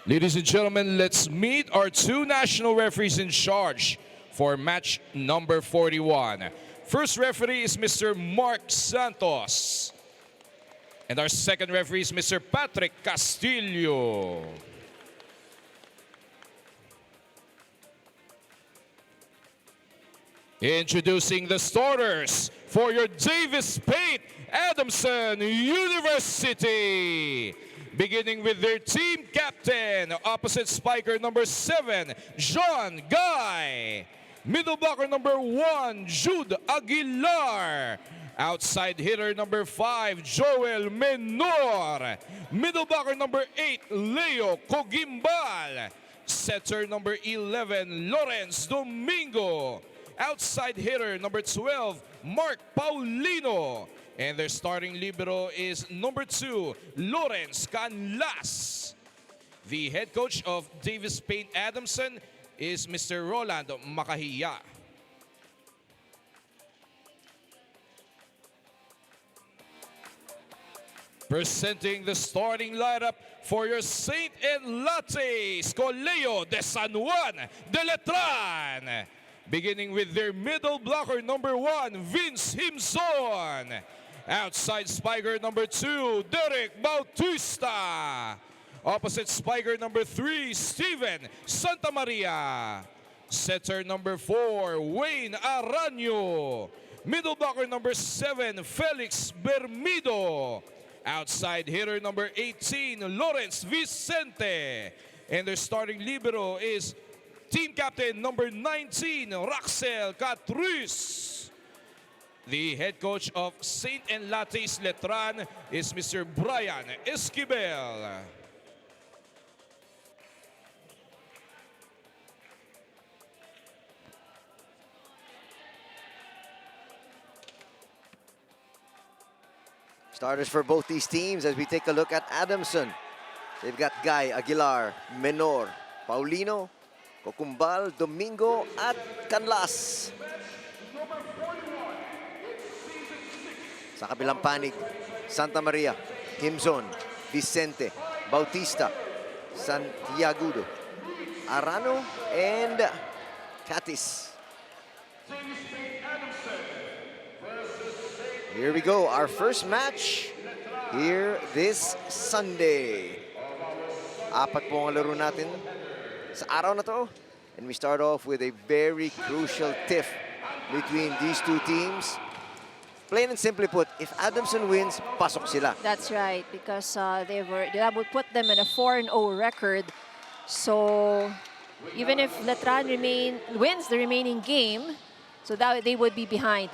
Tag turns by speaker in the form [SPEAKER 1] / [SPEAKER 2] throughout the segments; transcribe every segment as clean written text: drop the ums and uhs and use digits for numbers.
[SPEAKER 1] Ladies and gentlemen, let's meet our two national referees in charge for match number 41. First referee is Mr. Mark Santos. And our second referee is Mr. Patrick Castillo. Introducing the starters for your Davies Paint Adamson University. Beginning with their team captain, opposite spiker number 7, John Guy. Middle blocker number 1, Jude Aguilar. Outside hitter number 5, Joel Menor. Middle blocker number 8, Leo Cogimbal. Setter number 11, Lawrence Domingo. Outside hitter number 12, Mark Paulino. And their starting libero is number 2, Lawrence Canlas. The head coach of Davies Paint Adamson is Mr. Roland Makahiya. Presenting the starting lineup for your Saints and Lattes de San Juan de Letran. Beginning with their middle blocker number 1, Vince Himson. Outside spiker number 2, Derek Bautista. Opposite spiker number 3, Steven Santamaria. Setter number 4, Wayne Aranyo. Middle blocker number 7, Felix Bermido. Outside hitter number 18, Lawrence Vicente. And their starting libero is team captain number 19, Raxel Catrus. The head coach of Saints and Lattes Letran is Mr. Brian Esquivel.
[SPEAKER 2] Starters for both these teams as we take a look at Adamson. They've got Guy, Aguilar, Menor, Paulino, Cocumbal, Domingo, at Canlas. Sa kabilang panig, Santa Maria, Himson, Vicente, Bautista, Santiago, Arano, and Catis. Here we go, our first match here this Sunday. Apat po ang laro natin sa araw na to. And we start off with a very crucial tiff between these two teams. Plain and simply put, if Adamson wins, pasok sila.
[SPEAKER 3] That's right, because that would put them in a 4-0 record. So even if Letran wins the remaining game, so that they would be behind.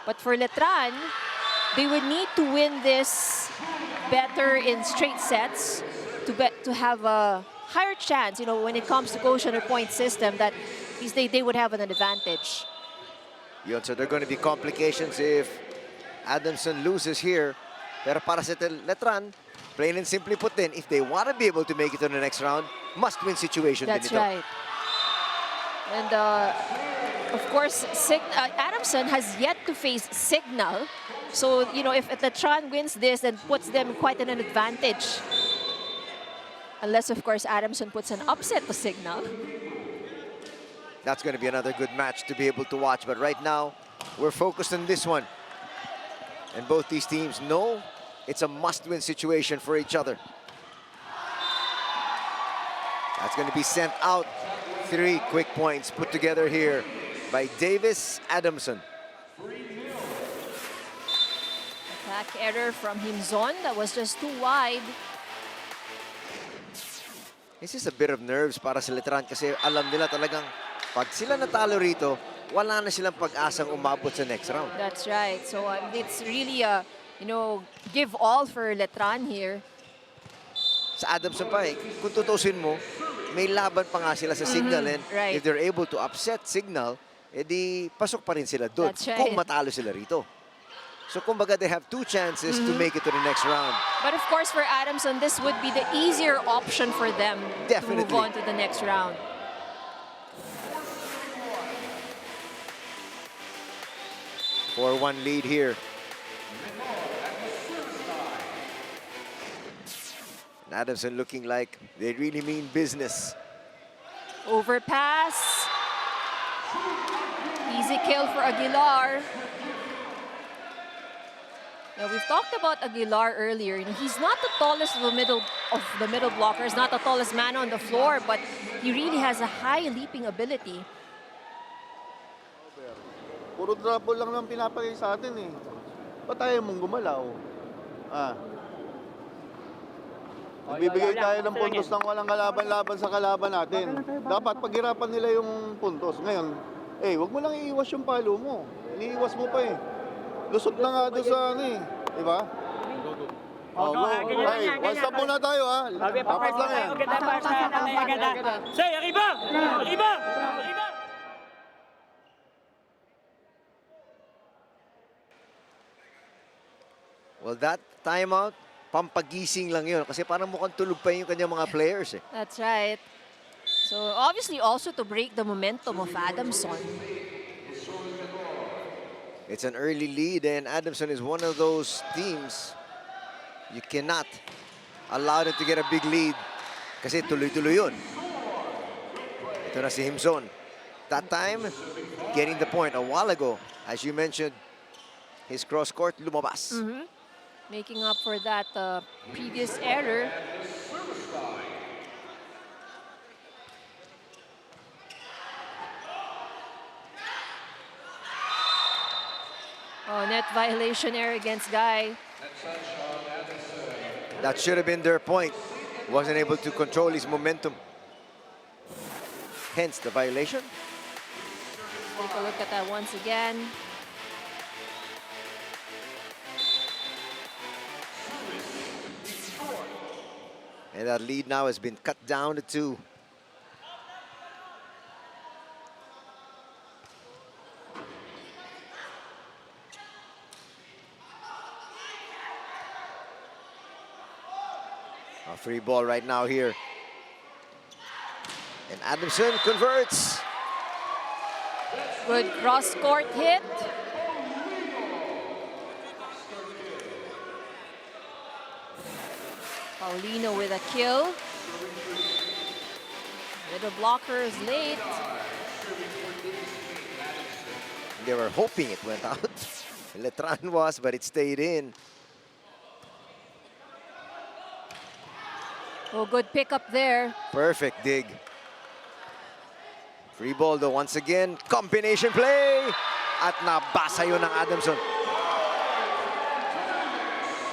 [SPEAKER 3] But for Letran, they would need to win this better in straight sets to have a higher chance, you know, when it comes to quotient or point system, that at least they would have an advantage.
[SPEAKER 2] Yun, so there are going to be complications if Adamson loses here. Pero para sa Letran, plain and simply put din, if they want to be able to make it to the next round, must-win situation.
[SPEAKER 3] That's
[SPEAKER 2] din ito.
[SPEAKER 3] right. And of course, Adamson has yet to face Signal. So, you know, if Letran wins this, then puts them quite an advantage. Unless, of course, Adamson puts an upset to Signal.
[SPEAKER 2] That's going to be another good match to be able to watch. But right now, we're focused on this one. And both these teams know it's a must-win situation for each other. That's going to be sent out. 3 quick points put together here by Davies Adamson.
[SPEAKER 3] Attack error from Himzon. That was just too wide.
[SPEAKER 2] This is a bit of nerves para sa Letran kasi alam nila talagang pag sila natalo rito, wala na silang pag-asang umabot sa next round.
[SPEAKER 3] That's right. So it's really a, you know, give all for Letran here.
[SPEAKER 2] Sa Adamson pa kung tutusin mo, may laban pa nga sila sa Signal. And
[SPEAKER 3] right.
[SPEAKER 2] if they're able to upset Signal, edi pasok pa rin sila doon.
[SPEAKER 3] That's right.
[SPEAKER 2] Kung matalo sila rito. So kumbaga, they have 2 chances to make it to the next round.
[SPEAKER 3] But of course, for Adamson, this would be the easier option for them
[SPEAKER 2] Definitely.
[SPEAKER 3] to move on to the next round.
[SPEAKER 2] 4-1 lead here. Adamson looking like they really mean business.
[SPEAKER 3] Overpass. Easy kill for Aguilar. Now, we've talked about Aguilar earlier. You know, he's not the tallest of the middle blockers, not the tallest man on the floor, but he really has a high leaping ability.
[SPEAKER 4] Puro drop ball lang naman pinapagay sa atin eh. Ba't tayo mong gumalaw? Nagbibigay tayo ng puntos ng walang kalaban-laban sa kalaban natin. Dapat paghirapan nila yung puntos. Ngayon, wag mo lang iiwas yung palo mo. Iniiwas mo pa eh. Lusot na nga doon sa ano eh. Diba? One stop muna tayo ha. Apat lang yan.
[SPEAKER 5] Say, arriba! Arriba! Arriba!
[SPEAKER 2] Well, that timeout, pampagising lang yun. Kasi parang mukhang tulog pa yung kanyang mga players eh.
[SPEAKER 3] That's right. So, obviously also to break the momentum of Adamson.
[SPEAKER 2] It's an early lead and Adamson is one of those teams you cannot allow them to get a big lead kasi tuloy-tuloy yun. Ito na si Himson. That time, getting the point a while ago. As you mentioned, his cross-court lumabas.
[SPEAKER 3] Making up for that previous error. Oh, net violation error against Guy.
[SPEAKER 2] That should have been their point. Wasn't able to control his momentum. Hence the violation.
[SPEAKER 3] Take a look at that once again.
[SPEAKER 2] And that lead now has been cut down to 2. A free ball right now here. And Adamson converts.
[SPEAKER 3] Good cross-court hit. Paulino with a kill. Middle blocker is late.
[SPEAKER 2] They were hoping it went out. Letran was, but it stayed in.
[SPEAKER 3] Oh, good pickup there.
[SPEAKER 2] Perfect dig. Free ball though once again. Combination play. At nabasa yun ng Adamson.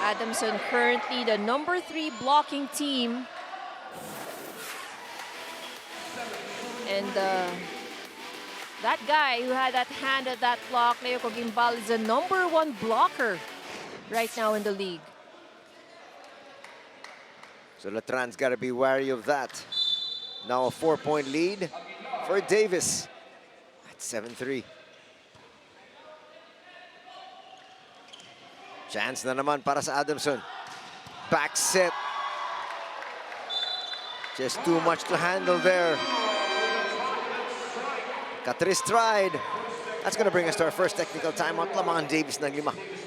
[SPEAKER 3] Adamson currently the number 3 blocking team. And that guy who had that hand at that block, Leo Cogimbal, is the number 1 blocker right now in the league.
[SPEAKER 2] So Letran's got to be wary of that. Now a 4-point lead for Davis at 7-3. Chance na naman para sa Adamson. Back set. Just too much to handle there. Katris tried. That's going to bring us to our first technical timeout. Lamang ang Davis ng 5.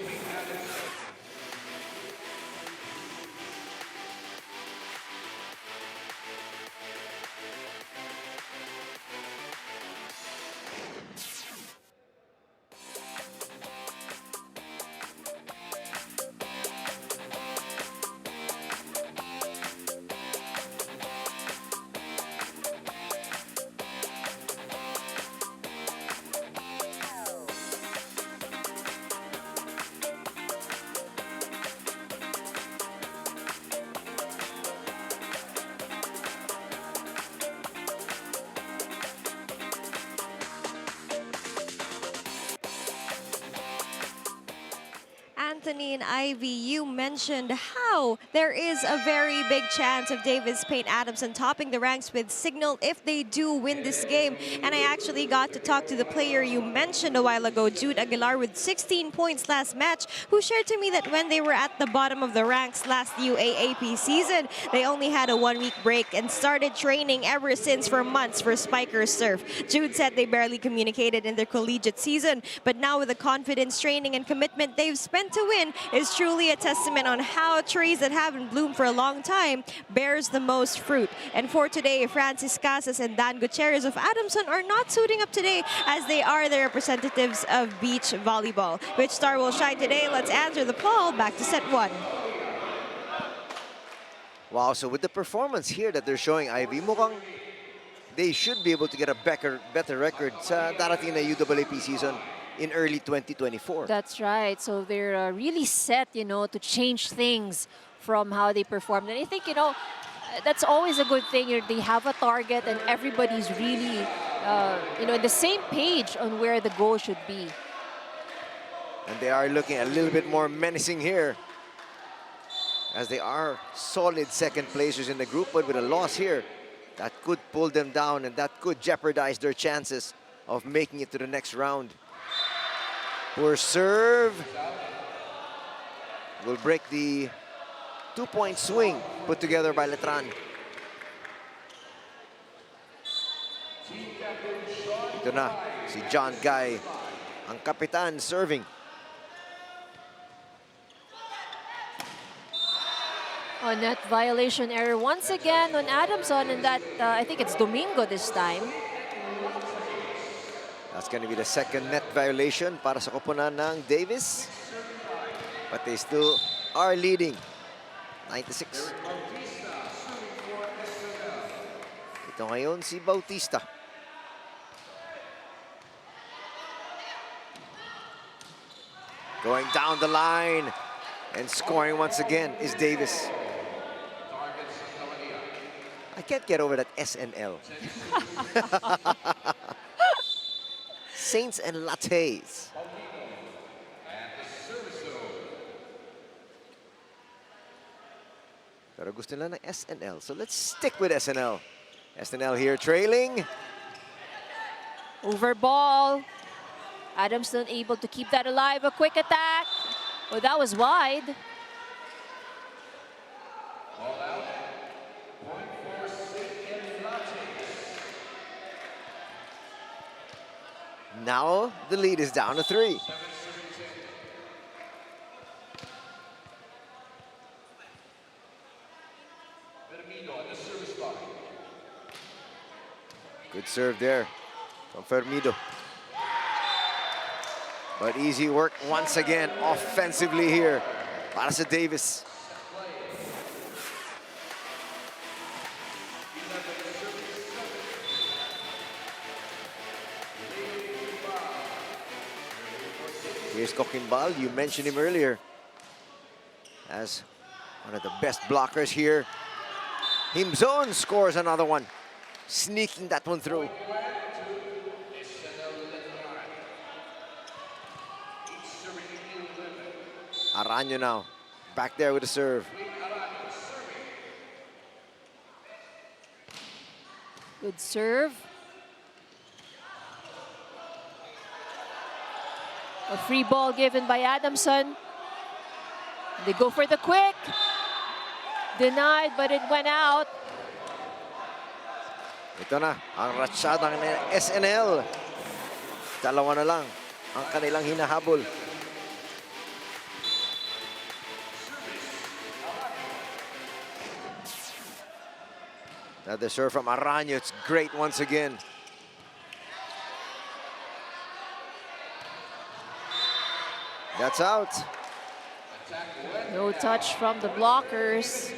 [SPEAKER 6] Anthony and Ivy, you mentioned how there is a very big chance of Davies Paint Adamson topping the ranks with Signal if they do win this game. And I actually got to talk to the player you mentioned a while ago, Jude Aguilar, with 16 points last match, who shared to me that when they were at the bottom of the ranks last UAAP season, they only had a 1-week break and started training ever since for months for Spiker Surf. Jude said they barely communicated in their collegiate season, but now with the confidence, training, and commitment they've spent to win is truly a testament on how trees that haven't bloomed for a long time bears the most fruit. And for today, Francis Casas and Dan Gutierrez of Adamson are not suiting up today as they are the representatives of beach volleyball. Which star will shine today? Let's answer the poll. Back to set 1.
[SPEAKER 2] Wow, so with the performance here that they're showing, Ivy, mukhang they should be able to get a better record sa darating na UAAP season in early 2024.
[SPEAKER 3] That's right. So they're really set, you know, to change things from how they performed. And I think, you know, that's always a good thing. They have a target and everybody's really, you know, the same page on where the goal should be.
[SPEAKER 2] And they are looking a little bit more menacing here, as they are solid second placers in the group, but with a loss here, that could pull them down and that could jeopardize their chances of making it to the next round. Poor serve will break the 2-point swing put together by Letran. Ito na, si John Guy, ang kapitan, serving.
[SPEAKER 3] On net violation error once again on Adamson, and that I think it's Domingo this time.
[SPEAKER 2] That's going to be the second net violation para sa koponan ng Davies. But they still are leading, 96. Ito ngayon si Bautista. Going down the line and scoring once again is Davis. I can't get over that SNL. Saints and Lattes. Pero gusto nila ng SNL, so let's stick with SNL. SNL here trailing.
[SPEAKER 3] Over ball. Adamson able to keep that alive. A quick attack. Well, that was wide.
[SPEAKER 2] Now the lead is down to 3. Good serve there from Fermido. But easy work once again offensively here para sa Davis. Here's Coquimbal. You mentioned him earlier as one of the best blockers here. Himzon scores another one, sneaking that one through. Araño now, back there with a serve.
[SPEAKER 3] Good serve. A free ball given by Adamson. They go for the quick. Denied, but it went out.
[SPEAKER 2] Ito na, ang ratsyadang SNL. Dalawa na lang ang kanilang hinahabol. Another serve from Araño. It's great once again. That's out.
[SPEAKER 3] No touch from the blockers.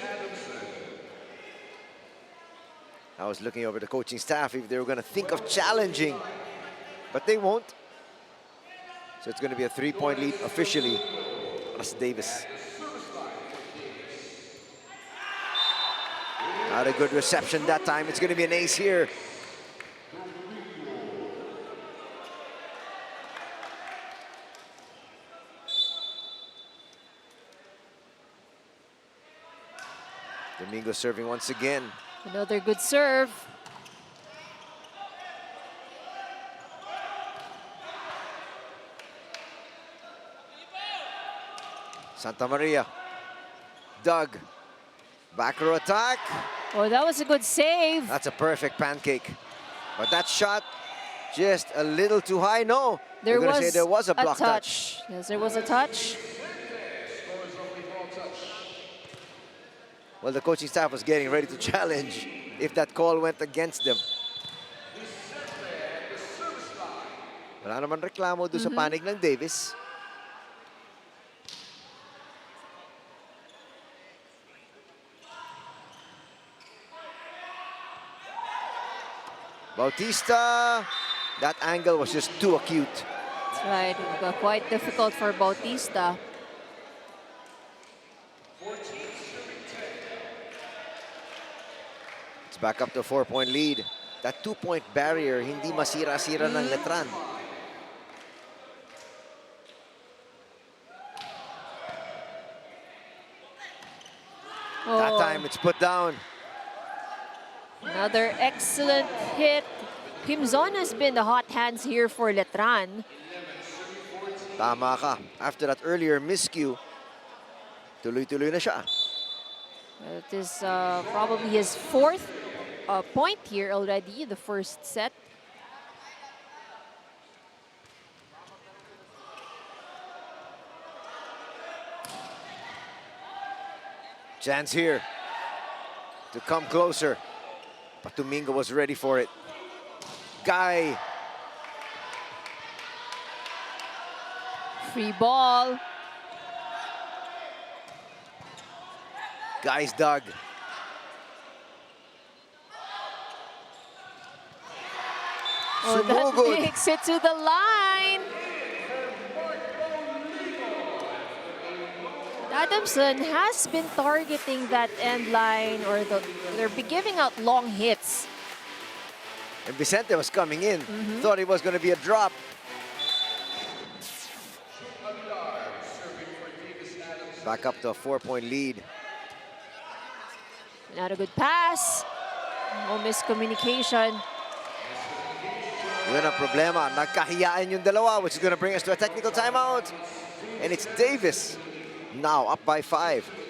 [SPEAKER 2] I was looking over the coaching staff if they were going to think of challenging, but they won't. So it's going to be a 3-point lead officially. That's Davis. Not a good reception that time. It's going to be an ace here. Domingo serving once again.
[SPEAKER 3] Another good serve.
[SPEAKER 2] Santa Maria. Doug. Back row attack.
[SPEAKER 3] Oh, that was a good save.
[SPEAKER 2] That's a perfect pancake. But that shot just a little too high. No,
[SPEAKER 3] There
[SPEAKER 2] we're gonna say there was a block
[SPEAKER 3] touch. Yes, there was a touch.
[SPEAKER 2] Well, the coaching staff was getting ready to challenge if that call went against them. Wala naman reklamo doon sa panig ng Davis. Bautista, that angle was just too acute.
[SPEAKER 3] That's right. It got quite difficult for Bautista.
[SPEAKER 2] It's back up to a 4-point lead. That 2-point barrier, hindi masira-sira ng Letran. That time it's put down.
[SPEAKER 3] Another excellent hit. Kimzon has been the hot hands here for Letran.
[SPEAKER 2] Tama ka. After that earlier miscue, tuloy-tuloy na siya.
[SPEAKER 3] It is probably his fourth point here already, the first set.
[SPEAKER 2] Chance here to come closer. But Domingo was ready for it. Guy.
[SPEAKER 3] Free ball.
[SPEAKER 2] Guy's dug.
[SPEAKER 3] Oh, that
[SPEAKER 2] Sumugod.
[SPEAKER 3] makes it to the line. Adamson has been targeting that end line, or they're giving out long hits.
[SPEAKER 2] And Vicente was coming in. Thought it was going to be a drop. Back up to a 4-point lead.
[SPEAKER 3] Not a good pass. No miscommunication.
[SPEAKER 2] Yun ang problema. Nagkahiyaan yung dalawa, which is going to bring us to a technical timeout. And it's Davis now up by 5.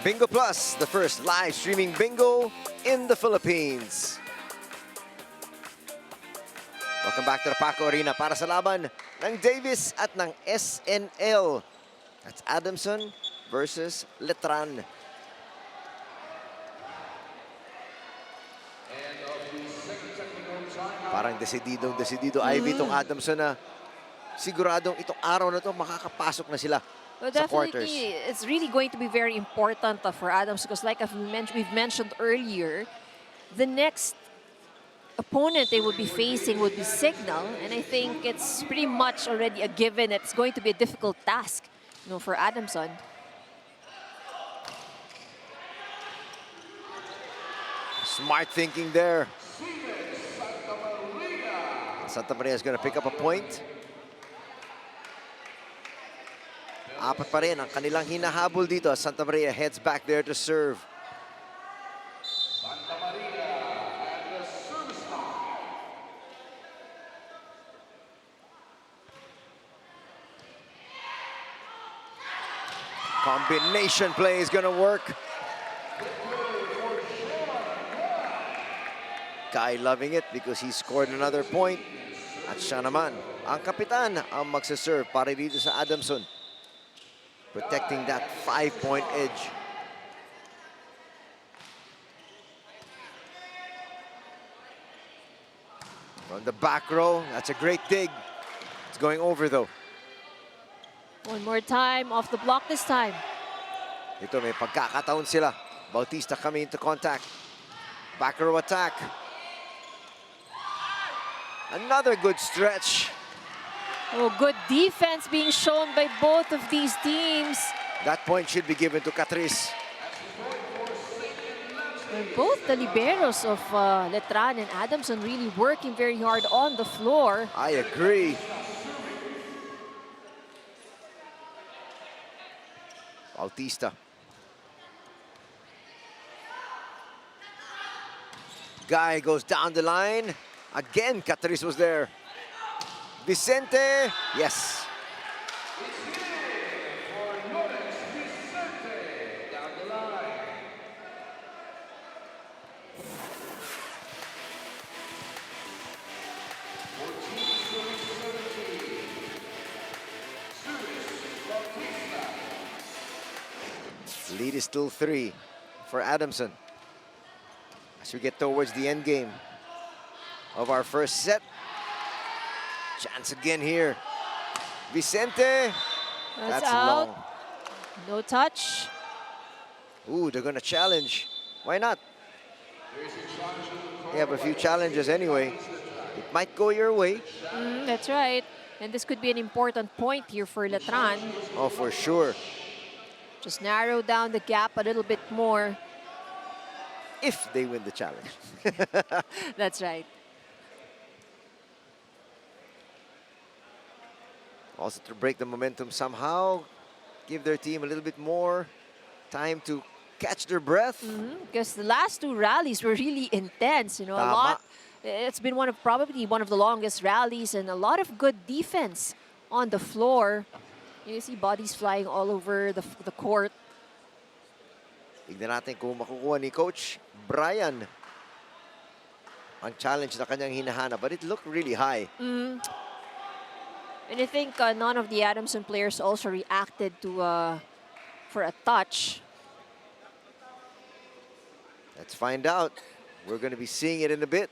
[SPEAKER 2] Bingo Plus, the first live streaming bingo in the Philippines. Welcome back to the Paco Arena para sa laban ng Davis at ng SNL. That's Adamson versus Letran. Parang desidido Ivy itong Adamson na siguradong itong araw na to makakapasok na sila.
[SPEAKER 3] Well, definitely, it's really going to be very important for Adams because, like we've mentioned earlier, the next opponent they would be facing would be Signal, and I think it's pretty much already a given. It's going to be a difficult task, for Adamson.
[SPEAKER 2] Smart thinking there. Santa Maria is going to pick up a point. Apat pa rin ang kanilang hinahabol dito. Santa Maria heads back there to serve. Combination play is going to work. Guy loving it because he scored another point. At siya naman, ang kapitan ang magsaserve para dito sa Adamson. Protecting that 5-point edge. From the back row, that's a great dig. It's going over though.
[SPEAKER 3] One more time, off the block this time.
[SPEAKER 2] Ito may pagkakataon sila. Bautista coming into contact. Back row attack. Another good stretch.
[SPEAKER 3] Oh, good defense being shown by both of these teams.
[SPEAKER 2] That point should be given to Catrice.
[SPEAKER 3] Both the liberos of Letran and Adamson really working very hard on the floor.
[SPEAKER 2] I agree. Bautista. Guy goes down the line. Again, Catrice was there. Vicente, yes. Lead is still 3 for Adamson. As we get towards the end game of our first set. Chance again here. Vicente. That's
[SPEAKER 3] out.
[SPEAKER 2] long.
[SPEAKER 3] No touch.
[SPEAKER 2] Ooh, they're gonna challenge. Why not? They have a few challenges anyway. It might go your way.
[SPEAKER 3] That's right. And this could be an important point here for Letran.
[SPEAKER 2] Oh, for sure.
[SPEAKER 3] Just narrow down the gap a little bit more.
[SPEAKER 2] If they win the challenge.
[SPEAKER 3] That's right.
[SPEAKER 2] Also to break the momentum somehow. Give their team a little bit more time to catch their breath.
[SPEAKER 3] Because the last 2 rallies were really intense. You know, a
[SPEAKER 2] Tama.
[SPEAKER 3] lot. It's been probably one of the longest rallies and a lot of good defense on the floor. You see bodies flying all over the court.
[SPEAKER 2] Tignan natin kung makukuha ni Coach Brian ang challenge na kanyang hinahanap, but it looked really high.
[SPEAKER 3] And I think none of the Adamson players also reacted to for a touch.
[SPEAKER 2] Let's find out. We're going to be seeing it in a bit.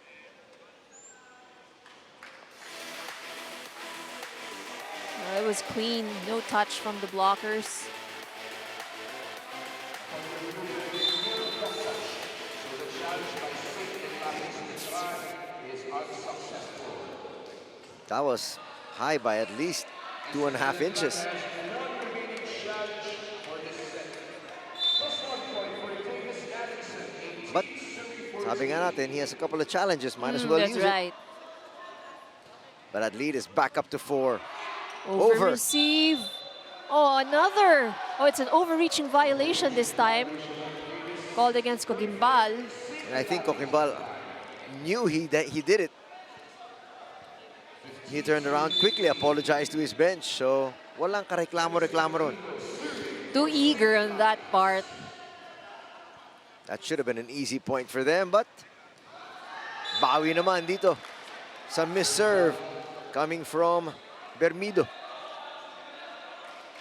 [SPEAKER 3] It was clean, no touch from the blockers.
[SPEAKER 2] That was high by at least 2.5 inches. But sabi nga natin, he has a couple of challenges. Might as well
[SPEAKER 3] That's
[SPEAKER 2] use
[SPEAKER 3] right.
[SPEAKER 2] it. But that lead is back up to 4.
[SPEAKER 3] Over receive. Oh, another. Oh, it's an overreaching violation this time. Called against Coquimbal.
[SPEAKER 2] And I think Coquimbal knew he did it. He turned around quickly, apologized to his bench. So, walang kareklamo-reklamo ron.
[SPEAKER 3] Too eager on that part.
[SPEAKER 2] That should have been an easy point for them, but bawi naman dito sa miss-serve coming from Bermido.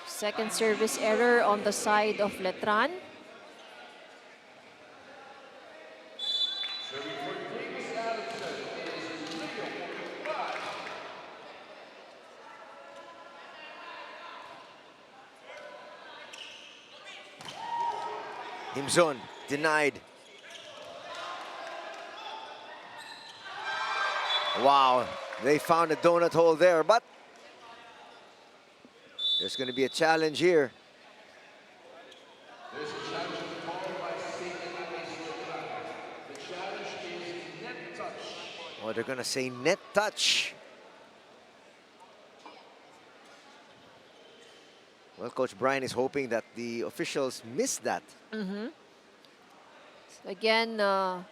[SPEAKER 3] Second service error on the side of Letran.
[SPEAKER 2] Himzon denied. Wow, they found a donut hole there, but there's going to be a challenge here.
[SPEAKER 1] There's a challenge called by Saints and Lattes Letran. The challenge is net touch.
[SPEAKER 2] Oh, they're going to say net touch. Well, Coach Brian is hoping that the officials miss that.
[SPEAKER 3] Again, well,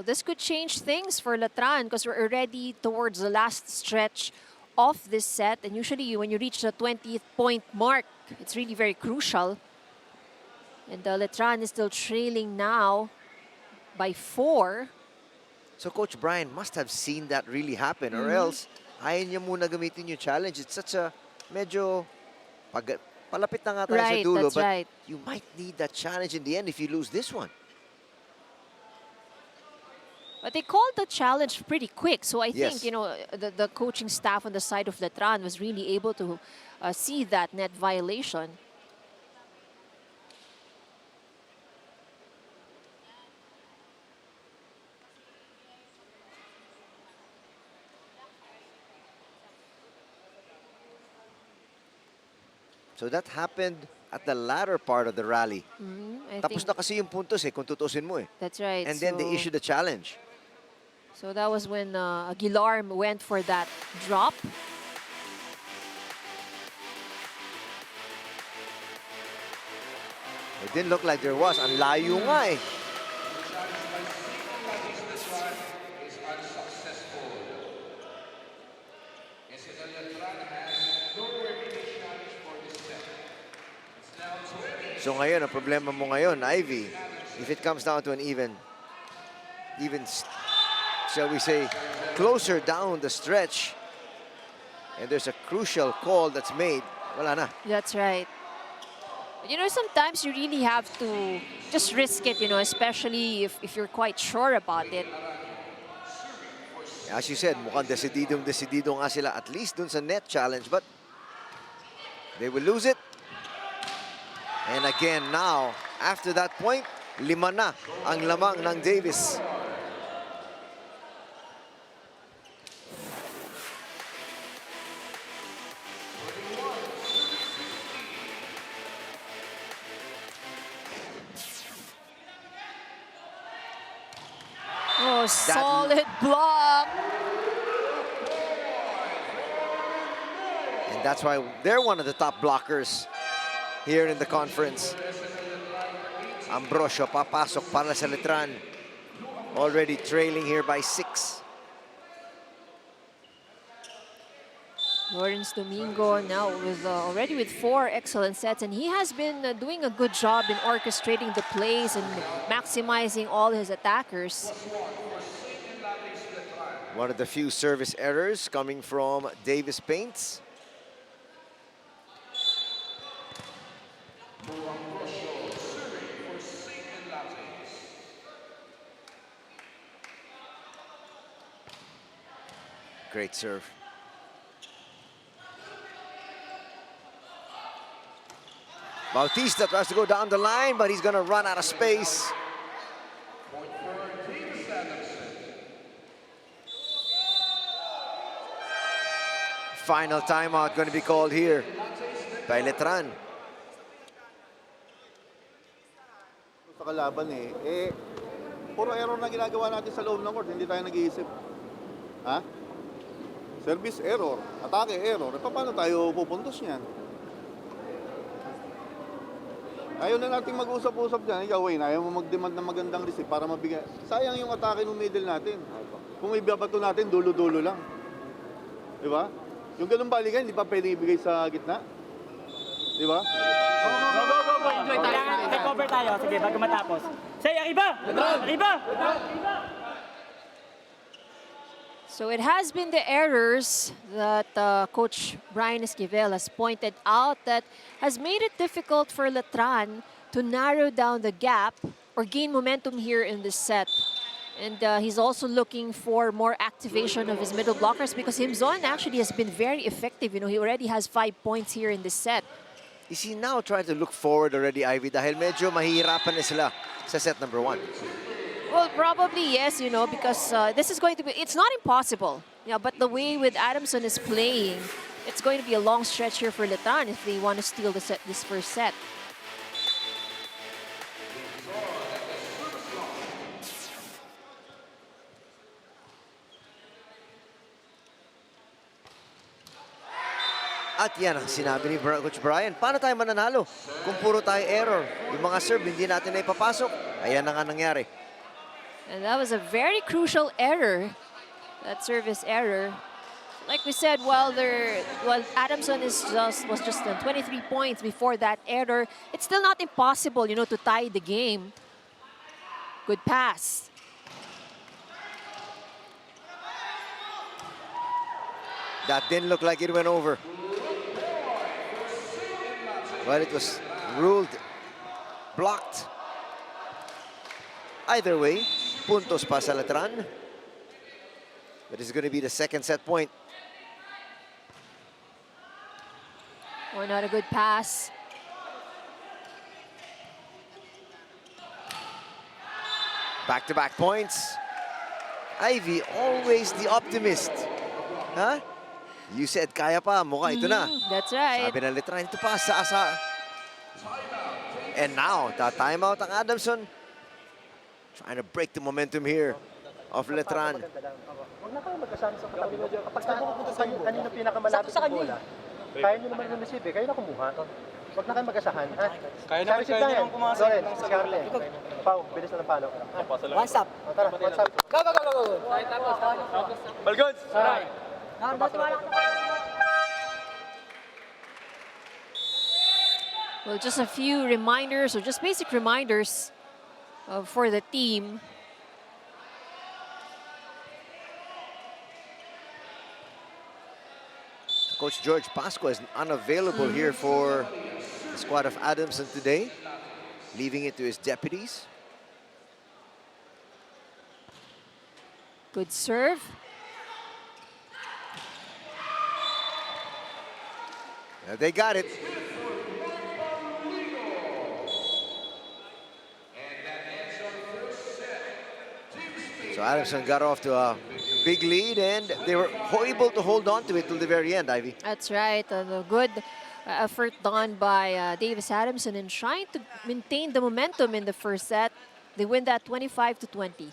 [SPEAKER 3] this could change things for Letran because we're already towards the last stretch of this set. And usually when you reach the 20th point mark, it's really very crucial. And Letran is still trailing now by 4.
[SPEAKER 2] So Coach Brian must have seen that really happen, or else ayaw niya muna gamitin yung challenge. It's such a medyo palapit na nga tayo sa
[SPEAKER 3] Right,
[SPEAKER 2] dulo,
[SPEAKER 3] that's
[SPEAKER 2] but
[SPEAKER 3] right.
[SPEAKER 2] you might need that challenge in the end if you lose this one.
[SPEAKER 3] But they called the challenge pretty quick. So I
[SPEAKER 2] Yes.
[SPEAKER 3] think, you know, the coaching staff on the side of Letran was really able to see that net violation.
[SPEAKER 2] So that happened at the latter part of the rally.
[SPEAKER 3] I
[SPEAKER 2] Tapos
[SPEAKER 3] think
[SPEAKER 2] na kasi yung puntos kung tutusin mo
[SPEAKER 3] that's right.
[SPEAKER 2] And then they issued a challenge.
[SPEAKER 3] So that was when Aguilar went for that drop.
[SPEAKER 2] It didn't look like there was. Ang layo nga eh. So ngayon, ang problema mo ngayon, Ivy, if it comes down to an even, shall we say, closer down the stretch, and there's a crucial call that's made, wala na.
[SPEAKER 3] That's right. But, you know, sometimes you really have to just risk it, you know, especially if you're quite sure about it.
[SPEAKER 2] As you said, mukhang desididong nga sila, at least dun sa net challenge, but they will lose it. And again now, after that point, 5 na ang lamang ng Davies.
[SPEAKER 3] Oh, solid block.
[SPEAKER 2] And that's why they're one of the top blockers here in the conference. Ambrosio papasok para sa Letran. Already trailing here by 6.
[SPEAKER 3] Lawrence Domingo now with already with 4 excellent sets, and he has been doing a good job in orchestrating the plays and maximizing all his attackers.
[SPEAKER 2] One of the few service errors coming from Davies Paints. Great serve. Bautista tries to go down the line, but he's going to run out of space. Final timeout going to be called here by Letran.
[SPEAKER 4] Sa kalaban puro error na ginagawa natin sa loob ng court, hindi tayo nag-iisip. Ha? Service error, atake error, paano tayo pupuntos niyan? Ayaw na nating mag-usap-usap dyan. Ikaw, Wayne, ayaw mo mag-demand ng magandang receive para mabigay. Sayang yung atake ng middle natin. Kung ibabato natin, dulo-dulo lang. Di ba? Yung ganung balikan, hindi pa pwede ibigay sa gitna. Di ba?
[SPEAKER 5] Go. Enjoy tayo. Take over tayo. Sige, bago matapos. Say, arriba! Arriba!
[SPEAKER 3] So it has been the errors that Coach Brian Esquivel has pointed out that has made it difficult for Letran to narrow down the gap or gain momentum here in this set. And he's also looking for more activation of his middle blockers because Himzon actually has been very effective. You know, he already has 5 points here in this set.
[SPEAKER 2] Is he now trying to look forward already, Ivy? Dahil medyo mahihirapan na sila sa set number 1.
[SPEAKER 3] Well, probably yes, you know, because this is going to be, it's not impossible. Yeah, but the way with Adamson is playing, it's going to be a long stretch here for Letran if they want to steal this first set.
[SPEAKER 2] At yan ang sinabi ni Coach Brian. Paano tayo mananalo kung puro tayo error? Yung mga serve, hindi natin na ipapasok. Ayan na nga nangyari.
[SPEAKER 3] And that was a very crucial error, that service error. Like we said, while Adamson was just on 23 points before that error, it's still not impossible, you know, to tie the game. Good pass.
[SPEAKER 2] That didn't look like it went over. Well, it was ruled blocked. Either way, puntos pa sa Letran. But it's going to be the second set point.
[SPEAKER 3] Or not a good pass.
[SPEAKER 2] Back-to-back points. Ivy, always the optimist. Huh? You said, kaya pa, mukha ito na.
[SPEAKER 3] That's right.
[SPEAKER 2] Sabi ng Letran, ito pa, asa. And now, timeout ang Adamson. Trying to break the momentum here of Letran.
[SPEAKER 7] Huwag na kayo magkasama sa katabi mo. Kapag saan pupunta sa kanino pinakamalapit sa bola, kaya nyo naman receive eh. Kayo na kumuha. Huwag na kayo magkasahan. Kaya naman kumakas. Sorry, diskarte. Pau, bilis na ng palo.
[SPEAKER 5] One stop.
[SPEAKER 7] Tara, what's up?
[SPEAKER 5] Go, go, go, go, go.
[SPEAKER 7] Balgons! Saray!
[SPEAKER 3] Well, just a few reminders, or just basic reminders for the team.
[SPEAKER 2] Coach George Pasqua is unavailable here for the squad of Adamson today, leaving it to his deputies.
[SPEAKER 3] Good serve.
[SPEAKER 2] They got it. So Adamson got off to a big lead, and they were able to hold on to it till the very end, Ivy.
[SPEAKER 3] That's right. A good effort done by Davies Adamson in trying to maintain the momentum in the first set. They win that 25-20.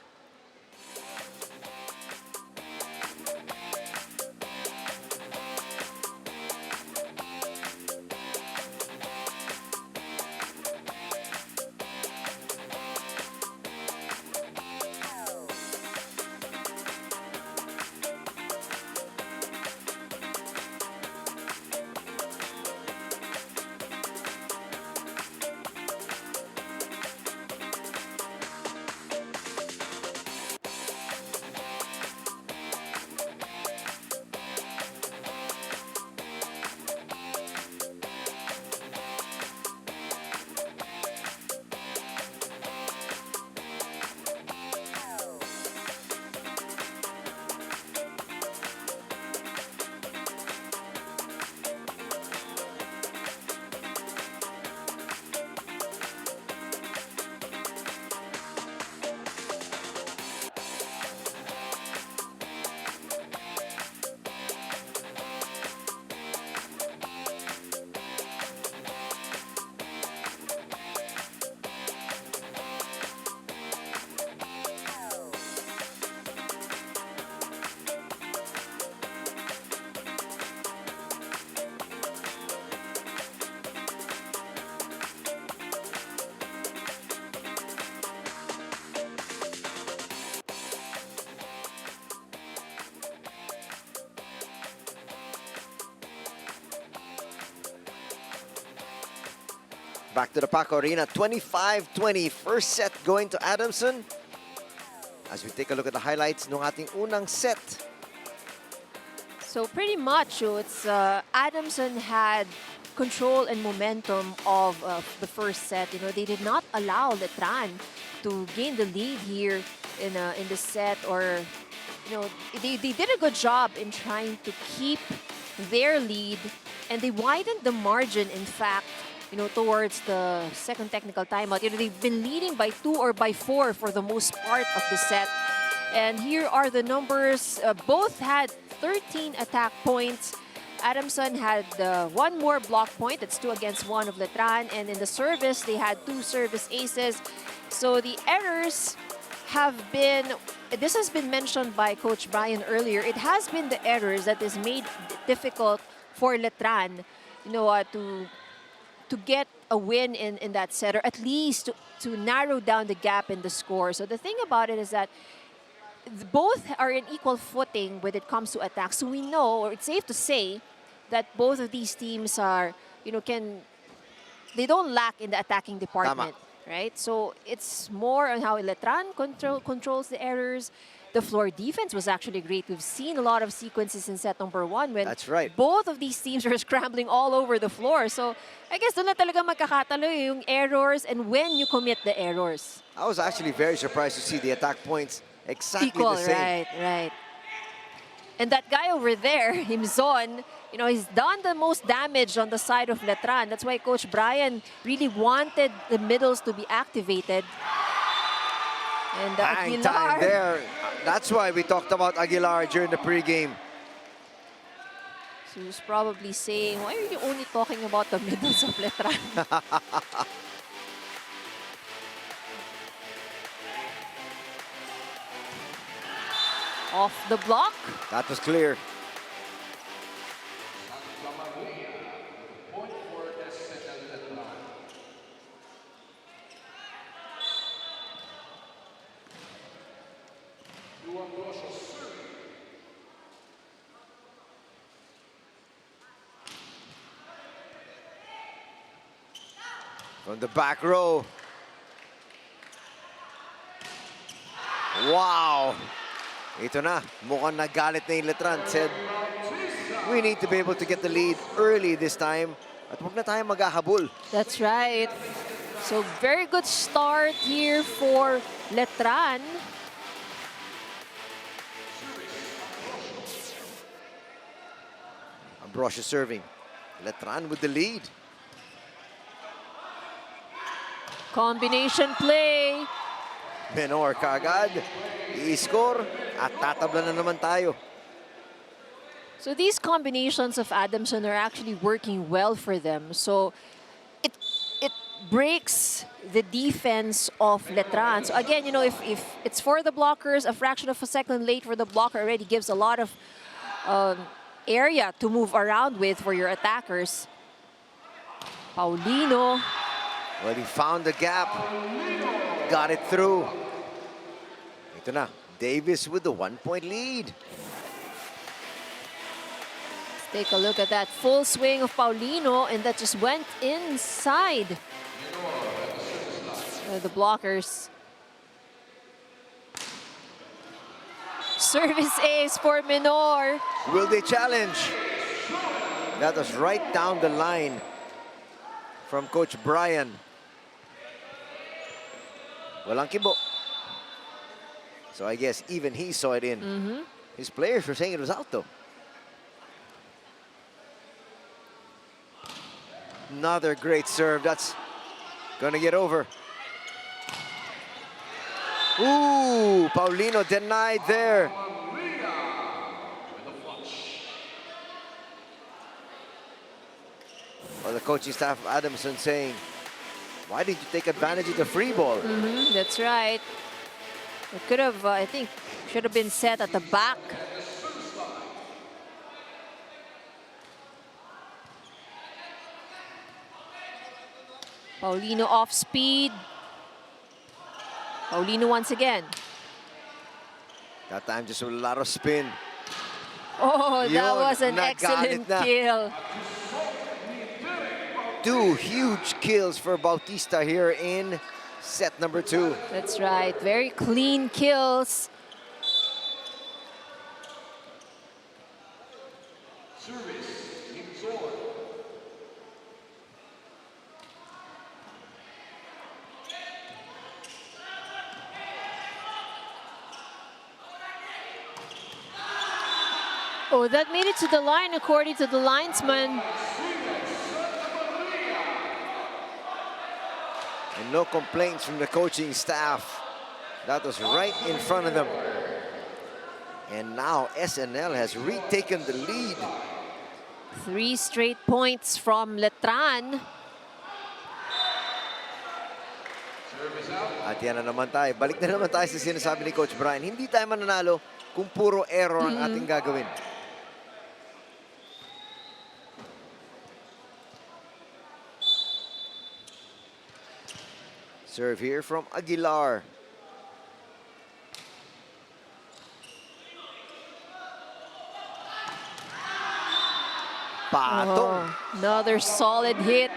[SPEAKER 2] Back to the Paco Arena, 25-20. First set going to Adamson. As we take a look at the highlights ng ating unang set.
[SPEAKER 3] So pretty much, it's Adamson had control and momentum of the first set. You know, they did not allow Letran to gain the lead here in the set, or you know, they did a good job in trying to keep their lead, and they widened the margin. In fact, you know, towards the second technical timeout. You know, they've been leading by 2 or by 4 for the most part of the set. And here are the numbers. Both had 13 attack points. Adamson had one more block point. That's 2 against 1 of Letran. And in the service, they had 2 service aces. So the errors have been, this has been mentioned by Coach Brian earlier, it has been the errors that is made difficult for Letran, you know, to get a win in that set, or at least to narrow down the gap in the score. So the thing about it is that both are in equal footing when it comes to attack. So we know, or it's safe to say, that both of these teams are, you know, they don't lack in the attacking department, right? So it's more on how Letran controls the errors. The floor defense was actually great. We've seen a lot of sequences in set number 1 when
[SPEAKER 2] That's right.
[SPEAKER 3] both of these teams are scrambling all over the floor. So I guess doon na talaga magkakatalo yung errors and when you commit the errors.
[SPEAKER 2] I was actually very surprised to see the attack points exactly
[SPEAKER 3] Equal,
[SPEAKER 2] the same.
[SPEAKER 3] right. And that guy over there, Himzon, you know, he's done the most damage on the side of Letran. That's why Coach Brian really wanted the middles to be activated. And
[SPEAKER 2] Hang time
[SPEAKER 3] Aguilar,
[SPEAKER 2] there. That's why we talked about Aguilar during the pregame.
[SPEAKER 3] so He was probably saying, why are you only talking about the middles of Letran? Off the block.
[SPEAKER 2] That was clear. From the back row. Wow! Ito na, mukhang nagalit na yung Letran. Said, we need to be able to get the lead early this time. At huwag na tayo maghahabol.
[SPEAKER 3] That's right. So very good start here for Letran.
[SPEAKER 2] Ambrosio serving. Letran with the lead.
[SPEAKER 3] Combination play.
[SPEAKER 2] Menor kaagad. I-score at tatabla na naman tayo.
[SPEAKER 3] So these combinations of Adamson are actually working well for them. So it breaks the defense of Letran. So again, you know, if it's for the blockers, a fraction of a second late for the blocker already gives a lot of area to move around with for your attackers. Paulino.
[SPEAKER 2] Well, he found the gap. Got it through. Ito na, Davis with the 1-point lead.
[SPEAKER 3] Let's take a look at that full swing of Paulino, and that just went inside the blockers. Service ace for Menor.
[SPEAKER 2] Will they challenge? That was right down the line from Coach Brian. Walang kibo. So I guess even he saw it in. His players were saying it was out though. Another great serve. That's gonna get over. Ooh, Paulino denied there. Well, the coaching staff of Adamson saying, why did you take advantage of the free ball?
[SPEAKER 3] That's right. It could have, I think, should have been set at the back. Paulino off speed. Paulino once again.
[SPEAKER 2] That time just a lot of spin.
[SPEAKER 3] Oh, that
[SPEAKER 2] Yun,
[SPEAKER 3] was an
[SPEAKER 2] nagalit
[SPEAKER 3] excellent
[SPEAKER 2] na.
[SPEAKER 3] kill.
[SPEAKER 2] 2 huge kills for Bautista here in set number 2.
[SPEAKER 3] That's right. Very clean kills. Oh, that made it to the line according to the linesman.
[SPEAKER 2] And no complaints from the coaching staff. That was right in front of them. And now SNL has retaken the lead.
[SPEAKER 3] 3 straight points from Letran.
[SPEAKER 2] At yan na naman tayo. Balik na naman tayo sa sinasabi ni Coach Brian. Hindi tayo mananalo kung puro error ang ating gagawin. Serve here from Aguilar. Patong.
[SPEAKER 3] Oh, another solid hit.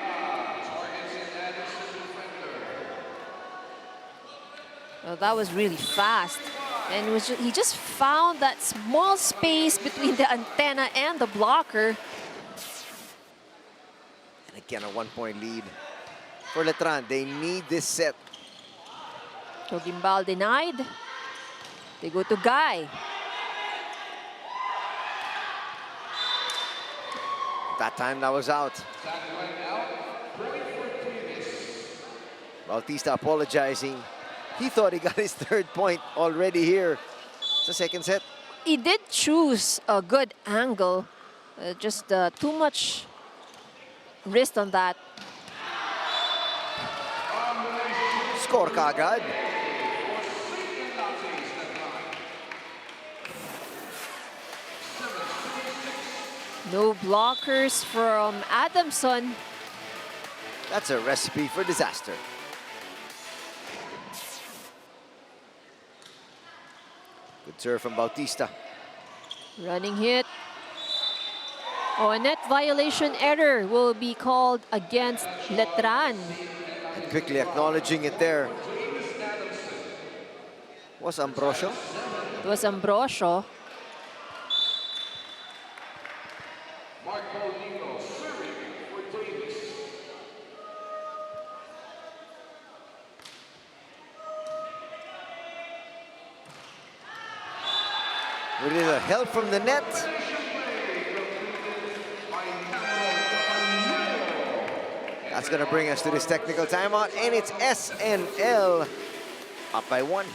[SPEAKER 3] Well, that was really fast. And it was he just found that small space between the antenna and the blocker.
[SPEAKER 2] And again, a 1-point lead for Letran. They need this set.
[SPEAKER 3] So Gimbal denied. They go to Guy.
[SPEAKER 2] That time that was out. Bautista apologizing. He thought he got his 3rd point already here. It's the second set.
[SPEAKER 3] He did choose a good angle Just too much wrist on that.
[SPEAKER 2] Score kaagad.
[SPEAKER 3] No blockers from Adamson.
[SPEAKER 2] That's a recipe for disaster. Good serve from Bautista.
[SPEAKER 3] Running hit. Oh, a net violation error will be called against Letran.
[SPEAKER 2] And quickly acknowledging it there was Ambrosio.
[SPEAKER 3] It was Ambrosio.
[SPEAKER 2] With a little help from the net. That's going to bring us to this technical timeout, and it's SNL up by 1.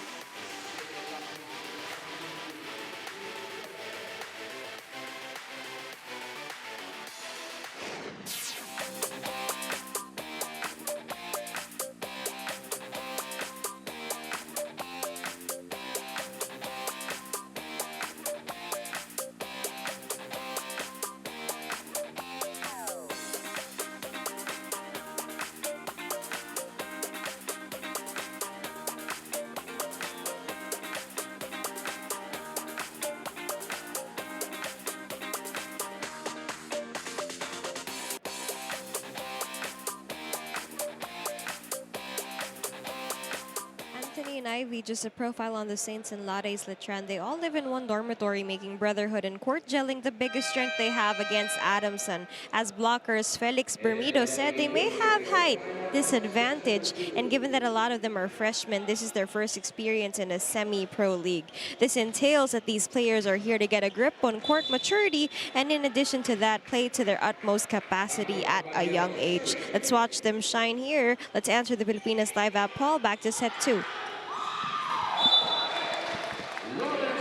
[SPEAKER 6] Anthony and Ivy, just a profile on the Saints and Lattes Letran. They all live in one dormitory, making brotherhood and court gelling the biggest strength they have against Adamson. As blockers, Felix Bermido said they may have height disadvantage, and given that a lot of them are freshmen, this is their first experience in a semi-pro league. This entails that these players are here to get a grip on court maturity, and in addition to that, play to their utmost capacity at a young age. Let's watch them shine here. Let's answer the Pilipinas Live app poll. Back to set 2.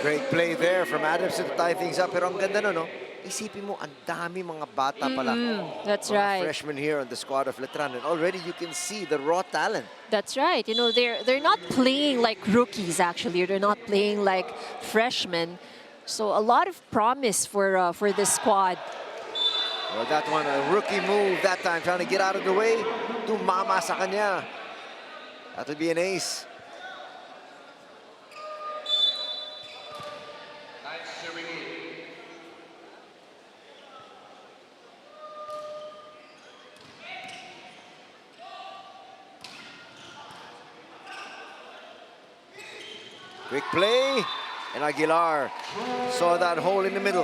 [SPEAKER 2] Great play there from Adamson to tie things up. Pero ang ganda no? Isipin mo, ang dami mga bata pala.
[SPEAKER 3] That's
[SPEAKER 2] Mga
[SPEAKER 3] right.
[SPEAKER 2] freshmen here on the squad of Letran. And already you can see the raw talent.
[SPEAKER 3] That's right. You know, they're not playing like rookies, actually. They're not playing like freshmen. So a lot of promise for this squad.
[SPEAKER 2] Well, that one, a rookie move that time, trying to get out of the way. Tumama sa kanya. That would be an ace. Quick play, and Aguilar saw that hole in the middle.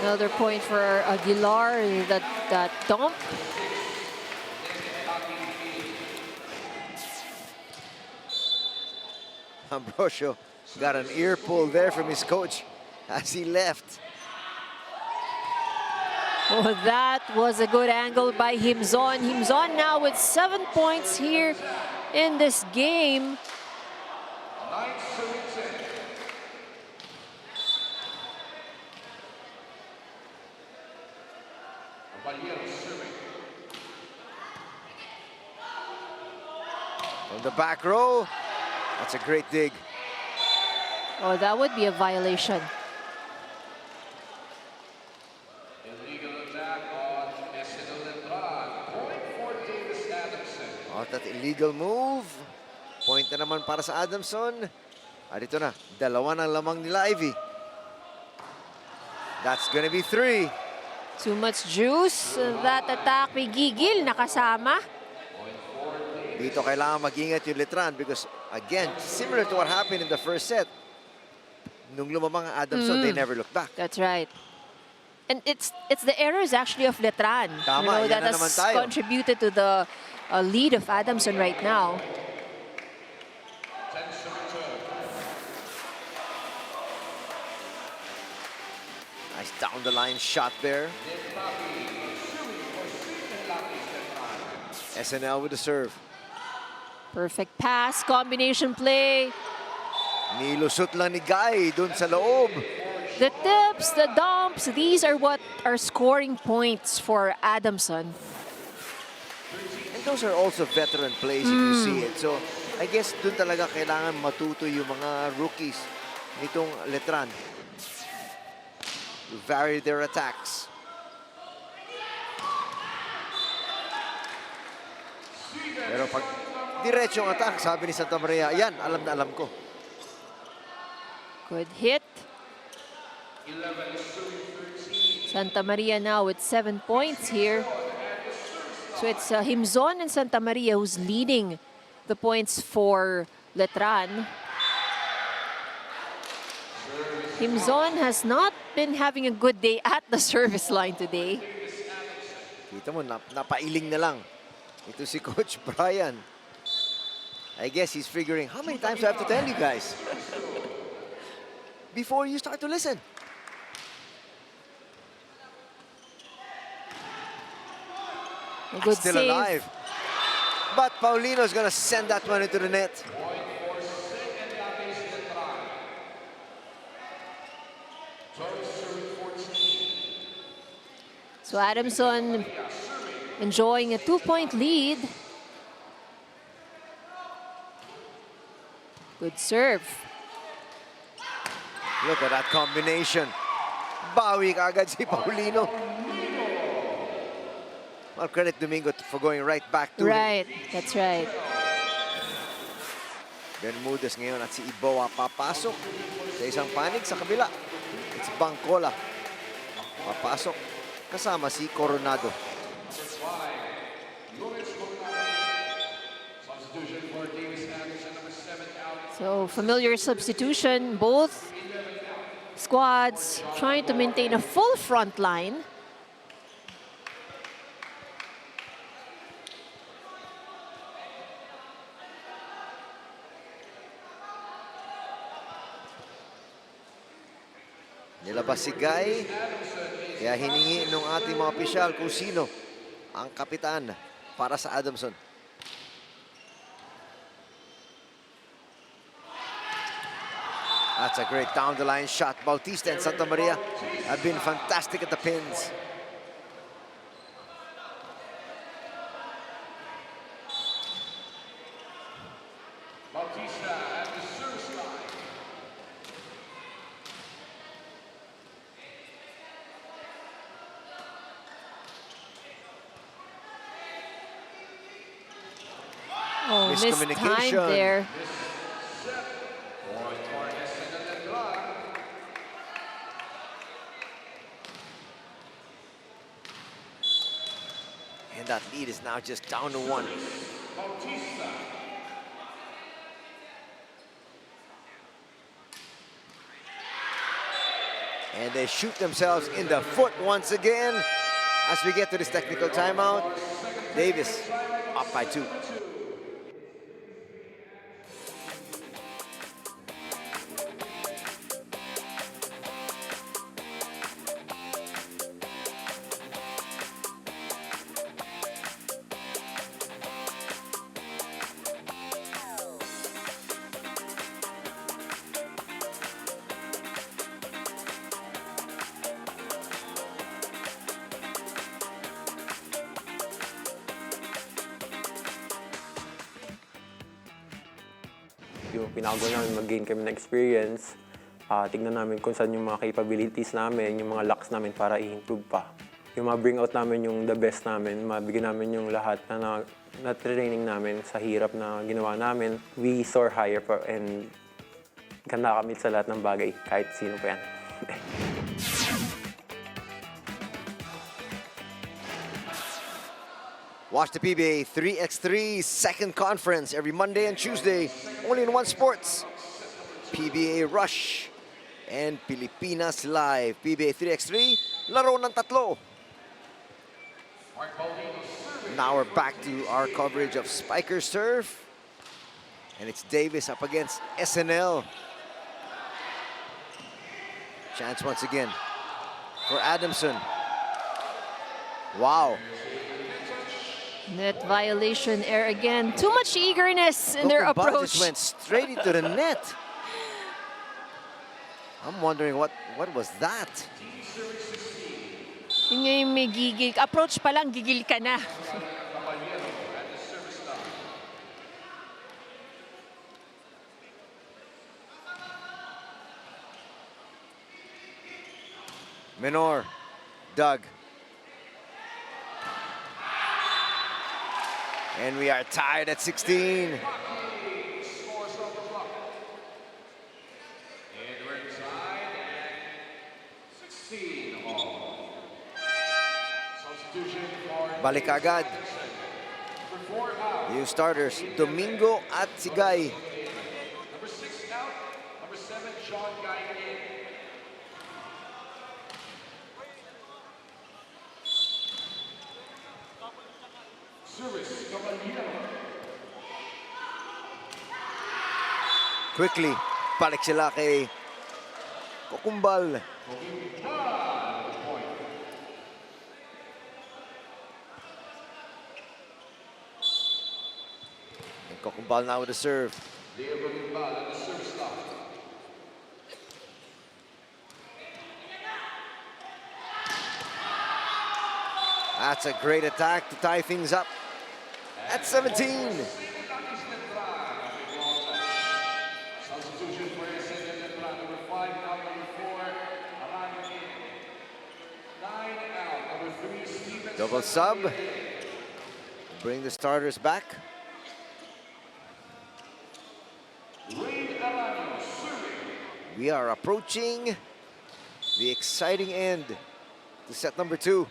[SPEAKER 3] Another point for Aguilar, that dump.
[SPEAKER 2] Ambrosio got an ear pull there from his coach as he left.
[SPEAKER 3] Oh, that was a good angle by Himzon. Himzon now with 7 points here in this game.
[SPEAKER 2] From the back row, that's a great dig.
[SPEAKER 3] Oh, that would be a violation.
[SPEAKER 2] Oh, that illegal move. Point na naman para sa Adamson. At ito na, dalawa ng lamang nila Ivy. That's gonna be 3.
[SPEAKER 3] Too much juice. That attack may gigil nakasama.
[SPEAKER 2] Dito kailangan mag-ingat yung Letran because, again, similar to what happened in the first set. Nung lumamang ang Adamson, they never looked back.
[SPEAKER 3] That's right. And it's the errors actually of Letran.
[SPEAKER 2] Tama,
[SPEAKER 3] that
[SPEAKER 2] yan na
[SPEAKER 3] has
[SPEAKER 2] naman tayo.
[SPEAKER 3] contributed to the lead of Adamson right now.
[SPEAKER 2] Nice down the line shot there. SNL with the serve.
[SPEAKER 3] Perfect pass, combination play.
[SPEAKER 2] Nilusot lang ni Guy dun sa loob.
[SPEAKER 3] The tips, the dumps, these are what are scoring points for Adamson.
[SPEAKER 2] And those are also veteran plays if you see it. So, I guess dun talaga kailangan matuto yung mga rookies nitong Letran to vary their attacks. Pero pag diretsong attack, sabi ni Santa Maria, yan, alam na alam ko.
[SPEAKER 3] Good hit. Santa Maria now with 7 points here. So it's Himzon and Santa Maria who's leading the points for Letran. Himzon has not been having a good day at the service line today.
[SPEAKER 2] Kita mo, napailing na lang. Ito si Coach Brian. I guess he's figuring, how many times do I have to tell you guys? Before you start to listen.
[SPEAKER 3] A good
[SPEAKER 2] Still
[SPEAKER 3] save.
[SPEAKER 2] alive. But Paulino's gonna send that one into the net.
[SPEAKER 3] So Adamson enjoying a 2-point lead. Good serve.
[SPEAKER 2] Look at that combination. Bawi kagad si Paulino. Well, credit Domingo for going right back to him.
[SPEAKER 3] Right, that's right.
[SPEAKER 2] Bermudez ngayon at si Iboa papasok sa isang panig sa kabila. It's Bangkola. Papasok kasama si Coronado.
[SPEAKER 3] So familiar substitution, both squads trying to maintain a full front line.
[SPEAKER 2] Nilabas si Guy. Kaya hiningi ng ating mga opisyal kung sino ang kapitan para sa Adamson. That's a great down-the-line shot. Bautista and Santa Maria have been fantastic at the pins.
[SPEAKER 3] Oh, missed time
[SPEAKER 2] Miscommunication.
[SPEAKER 3] there.
[SPEAKER 2] And that lead is now just down to 1. And they shoot themselves in the foot once again. As we get to this technical timeout, Davis up by 2.
[SPEAKER 8] Yung pinakagoal namin, mag-gain kami ng experience. Tignan namin kung saan yung mga capabilities namin, yung mga lacks namin para i-improve pa. Yung bring out namin yung the best namin, mabigyan namin yung lahat na training namin sa hirap na ginawa namin. We soar higher and ganda kami sa lahat ng bagay, kahit sino pa yan.
[SPEAKER 2] Watch the PBA 3x3 second conference every Monday and Tuesday, only in One Sports. PBA Rush and Pilipinas Live. PBA 3x3, laro ng tatlo. Now we're back to our coverage of Spiker Serve. And it's Davis up against SNL. Chance once again for Adamson. Wow.
[SPEAKER 3] Net violation error again. Too much eagerness in their
[SPEAKER 2] Coco
[SPEAKER 3] approach.
[SPEAKER 2] just went straight into the net. I'm wondering what was that?
[SPEAKER 3] Yun nga yung may gigil. Approach pa lang, gigil ka na.
[SPEAKER 2] Menor, Doug. And we are tied at 16. Balik agad. New starters, Domingo at Sigay.
[SPEAKER 1] Number 6 out. Number 7, Sean Guy in. Service, Caballero.
[SPEAKER 2] Quickly, balik sila kay Kokumbal. And Kokumbal now with the serve.
[SPEAKER 1] Leo Gumbal at the service stop.
[SPEAKER 2] That's a great attack to tie things up at 17.
[SPEAKER 1] Substitution for Saints and Lattes Letran. Number 5 out, number 4, Arano in. 9 out, number 3, Steven.
[SPEAKER 2] Double sub. Bring the starters back.
[SPEAKER 1] Rain Arano serving.
[SPEAKER 2] We are approaching the exciting end to set number 2.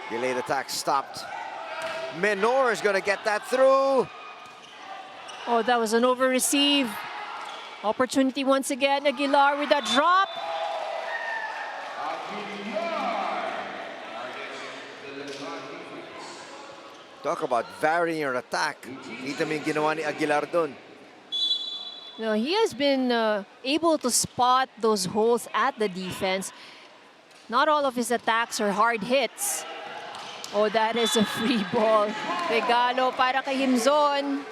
[SPEAKER 2] Delayed attack stopped. Menor is going to get that through.
[SPEAKER 3] Oh, that was an over-receive. Opportunity once again. Aguilar with a drop.
[SPEAKER 2] Talk about varying your attack. Kita mo yung ginawa ni Aguilar doon.
[SPEAKER 3] No, he has been able to spot those holes at the defense. Not all of his attacks are hard hits. Oh, that is a free ball. Regalo para kay Himzon.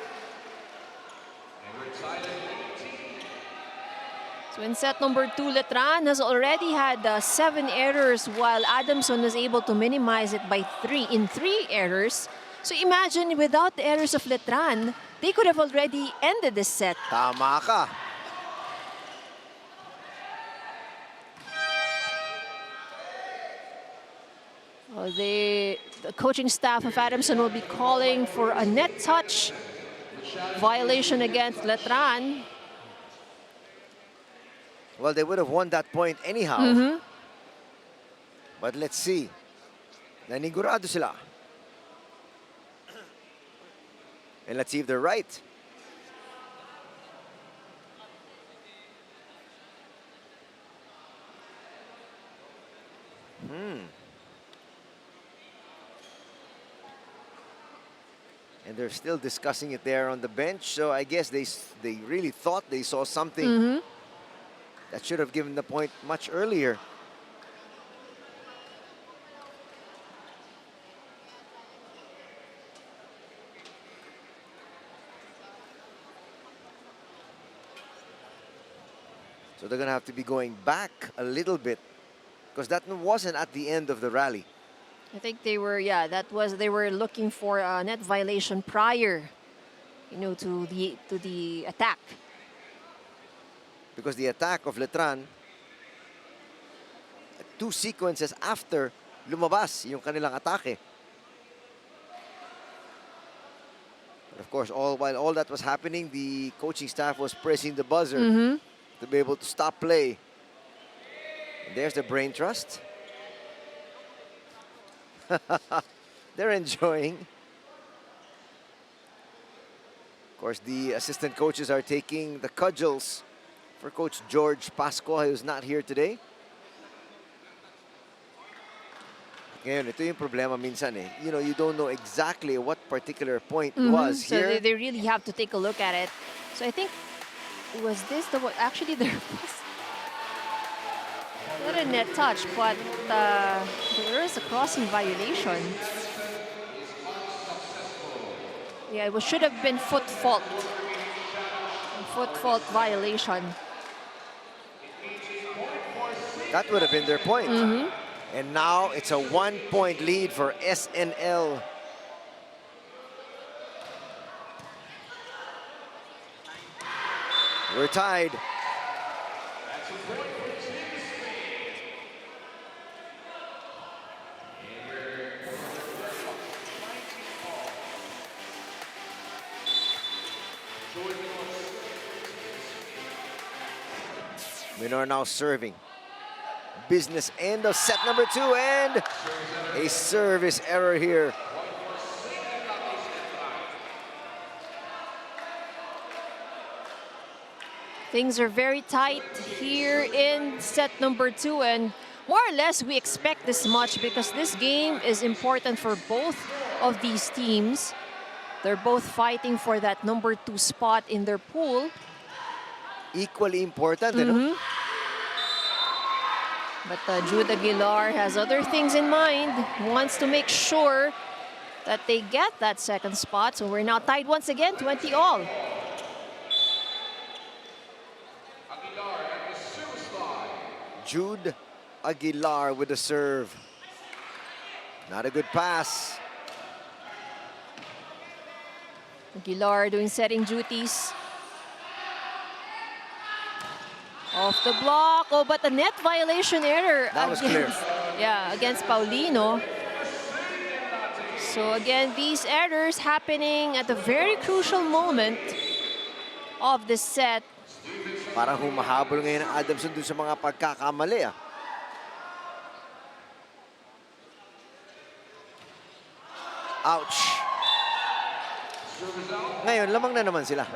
[SPEAKER 3] So in set number 2, Letran has already had 7 errors while Adamson was able to minimize it by 3 errors. So imagine without the errors of Letran, they could have already ended this set.
[SPEAKER 2] Tama ka.
[SPEAKER 3] Well, the coaching staff of Adamson will be calling for a net touch violation against Letran.
[SPEAKER 2] Well, they would have won that point anyhow. But let's see. Nanigurado sila. And let's see if they're right. And they're still discussing it there on the bench. So I guess they really thought they saw something that should have given the point much earlier. So they're going to have to be going back a little bit because that wasn't at the end of the rally.
[SPEAKER 3] I think they were, they were looking for a net violation prior, to the attack.
[SPEAKER 2] Because the attack of Letran, 2 sequences after lumabas yung kanilang atake. But of course, while all that was happening, the coaching staff was pressing the buzzer to be able to stop play. And there's the brain trust. They're enjoying. Of course, the assistant coaches are taking the cudgels for Coach George Pasco, who's not here today. Ngayon, ito yung problema minsan eh. You don't know exactly what particular point was
[SPEAKER 3] so
[SPEAKER 2] here.
[SPEAKER 3] they really have to take a look at it. So I think, was this the one? Actually, there was. a net touch, but there is a crossing violation. Yeah, it should have been foot fault. Foot fault violation.
[SPEAKER 2] That would have been their point. And now it's a 1-point lead for SNL. We're tied. Minor now serving. Business end of set number 2, and a service error here.
[SPEAKER 3] Things are very tight here in set number 2, and more or less we expect this much because this game is important for both of these teams. They're both fighting for that number 2 spot in their pool.
[SPEAKER 2] Equally important, you know?
[SPEAKER 3] But Jude Aguilar has other things in mind. Wants to make sure that they get that second spot. So we're now tied once again, 20-all.
[SPEAKER 2] Jude Aguilar with the serve. Not a good pass.
[SPEAKER 3] Aguilar doing setting duties. Off the block. Oh, but a net violation error.
[SPEAKER 2] That was clear.
[SPEAKER 3] Yeah, against Paulino. So again, these errors happening at a very crucial moment of the set.
[SPEAKER 2] Parang humahabol ngayon ang Adamson dun sa mga pagkakamali. Ouch. Ngayon, lamang na naman sila.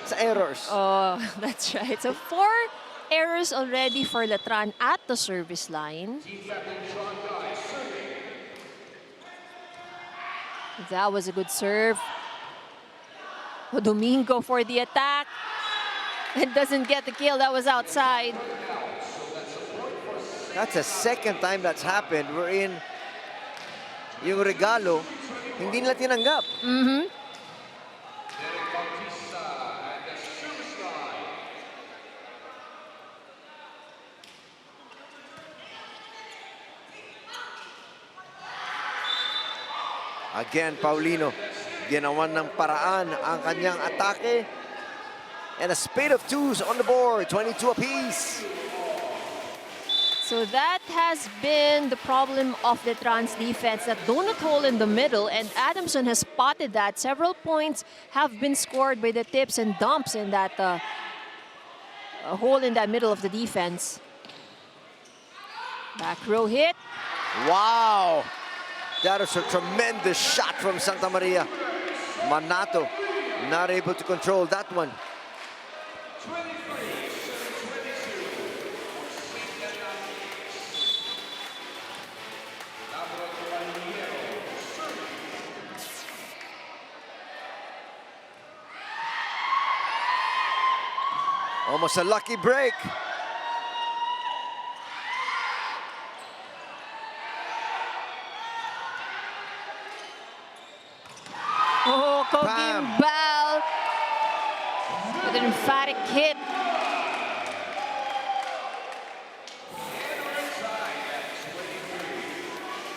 [SPEAKER 2] Sa errors.
[SPEAKER 3] Oh, that's right. So 4 errors already for Letran at the service line. That was a good serve. Oh, Domingo for the attack. And doesn't get the kill. That was outside.
[SPEAKER 2] That's the second time that's happened. We're in yung regalo, hindi nila tinanggap. Again, Paulino, ginawan ng paraan ang kanyang atake. And a spade of 2s on the board, 22 apiece.
[SPEAKER 3] So that has been the problem of Letran's defense, that donut hole in the middle, and Adamson has spotted that. Several points have been scored by the tips and dumps in that hole in that middle of the defense. Back row hit.
[SPEAKER 2] Wow! That is a tremendous shot from Santa Maria. Manato not able to control that one. Almost a lucky break.
[SPEAKER 3] Oh, Cogimbal with an emphatic hit.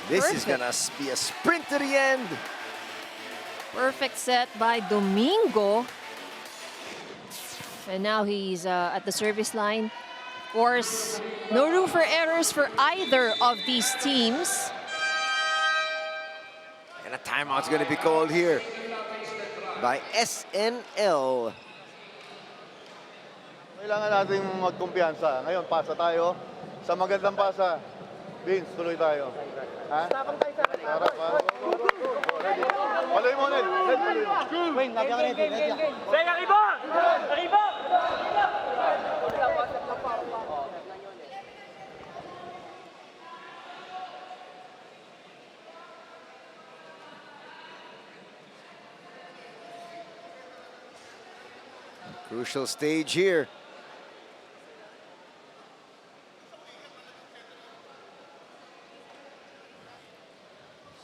[SPEAKER 2] This
[SPEAKER 3] Perfect.
[SPEAKER 2] is gonna be a sprint to the end.
[SPEAKER 3] Perfect set by Domingo. And now he's at the service line. Of course, no room for errors for either of these teams.
[SPEAKER 2] And a timeout's gonna be called here by SNL.
[SPEAKER 4] Kailangan nating magkumpiyansa. Ngayon, pasa tayo. Sa magandang pasa, Vince, tuloy tayo. Ha? Harap, ha? Ready? Paloy mo, Ned. Ned, paloy mo.
[SPEAKER 7] Wayne, lagi ka ready.
[SPEAKER 5] Say, arriba! Arriba!
[SPEAKER 2] Crucial stage here.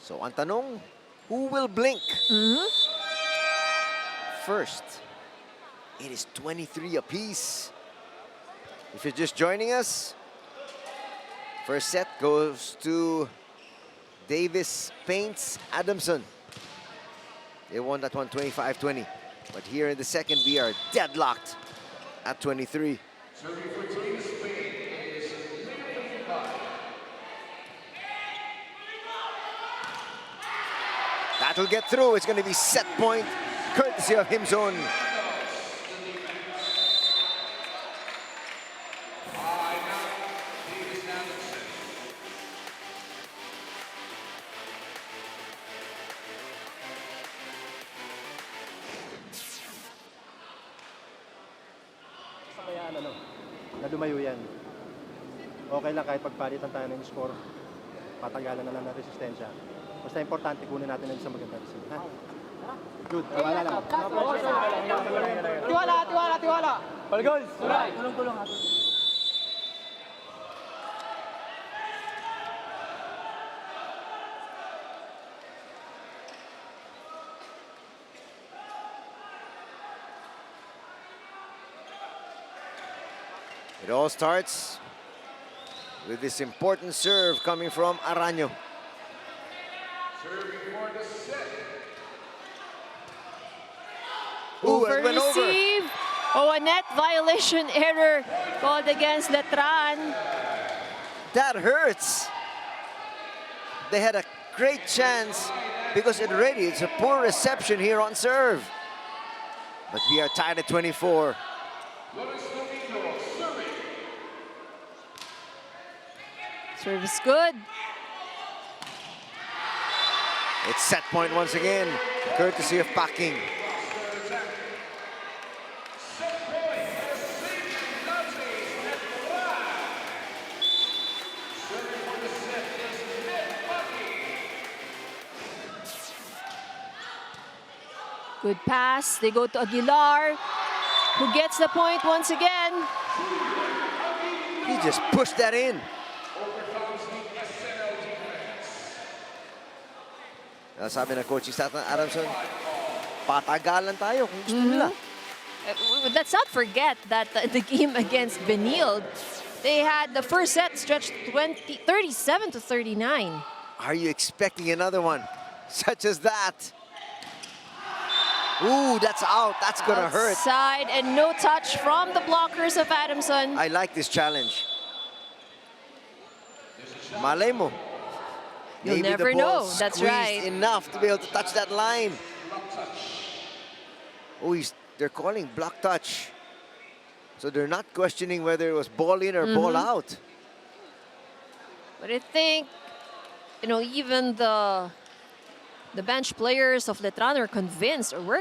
[SPEAKER 2] So ang tanong, who will blink first? It is 23 apiece. If you're just joining us, first set goes to Davies Paint Adamson. They won that one 25-20. But here in the second, we are deadlocked at 23. That'll get through. It's going to be set point, courtesy of Himzon.
[SPEAKER 7] Na lumayo yan. Okay lang kahit pagpalitan tayo ng score, patanggalan na lang ng resistensya. Basta importante kunin natin ng isang magandang receive. Ha? Good. Wala lang. Tiwala. Palgols! Tulong natin.
[SPEAKER 2] It all starts with this important serve coming from Araño. Ooh, it went over.
[SPEAKER 3] Receive. Oh, a net violation error called against Letran.
[SPEAKER 2] That hurts. They had a great chance because it's a poor reception here on serve. But we are tied at 24.
[SPEAKER 3] Serve is good.
[SPEAKER 2] It's set point once again, courtesy of Paking.
[SPEAKER 3] Good pass. They go to Aguilar, who gets the point once again.
[SPEAKER 2] He just pushed that in. Sabi na coach Adamson, patagalan tayo kung gusto nila.
[SPEAKER 3] Let's not forget that the game against Benilde, they had the first set stretched 37-39.
[SPEAKER 2] Are you expecting another one such as that? Ooh, that's out. That's gonna hurt.
[SPEAKER 3] Outside and no touch from the blockers of Adamson.
[SPEAKER 2] I like this challenge. Malay mo.
[SPEAKER 3] You'll
[SPEAKER 2] Maybe
[SPEAKER 3] never
[SPEAKER 2] the ball
[SPEAKER 3] know. That's
[SPEAKER 2] squeezed
[SPEAKER 3] right.
[SPEAKER 2] enough to be able to touch that line. Oh, they're calling block touch. So they're not questioning whether it was ball in or ball out.
[SPEAKER 3] But I think, even the bench players of Letran were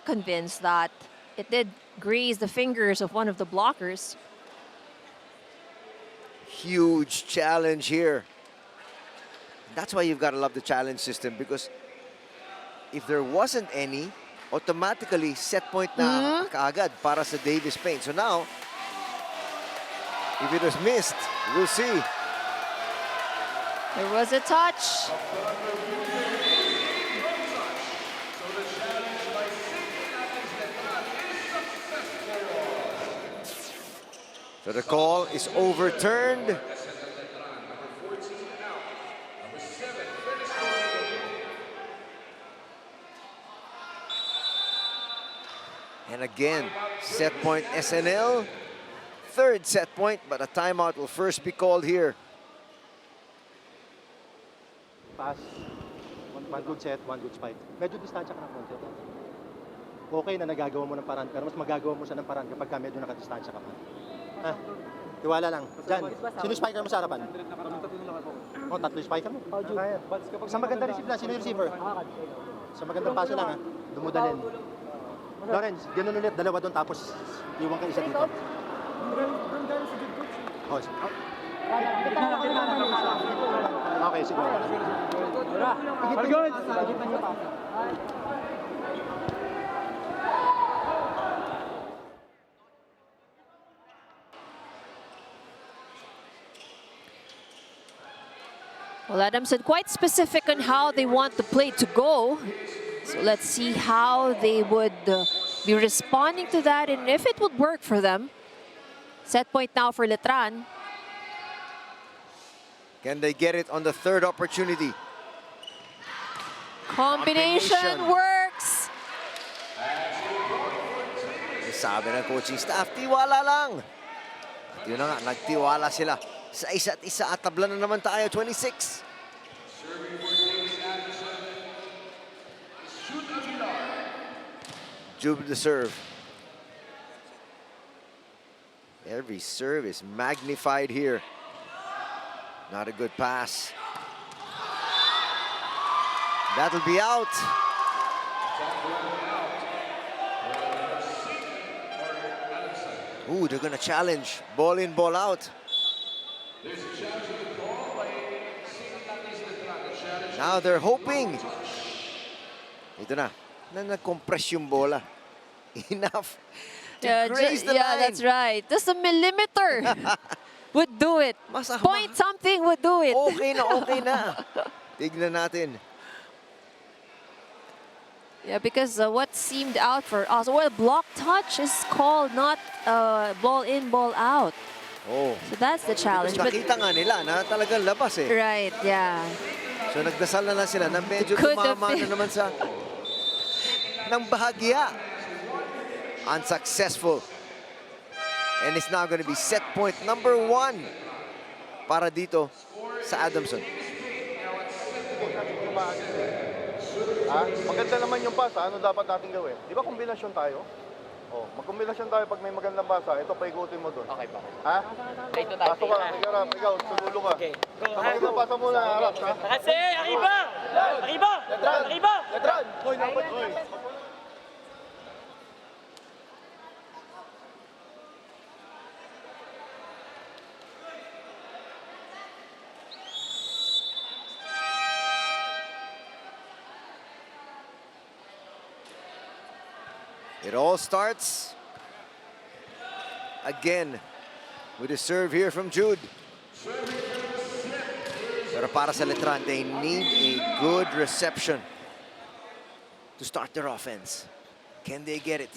[SPEAKER 3] convinced that it did graze the fingers of one of the blockers.
[SPEAKER 2] Huge challenge here. That's why you've got to love the challenge system, because if there wasn't any, automatically set point na kaagad para sa Davies Paint. So now, if it was missed, we'll see.
[SPEAKER 3] There was a touch.
[SPEAKER 2] So the call is overturned. And again, set point SNL. Third set point, but a timeout will first be called here.
[SPEAKER 7] Pass. One good set, one good spike. Medyo distansya ka ng konti. Okay na nagagawa mo ng paraan, pero mas magagawa mo siya ng paraan kapag medyo nakadistansya ka pa. Ha? Tiwala lang. Diyan. Sino yung spiker mo sa harapan? Oh, tatlo yung spiker mo. Sa maganda receive lang, sino yung receiver? Sa magandang paso lang, ha? Dumudalin. Lawrence, ganun ulit, dalawa doon, tapos iwan ka isa dito. Oh, okay, siguro.
[SPEAKER 3] Well, Adamson quite specific on how they want the play to go. So let's see how they would be responding to that and if it would work for them. Set point now for Letran.
[SPEAKER 2] Can they get it on the third opportunity?
[SPEAKER 3] Combination works.
[SPEAKER 2] Sabi ng coaching staff, tiwala lang. At yun na nga, nagtiwala sila sa isa't isa at tabla na naman tayo, 26. Jube the serve. Every serve is magnified here. Not a good pass. That'll be out. Ooh, they're gonna challenge. Ball in, ball out. Now they're hoping. Ito na. Nag-compress yung bola. Enough to graze the line.
[SPEAKER 3] That's right. Just a millimeter would do it. Point something would do it.
[SPEAKER 2] Okay na, okay na. Tignan natin.
[SPEAKER 3] Yeah, because what seemed out for us, well, block touch is called, not ball in, ball out.
[SPEAKER 2] Oh.
[SPEAKER 3] So that's the challenge. But
[SPEAKER 2] Nakita nga nila na talagang labas eh.
[SPEAKER 3] right, yeah.
[SPEAKER 2] So nagdasal na lang sila na medyo
[SPEAKER 3] Could have
[SPEAKER 2] tumama na
[SPEAKER 3] been.
[SPEAKER 2] naman sa ng bahagya. Unsuccessful. And it's now going to be set point number 1 para dito sa Adamson.
[SPEAKER 4] Maganda naman yung pasa. Ano dapat natin gawin? Di ba kombinasyon tayo? Oh, magkombinasyon tayo pag may magandang pasa. Ito, paikutin mo doon.
[SPEAKER 5] Okay ba?
[SPEAKER 4] Ha?
[SPEAKER 5] Dito tayo.
[SPEAKER 4] Pasok ka, ikaw, ikaw, sugulo ka.
[SPEAKER 5] Okay. Go,
[SPEAKER 4] Sa magandang pasa muna, harap, ha?
[SPEAKER 5] Kasi, arriba! Arriba! Arriba!
[SPEAKER 4] Letran! Hoy, dapat, hoy.
[SPEAKER 2] It all starts again with a serve here from Jude. Pero para sa Letran, they need a good reception to start their offense. Can they get it?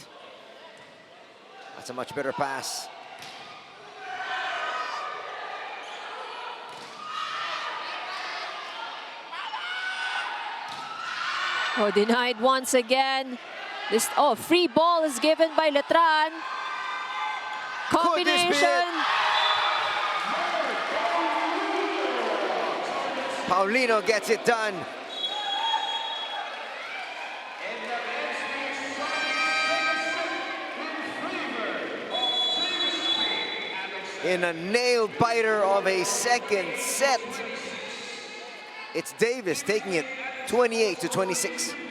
[SPEAKER 2] That's a much better pass.
[SPEAKER 3] Oh, denied once again. This free ball is given by Letran. Combination.
[SPEAKER 2] Paulino gets it done. In a nail biter of a second set. It's Davis taking it 28-26.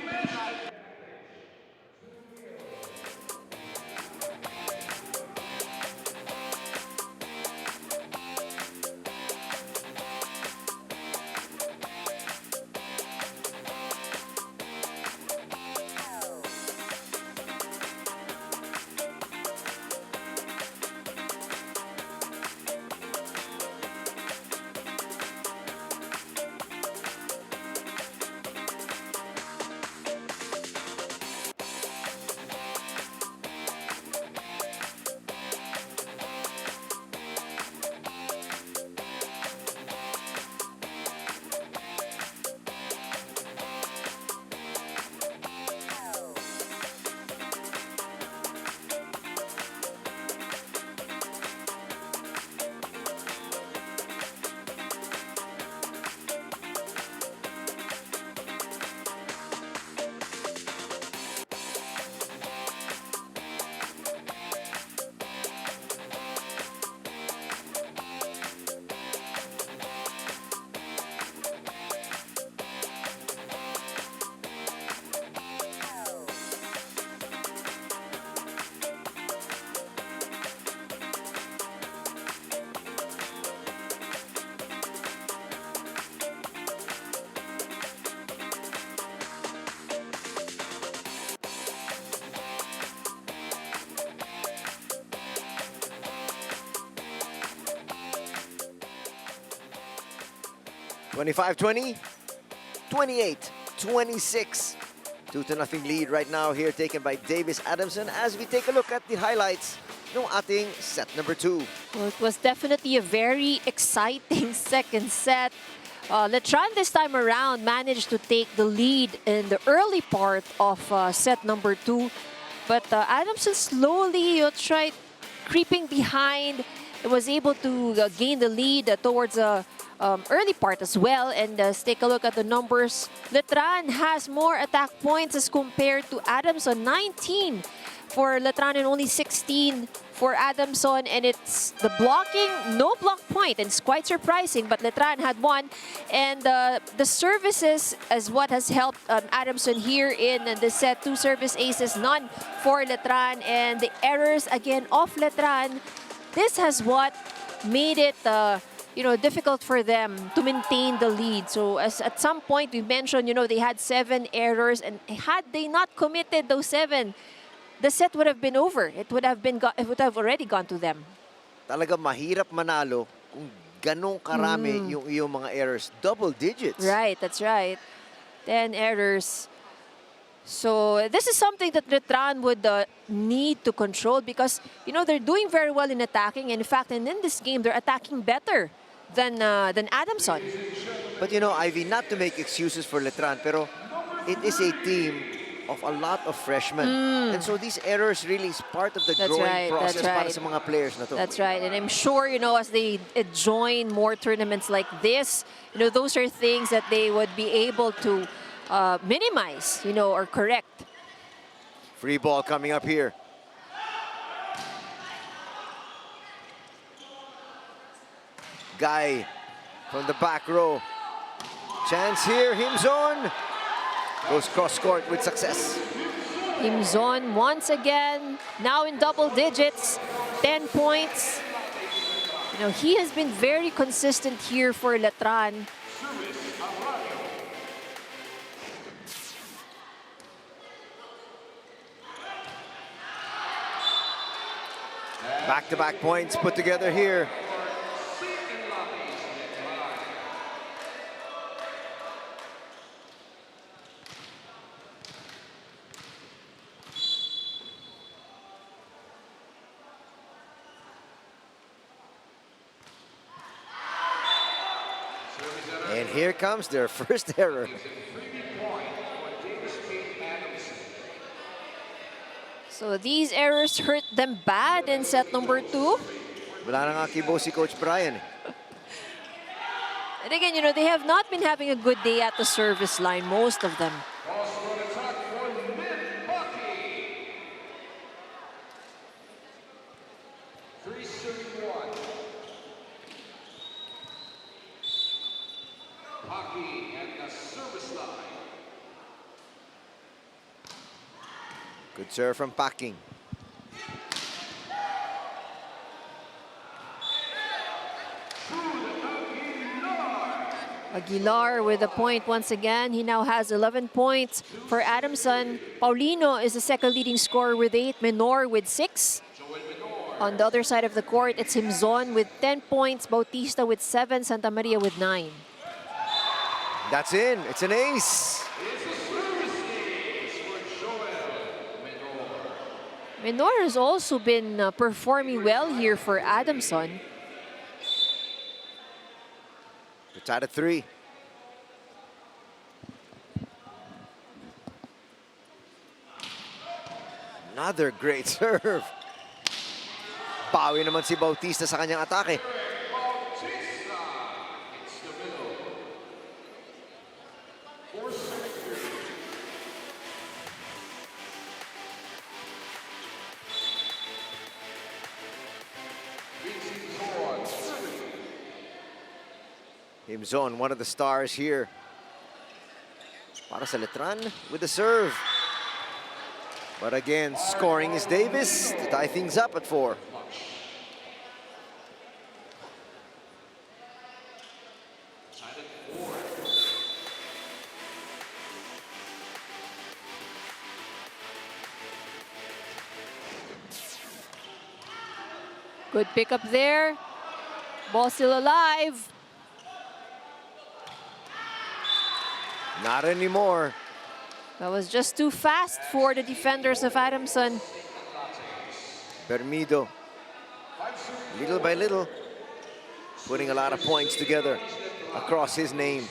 [SPEAKER 2] 25-20, 28-26. 2-0 lead right now here taken by Davies Adamson as we take a look at the highlights ng ating set number 2.
[SPEAKER 3] Well, it was definitely a very exciting second set. Letran this time around managed to take the lead in the early part of set number 2. But Adamson slowly tried creeping behind. It was able to gain the lead towards the early part as well. And let's take a look at the numbers. Letran has more attack points as compared to Adamson. 19 for Letran and only 16 for Adamson, and it's the blocking, no block point, and it's quite surprising, but Letran had one. And the services is what has helped Adamson here in the set. 2 service aces, none for Letran, and the errors again of Letran. This has what made it difficult for them to maintain the lead. So as at some point we mentioned, they had 7 errors, and had they not committed those 7, the set would have been over. It would have already gone to them.
[SPEAKER 2] Talaga mahirap manalo kung ganong karami yung iyong mga errors. Double digits.
[SPEAKER 3] Right, that's right. 10 errors. So this is something that Letran would need to control because, they're doing very well in attacking. And in fact, in this game, they're attacking better than Adamson.
[SPEAKER 2] But Ivy, not to make excuses for Letran, pero it is a team of a lot of freshmen. And so these errors really is part of the growing process para sa mga players na to.
[SPEAKER 3] That's right. And I'm sure, as they join more tournaments like this, those are things that they would be able to minimize, or correct.
[SPEAKER 2] Free ball coming up here. Guy from the back row. Chance here, Himzon. Goes cross court with success.
[SPEAKER 3] Himzon once again, now in double digits, 10 points. He has been very consistent here for Letran.
[SPEAKER 2] Back-to-back points put together here. And here comes their first error.
[SPEAKER 3] So these errors hurt them bad in set number 2.
[SPEAKER 2] Wala na nga kibo si Coach Brian.
[SPEAKER 3] And again, they have not been having a good day at the service line, most of them.
[SPEAKER 2] Good serve from Packing.
[SPEAKER 3] Aguilar with a point once again. He now has 11 points for Adamson. Paulino is the second leading scorer with 8. Menor with 6. On the other side of the court, it's Himzon with 10 points. Bautista with 7. Santa Maria with 9.
[SPEAKER 2] That's in. It's an ace.
[SPEAKER 3] Menor has also been performing well here for Adamson.
[SPEAKER 2] They're tied at 3. Another great serve. Bawi naman si Bautista sa kanyang atake. Himzon, one of the stars here. Para sa Letran with the serve. But again, scoring is Davis to tie things up at 4.
[SPEAKER 3] Good pickup there. Ball still alive.
[SPEAKER 2] Not anymore.
[SPEAKER 3] That was just too fast for the defenders of Adamson.
[SPEAKER 2] Bermido, little by little, putting a lot of points together across his name.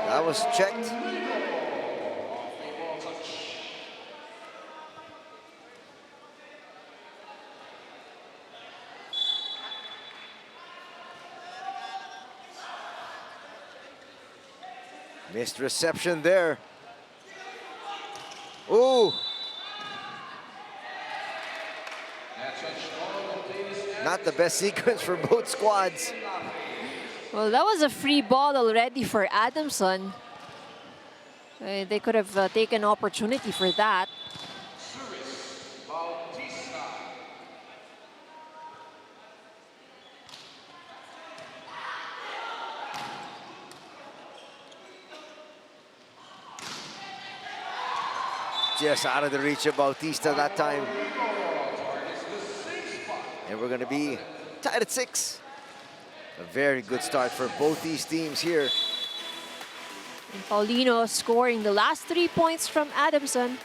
[SPEAKER 2] That was checked. Missed reception there. Ooh. Not the best sequence for both squads.
[SPEAKER 3] Well, that was a free ball already for Adamson. They could have taken opportunity for that.
[SPEAKER 2] Just out of the reach of Bautista that time. And we're going to be tied at 6. A very good start for both these teams here.
[SPEAKER 3] And Paulino scoring the last 3 points from Adamson.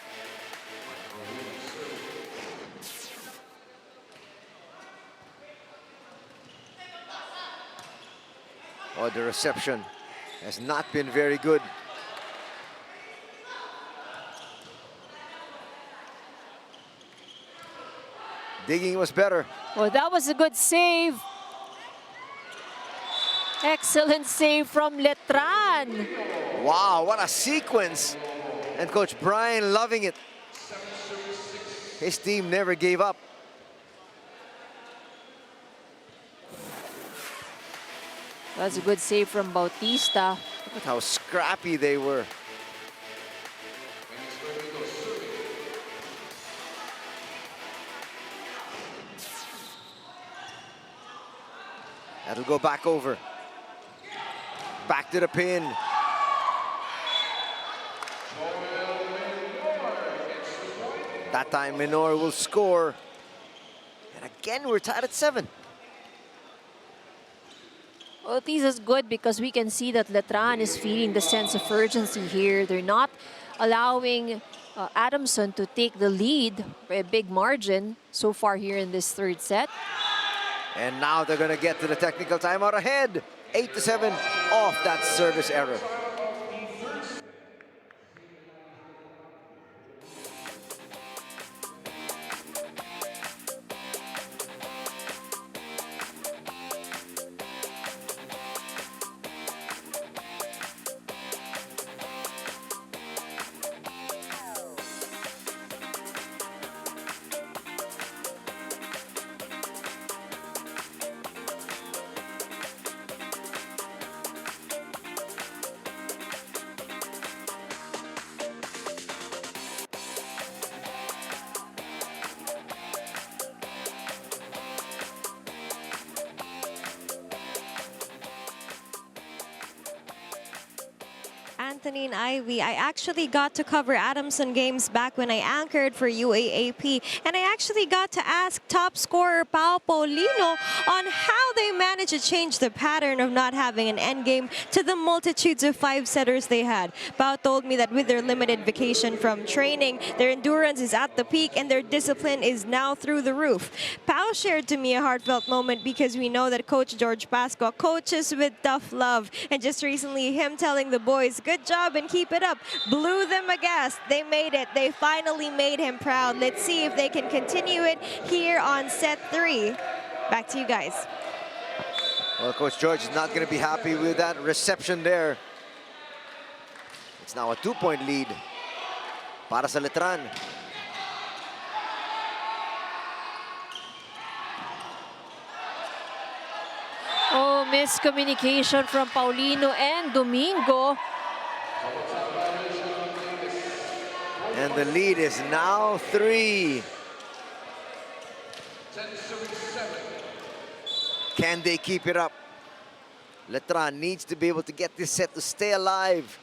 [SPEAKER 2] Oh, the reception has not been very good. Digging was better.
[SPEAKER 3] Well, that was a good save. Excellent save from Letran.
[SPEAKER 2] Wow, what a sequence. And Coach Brian loving it. His team never gave up.
[SPEAKER 3] That's a good save from Bautista.
[SPEAKER 2] Look at how scrappy they were. That'll go back over. Back to the pin. That time Minor will score. And again, we're tied at 7.
[SPEAKER 3] Well, this is good because we can see that Letran is feeling the sense of urgency here. They're not allowing Adamson to take the lead by a big margin so far here in this third set.
[SPEAKER 2] And now they're going to get to the technical timeout ahead. 8-7 off that service error.
[SPEAKER 6] Anthony and Ivy, I actually got to cover Adamson games back when I anchored for UAAP, and I actually got to ask top scorer Pao Paulino on how they managed to change the pattern of not having an end game to the multitudes of 5-setters they had. Pao told me that with their limited vacation from training, their endurance is at the peak and their discipline is now through the roof. Pao shared to me a heartfelt moment because we know that Coach George Pasco coaches with tough love, and just recently him telling the boys, good job and keep it up, blew them aghast. They made it. They finally made him proud. Let's see if they can continue it here on set 3. Back to you guys.
[SPEAKER 2] Well, Coach George is not going to be happy with that reception there. It's now a 2-point lead para sa Letran.
[SPEAKER 3] Oh, miscommunication from Paulino and Domingo.
[SPEAKER 2] And the lead is now 3. Can they keep it up? Letran needs to be able to get this set to stay alive.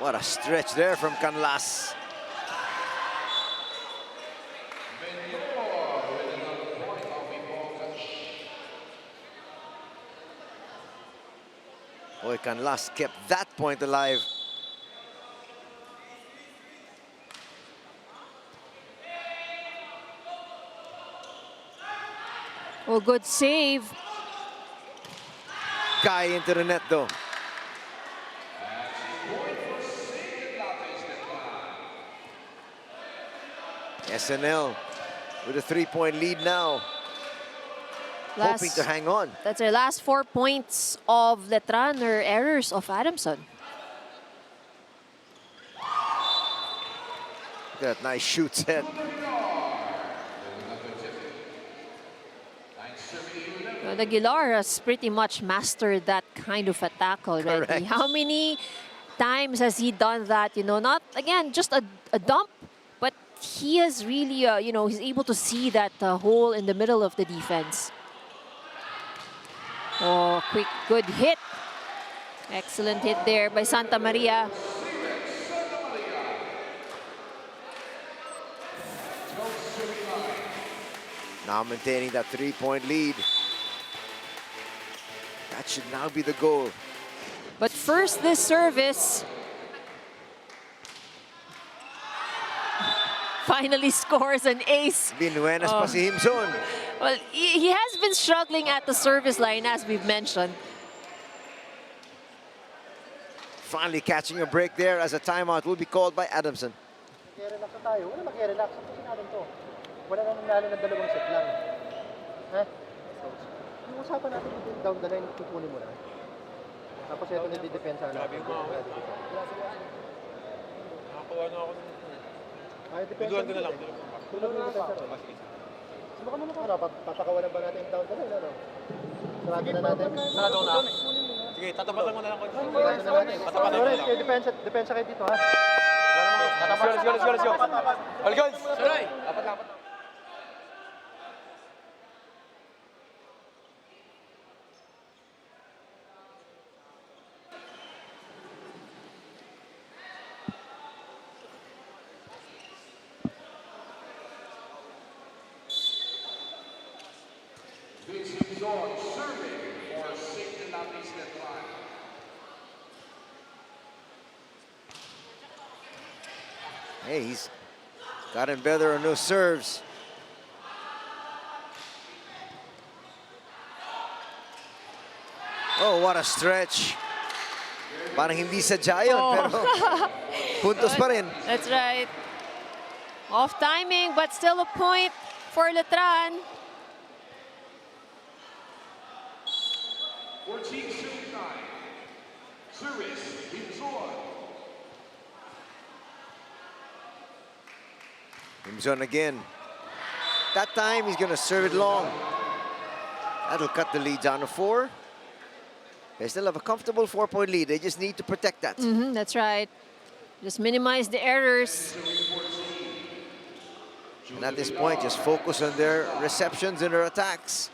[SPEAKER 2] What a stretch there from Canlas. Boy, Canlas kept that point alive.
[SPEAKER 3] Well, good save.
[SPEAKER 2] Guy into the net though. SNL with a 3-point lead now. Hoping to hang on.
[SPEAKER 3] That's our last 4 points of Letran, or errors of Adamson.
[SPEAKER 2] Look at that nice shoot set.
[SPEAKER 3] Well, Aguilar has pretty much mastered that kind of attack already.
[SPEAKER 2] Correct.
[SPEAKER 3] How many times has he done that? You know, not, again, just a dump, but he has really, you know, he's able to see that hole in the middle of the defense. Oh, quick, good hit. Excellent hit there by Santa Maria.
[SPEAKER 2] Now maintaining that 3-point lead. That should now be the goal.
[SPEAKER 3] But first, this service finally scores an ace.
[SPEAKER 2] Binuenas pa si Himson.
[SPEAKER 3] Well, he has been struggling at the service line, as we've mentioned.
[SPEAKER 2] Finally catching a break there as a timeout will be called by Adamson.
[SPEAKER 7] Mag-relax na tayo. Wala mag-relax. Tapusin natin to. Wala na nanalo ng 2 set lang. Ha? Yung usapan natin yung down the line, tutunin mo na. Tapos ito na didepensa natin.
[SPEAKER 8] Sabi mo, nakakuha na ako.
[SPEAKER 7] Ay, depensa.
[SPEAKER 8] Biduan ko na lang.
[SPEAKER 7] Tulungan na depensa rin. Subukan mo na pa. Ano, patakawalan ba natin yung down the line? Ano? Sarado na natin.
[SPEAKER 8] Sarado na. Sige, tatapatan ko na lang.
[SPEAKER 7] Sarado na natin.
[SPEAKER 8] Tatapatan ko na lang.
[SPEAKER 7] Depensa kayo dito, ha?
[SPEAKER 8] Let's go. All goals. Saray. Dapat.
[SPEAKER 1] Serving for Saints and Lattes Letran.
[SPEAKER 2] Hey, he's gotten better on those serves. Oh, what a stretch. Parang hindi sadya yun, pero puntos pa rin.
[SPEAKER 3] That's right. Off timing, but still a point for Letran.
[SPEAKER 1] 14-79. Service, Himson.
[SPEAKER 2] Himson again. That time he's gonna serve it long. That'll cut the lead down to 4. They still have a comfortable 4-point lead. They just need to protect that.
[SPEAKER 3] That's right. Just minimize the errors.
[SPEAKER 2] And at this point, just focus on their receptions and their attacks.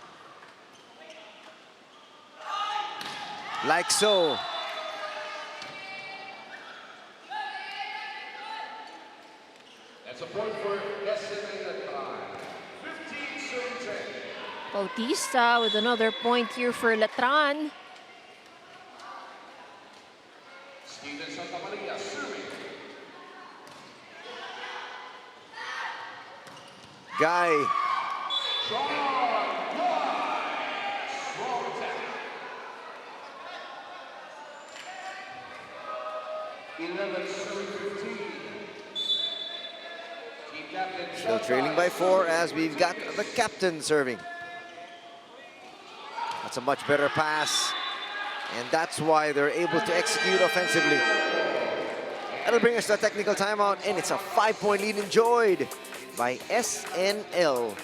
[SPEAKER 2] Like so.
[SPEAKER 1] That's a point for SNL. 15-17.
[SPEAKER 3] Bautista with another point here for Letran.
[SPEAKER 1] Steven Santa Maria serving.
[SPEAKER 2] Guy.
[SPEAKER 1] Strong attack. 11-15. Team captain
[SPEAKER 2] Still trailing by 4 as we've got the captain serving. That's a much better pass. And that's why they're able to execute offensively. That'll bring us to a technical timeout, and it's a 5-point lead enjoyed by SNL.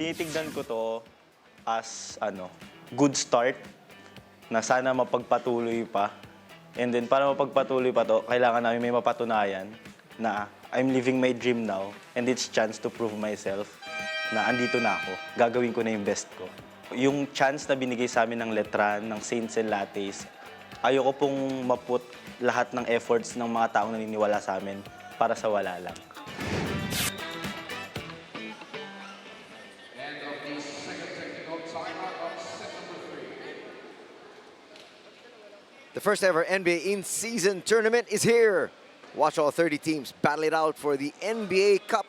[SPEAKER 9] tinitignan ko to as good start na sana mapagpatuloy pa. And then para mapagpatuloy pa to, kailangan namin may mapatunayan na I'm living my dream now and it's chance to prove myself na andito na ako. Gagawin ko na yung best ko. Yung chance na binigay sa amin ng Letran, ng Saints and Lattes, ayoko pong maput lahat ng efforts ng mga taong naniniwala sa amin para sa wala lang.
[SPEAKER 2] The first ever NBA in-season tournament is here. Watch all 30 teams battle it out for the NBA Cup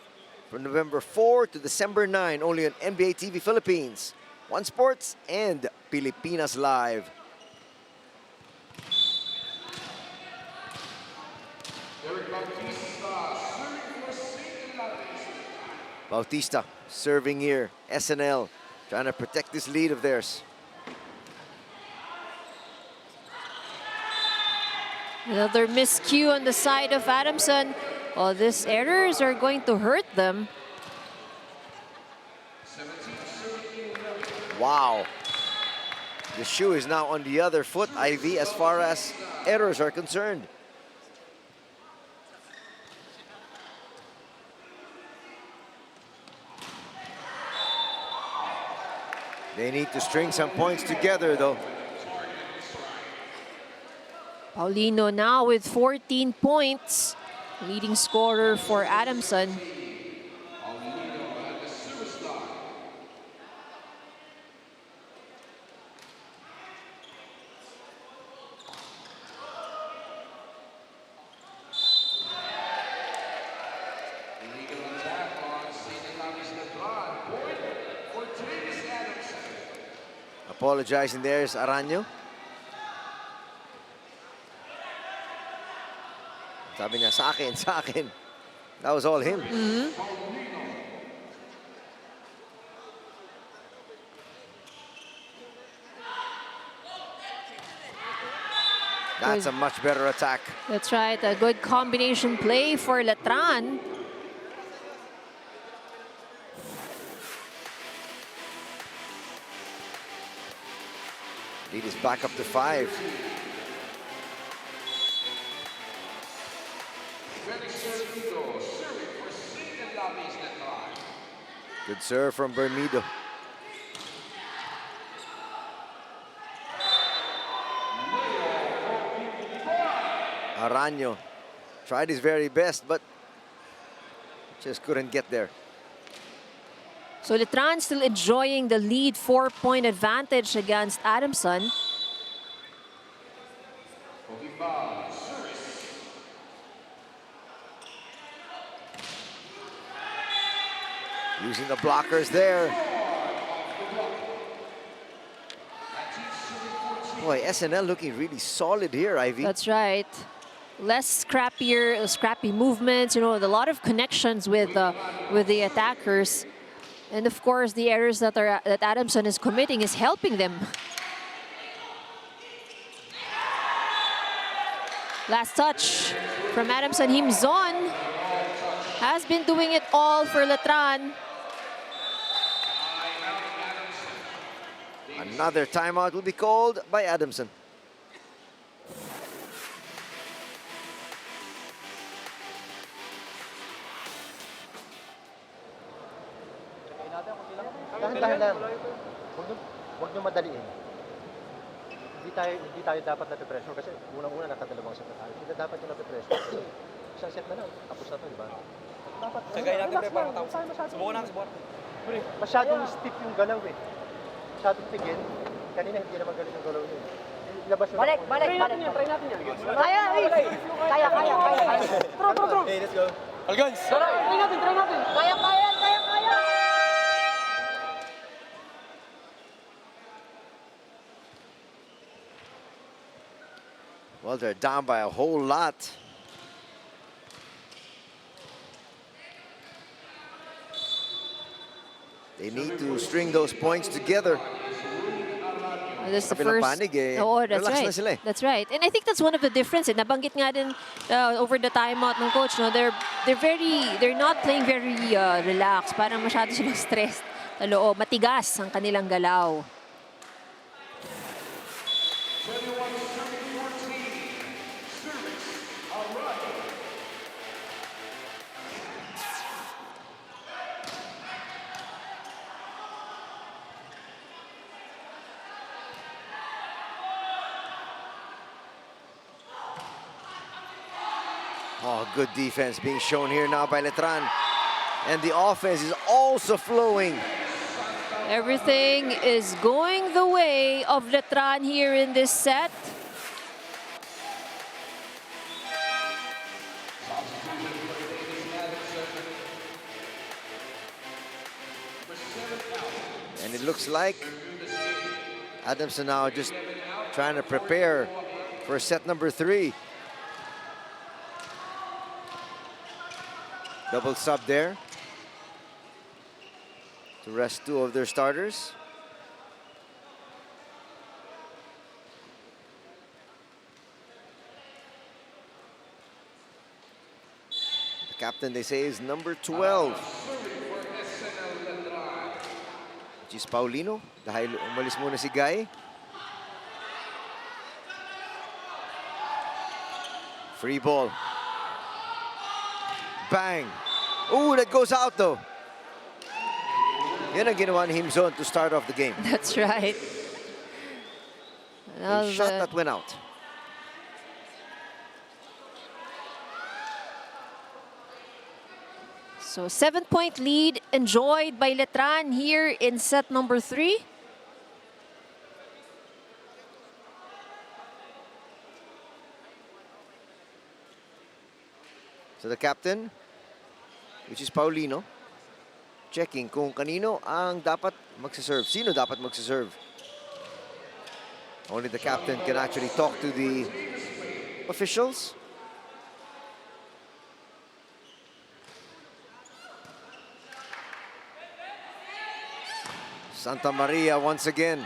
[SPEAKER 2] from November 4 to December 9, only on NBA TV Philippines, One Sports, and Pilipinas Live. Bautista serving here. SNL trying to protect this lead of theirs.
[SPEAKER 3] Another miscue on the side of Adamson. Well, these errors are going to hurt them.
[SPEAKER 2] Wow. The shoe is now on the other foot, Ivy, as far as errors are concerned. They need to string some points together, though.
[SPEAKER 3] Paulino now with 14 points. Leading scorer for Adamson.
[SPEAKER 2] Apologizing there is Araño. Sabi niya, sa akin, sa akin. That was all him. That's a much better attack.
[SPEAKER 3] That's right, a good combination play for Letran.
[SPEAKER 2] Lead is back up to 5. Good serve from Bermido. Araño tried his very best, but just couldn't get there.
[SPEAKER 3] So Letran still enjoying the lead 4-point advantage against Adamson.
[SPEAKER 2] Using the blockers there. Boy, SNL looking really solid here, Ivy.
[SPEAKER 3] That's right. Less scrappy movements, you know, a lot of connections with the attackers. And of course, the errors that Adamson is committing is helping them. Last touch from Adamson. Himzon has been doing it all for Letran.
[SPEAKER 2] Another timeout will be called by Adamson.
[SPEAKER 7] Dahan-dahan lang. Huwag niyo madaliin. Hindi tayo dapat na-pressure kasi unang-una nakadalawang set na tayo. Hindi dapat yung na-pressure kasi isang set na lang. Tapos na ito, di ba? Dapat,
[SPEAKER 5] Sagay natin, pre, para matapos. Subukan na.
[SPEAKER 7] Masyadong stiff yung galaw eh. Masyadong tigil. Kanina hindi naman galing yung galaw yun. Ilabas yun. Balik. Try natin yan. Kaya. True. Okay, let's go.
[SPEAKER 5] Algons!
[SPEAKER 7] Try natin. Kaya.
[SPEAKER 2] Well, they're down by a whole lot. They need to string those points together.
[SPEAKER 3] That's the
[SPEAKER 2] Sabi ng
[SPEAKER 3] first.
[SPEAKER 2] panig eh,
[SPEAKER 3] Oh, that's
[SPEAKER 2] relax
[SPEAKER 3] right.
[SPEAKER 2] na sila eh.
[SPEAKER 3] That's right. And I think that's one of the differences. Nabanggit nga din over the timeout ng coach, no, they're not playing very relaxed. Parang masyado silang stressed. sa loob. Matigas ang kanilang galaw.
[SPEAKER 2] Oh, good defense being shown here now by Letran. And the offense is also flowing.
[SPEAKER 3] Everything is going the way of Letran here in this set.
[SPEAKER 2] And it looks like Adamson now just trying to prepare for set number 3. Double sub there to rest 2 of their starters. The captain, they say, is number 12. Which is Paulino. Dahil umalis muna si Guy. Free ball. Bang! Ooh, that goes out though. Yan ang ginawa ni Himson to start off the game.
[SPEAKER 3] That's right.
[SPEAKER 2] A shot that went out.
[SPEAKER 3] So 7-point lead enjoyed by Letran here in set number 3.
[SPEAKER 2] So the captain, which is Paulino, checking kung kanino ang dapat magsaserve. Sino dapat magsaserve? Only the captain can actually talk to the officials. Santa Maria once again.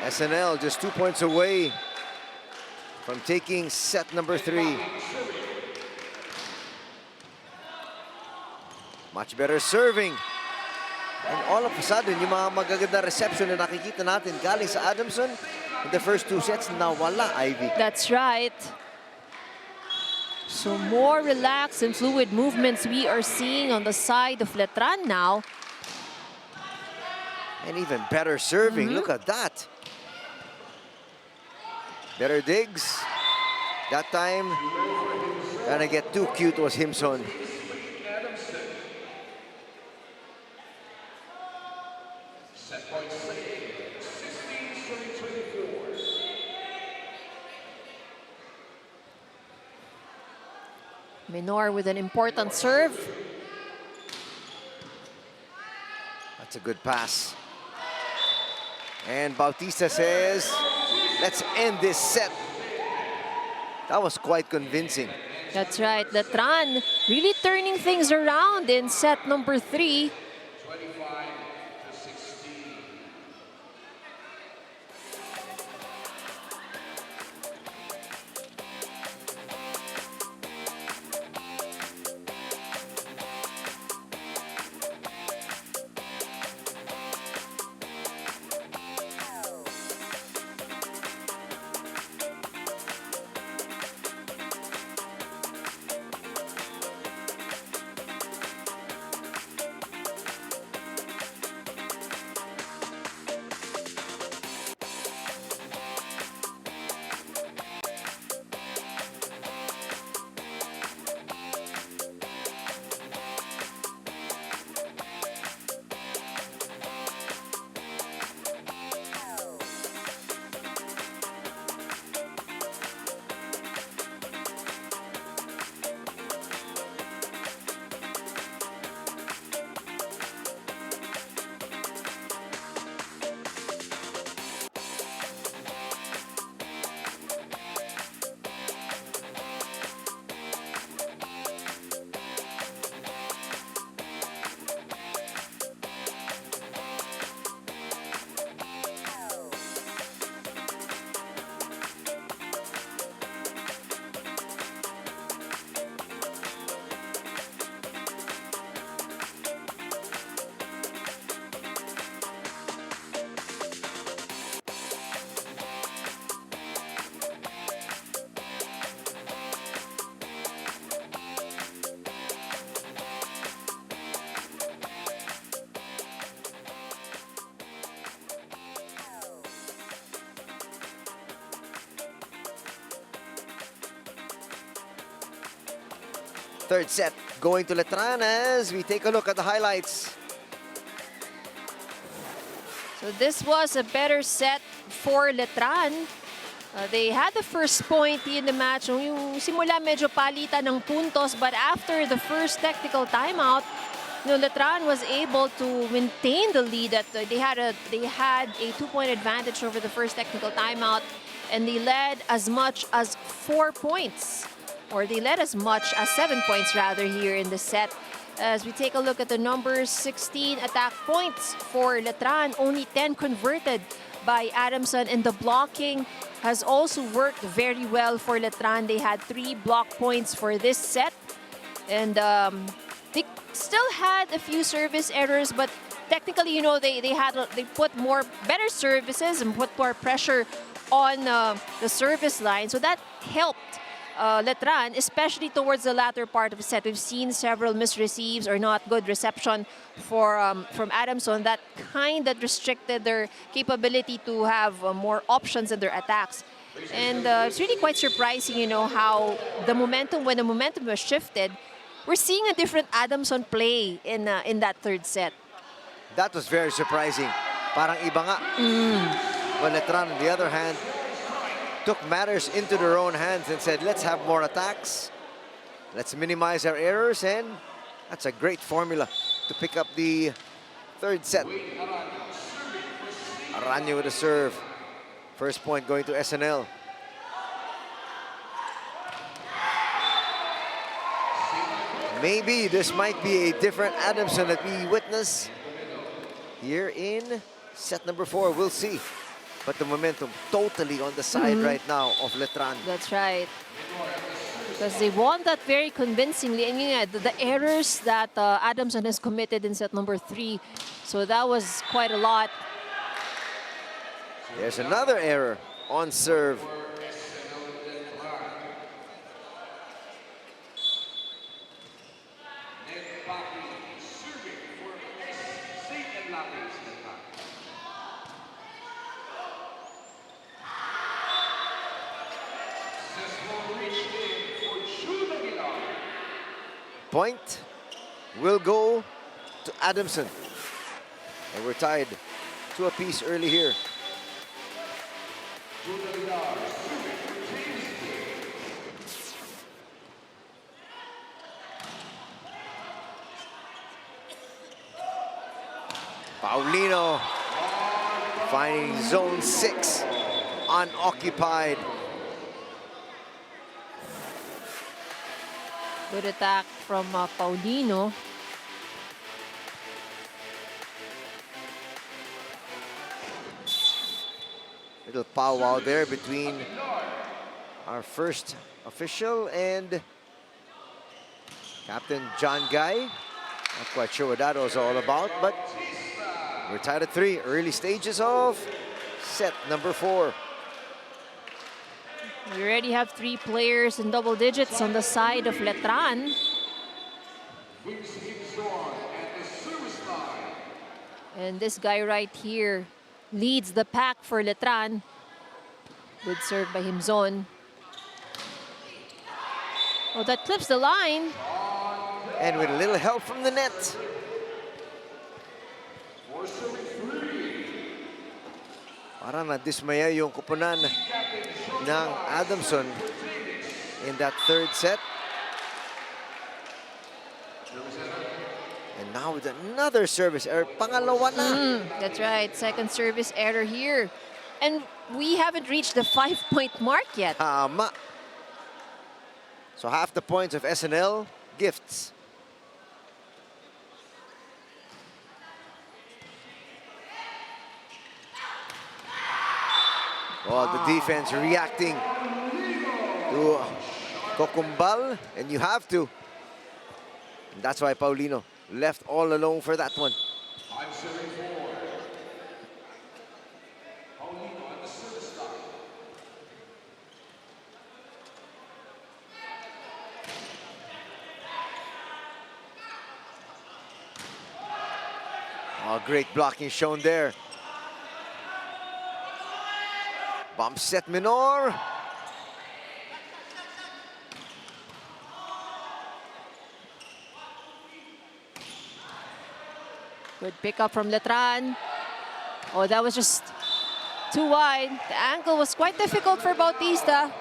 [SPEAKER 2] SNL just 2 points away from taking set number 3. Much better serving. And all of a sudden, yung mga magaganda reception na nakikita natin galing sa Adamson in the first 2 sets, nawala, Ivy.
[SPEAKER 3] That's right. So more relaxed and fluid movements we are seeing on the side of Letran now.
[SPEAKER 2] And even better serving. Look at that. Better digs. That time, trying to get too cute was Himson.
[SPEAKER 3] Minor with an important serve.
[SPEAKER 2] That's a good pass. And Bautista says, let's end this set. That was quite convincing.
[SPEAKER 3] That's right. Letran really turning things around in set number 3.
[SPEAKER 2] Third set going to Letran as we take a look at the highlights.
[SPEAKER 3] So this was a better set for Letran. They had the first point in the match. Yung simula medyo palitan ng puntos, but after the first technical timeout, Letran was able to maintain the lead. That they had a 2-point advantage over the first technical timeout, and they led as much as 4 points, or they led as much as 7 points rather here in the set. As we take a look at the numbers, 16 attack points for Letran, only 10 converted by Adamson, and the blocking has also worked very well for Letran. They had 3 block points for this set, and they still had a few service errors, but technically, they put better services and put more pressure on the service line, so that helped Letran, especially towards the latter part of the set. We've seen several misreceives or not good reception from Adamson. That kind of restricted their capability to have more options in their attacks. And it's really quite surprising, how when the momentum was shifted, we're seeing a different Adamson play in that third set.
[SPEAKER 2] That was very surprising. Parang iba nga. Well, Letran, on the other hand, took matters into their own hands and said, let's have more attacks. Let's minimize our errors, and that's a great formula to pick up the third set. Aranya with a serve. First point going to SNL. Maybe this might be a different Adamson that we witness here in set number 4. We'll see. But the momentum totally on the side right now of Letran.
[SPEAKER 3] That's right. Because they won that very convincingly. And the errors that Adamson has committed in set number 3. So that was quite a lot.
[SPEAKER 2] There's another error on serve. Point will go to Adamson. And we're tied 2 apiece early here. Paulino finding zone 6 unoccupied.
[SPEAKER 3] Good attack from Paulino.
[SPEAKER 2] Little powwow there between our first official and Captain John Guy. Not quite sure what that was all about, but we're tied at 3. Early stages of set number 4.
[SPEAKER 3] We already have 3 players in double digits on the side of Letran. And this guy right here leads the pack for Letran. Good serve by Himzon. Oh, that clips the line.
[SPEAKER 2] And with a little help from the net. Parang na-dismaya yung kupunan ng Adamson in that third set. And now with another service error, pangalawa na.
[SPEAKER 3] That's right, second service error here. And we haven't reached the 5-point mark yet.
[SPEAKER 2] Tama. So half the points of SNL gifts. Well, the defense reacting to Kokumbal, and you have to. And that's why Paulino left all alone for that one. Oh, great blocking shown there. Bump set Minor.
[SPEAKER 3] Good pickup from Letran. Oh, that was just too wide. The ankle was quite difficult for Bautista.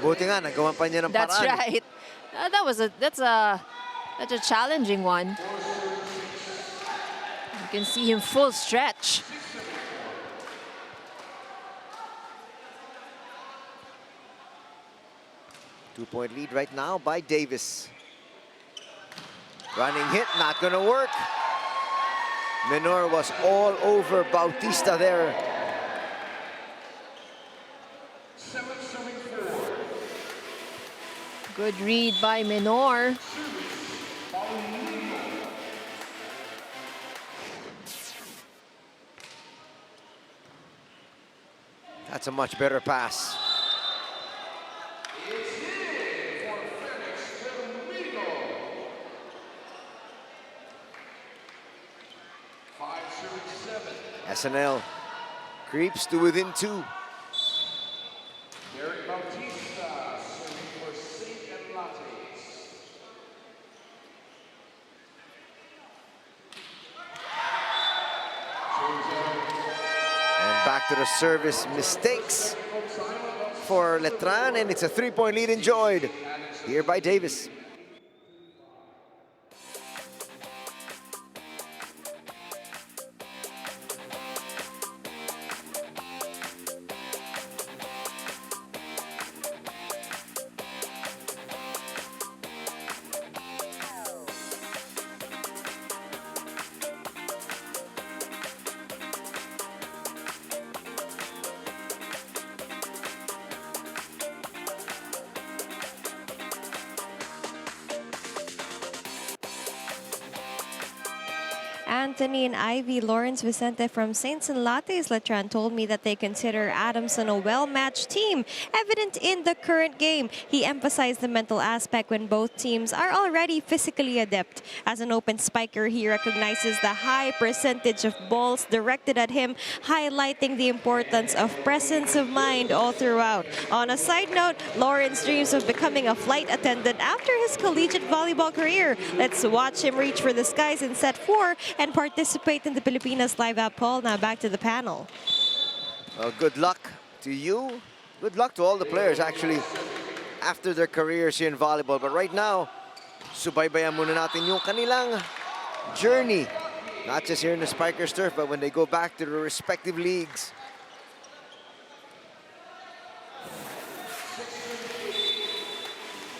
[SPEAKER 2] Buti nga, nagawa pa niya ng
[SPEAKER 3] That's
[SPEAKER 2] paraan.
[SPEAKER 3] right. That's a challenging one. You can see him full stretch.
[SPEAKER 2] Two-point lead right now by Davis. Running hit, not gonna work. Menor was all over Bautista there.
[SPEAKER 3] Good read by Menor.
[SPEAKER 2] That's a much better pass. SNL creeps to within 2.
[SPEAKER 1] Bautista serving for Saints and Lattes.
[SPEAKER 2] And back to the service mistakes for Letran, and it's a 3-point lead enjoyed here by Davis.
[SPEAKER 6] Anthony and Ivy Lawrence Vicente from Saints and Lattes Letran told me that they consider Adamson a well-matched team, evident in the current game. He emphasized the mental aspect when both teams are already physically adept. As an open spiker, he recognizes the high percentage of balls directed at him, highlighting the importance of presence of mind all throughout. On a side note, Lawrence dreams of becoming a flight attendant after his collegiate volleyball career. Let's watch him reach for the skies in set 4 and participate in the Pilipinas Live App poll. Now back to the panel.
[SPEAKER 2] Well, good luck to you. Good luck to all the players, actually, after their careers here in volleyball. But right now, subaybayan muna natin yung kanilang journey. Not just here in the Spikers turf, but when they go back to their respective leagues.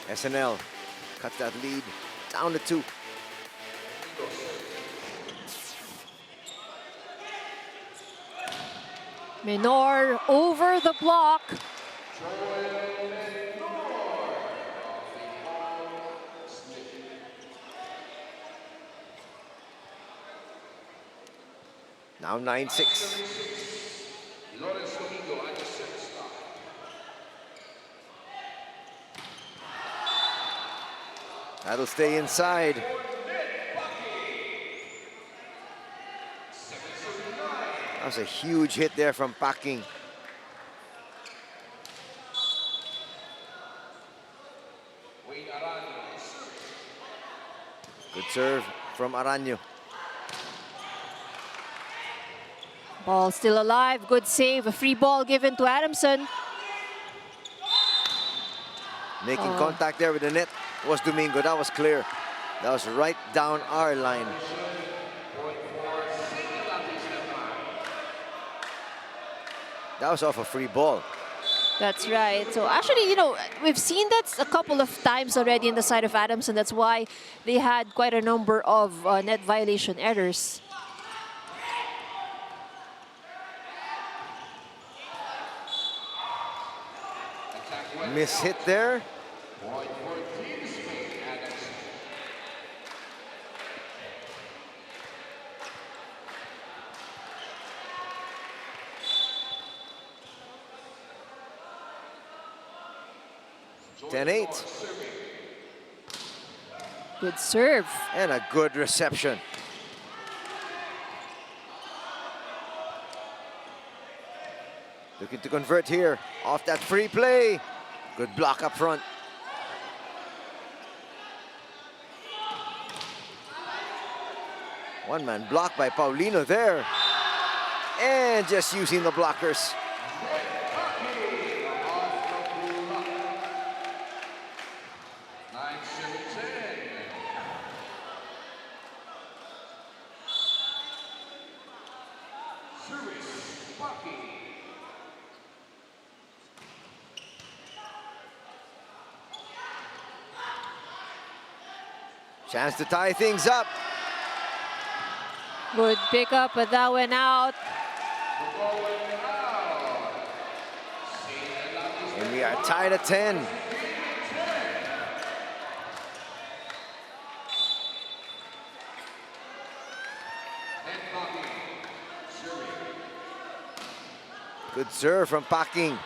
[SPEAKER 2] SNL cuts that lead down to 2.
[SPEAKER 3] Menor over the block.
[SPEAKER 2] Now 9-6. That'll stay inside. That was a huge hit there from Paking. Good serve from Aranyo.
[SPEAKER 3] Ball still alive. Good save. A free ball given to Adamson.
[SPEAKER 2] Making contact there with the net was Domingo. That was clear. That was right down our line. That was off a free ball.
[SPEAKER 3] That's right. So actually, you know, we've seen that a couple of times already in the side of Adamson. That's why they had quite a number of net violation errors.
[SPEAKER 2] Miss hit there. Ten-8.
[SPEAKER 3] Good serve.
[SPEAKER 2] And a good reception. Looking to convert here off that free play. Good block up front. One-man block by Paulino there. And just using the blockers. Chance to tie things up.
[SPEAKER 3] Good pick up, but that went out.
[SPEAKER 2] And we are tied at 10. Good serve from Paking.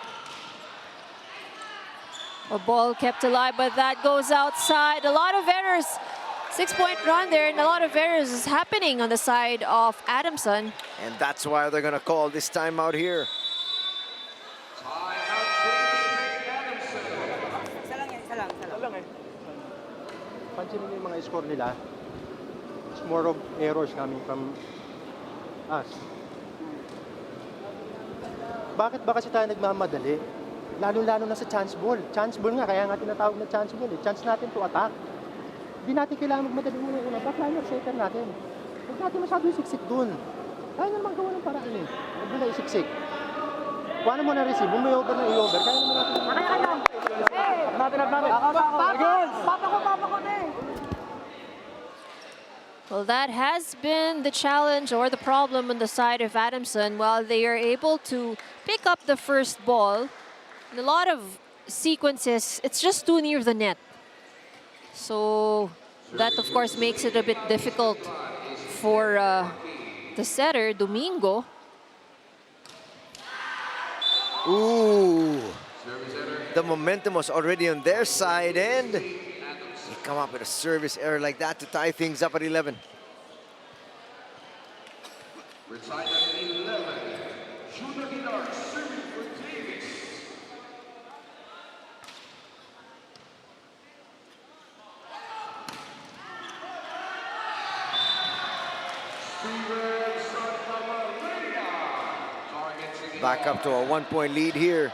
[SPEAKER 3] A ball kept alive, but that goes outside. A lot of errors. 6-point run there, and a lot of errors is happening on the side of Adamson.
[SPEAKER 2] And that's why they're going to call this timeout here.
[SPEAKER 7] Pansin mo yung mga score nila, it's more of errors coming from us. Bakit ba kasi tayo nagmamadali? Lalo-lalo na sa chance ball. Chance ball nga, kaya nga tinatawag na chance ball. Chance natin to attack. Hindi natin kailangan magmadali muna. Backliner setter natin. Huwag natin masyado isiksik dun. Kaya naman gawa ng paraan eh. Huwag mo na isiksik. Paano mo na receive? Kung may over na i-over, kaya naman natin.
[SPEAKER 3] Well, that has been the challenge or the problem on the side of Adamson. While they are able to pick up the first ball, in a lot of sequences, it's just too near the net. So that, of course, makes it a bit difficult for the setter, Domingo.
[SPEAKER 2] Ooh. The momentum was already on their side, and they come up with a service error like that to tie things up at 11.
[SPEAKER 1] We're tied at 11. Junior Guitar serving for Davies.
[SPEAKER 2] Back up to a 1-point lead here.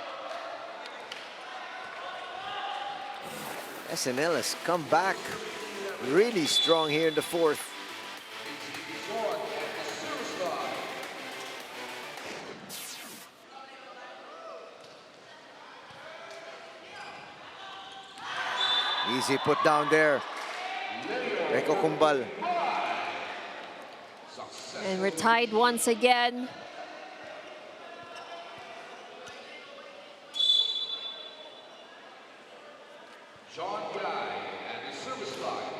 [SPEAKER 2] SNL has come back really strong here in the fourth. Easy put down there. Reko Kumbal.
[SPEAKER 3] And we're tied once again.
[SPEAKER 1] John Guy and the service line.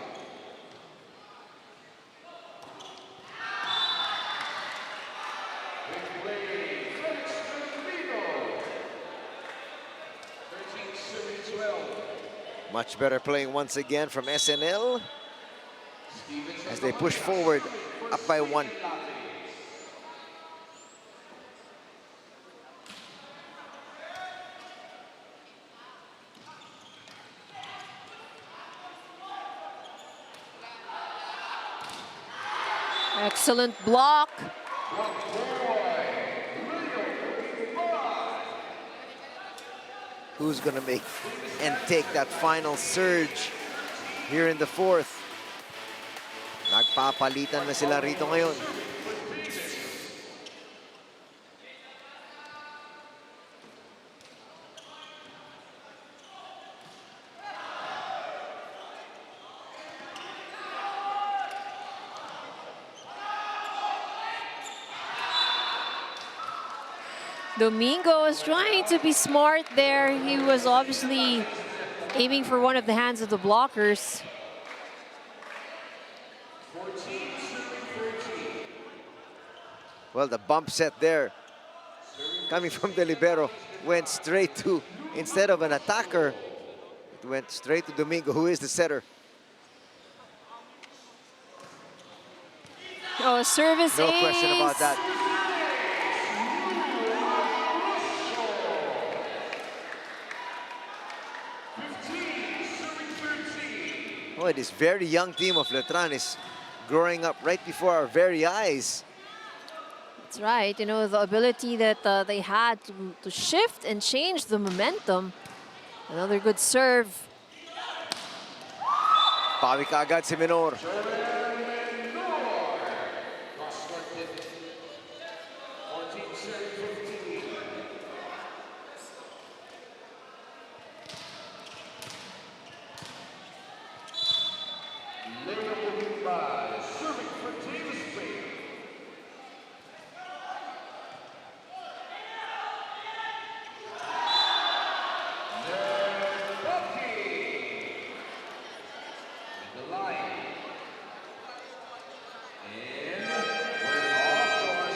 [SPEAKER 2] Much better playing once again from SNL as they push forward up by 1.
[SPEAKER 3] Excellent block.
[SPEAKER 2] Who's gonna make and take that final surge here in the fourth? Nagpapalitan na sila rito ngayon.
[SPEAKER 3] Domingo was trying to be smart there. He was obviously aiming for one of the hands of the blockers.
[SPEAKER 2] Well, the bump set there, coming from the libero, went straight to, instead of an attacker, it went straight to Domingo, who is the setter.
[SPEAKER 3] Oh, service
[SPEAKER 2] No
[SPEAKER 3] ace.
[SPEAKER 2] question about that. Well, this very young team of Letran is growing up right before our very eyes.
[SPEAKER 3] That's right. You know, the ability that they had to shift and change the momentum. Another good serve.
[SPEAKER 2] Pawi kaagad si Minor.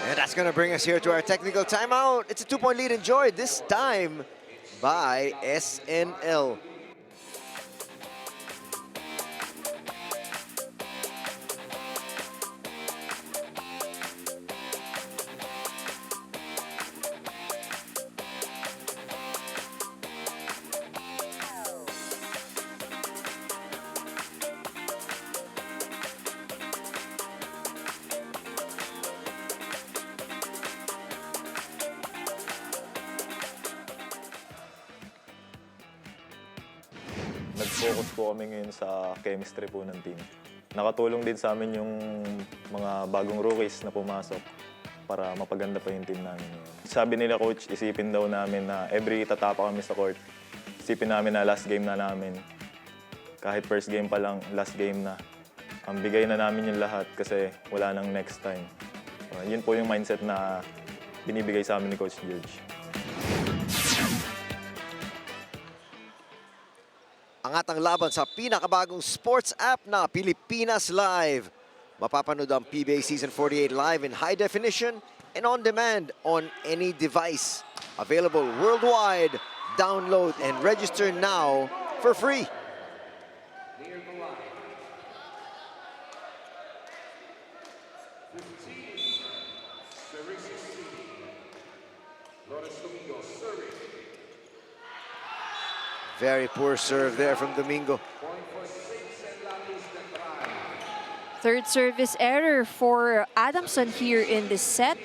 [SPEAKER 2] And that's going to bring us here to our technical timeout. It's a 2-point lead enjoyed, this time by SNL.
[SPEAKER 10] Nag-focus po kami ngayon sa chemistry po ng team. Nakatulong din sa amin yung mga bagong rookies na pumasok para mapaganda pa yung team namin ngayon. Sabi nila coach, isipin daw namin na every tatapa kami sa court, isipin namin na last game na namin. Kahit first game pa lang, last game na. Ang bigay na namin yung lahat kasi wala nang next time. Yun po yung mindset na binibigay sa amin ni Coach George.
[SPEAKER 2] Angatang laban sa pinakabagong sports app na Pilipinas Live. Mapapanood ang PBA Season 48 live in high definition and on demand on any device. Available worldwide. Download and register now for free. Very poor serve there from Domingo.
[SPEAKER 3] Third service error for Adamson here in this set.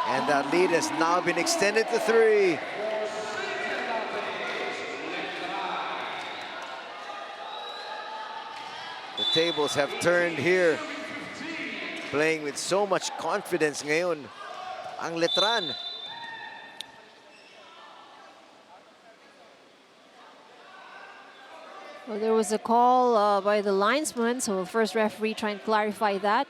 [SPEAKER 2] And that lead has now been extended to 3. The tables have turned here. Playing with so much confidence ngayon ang Letran.
[SPEAKER 3] Well, there was a call by the linesman, so first referee try and clarify that.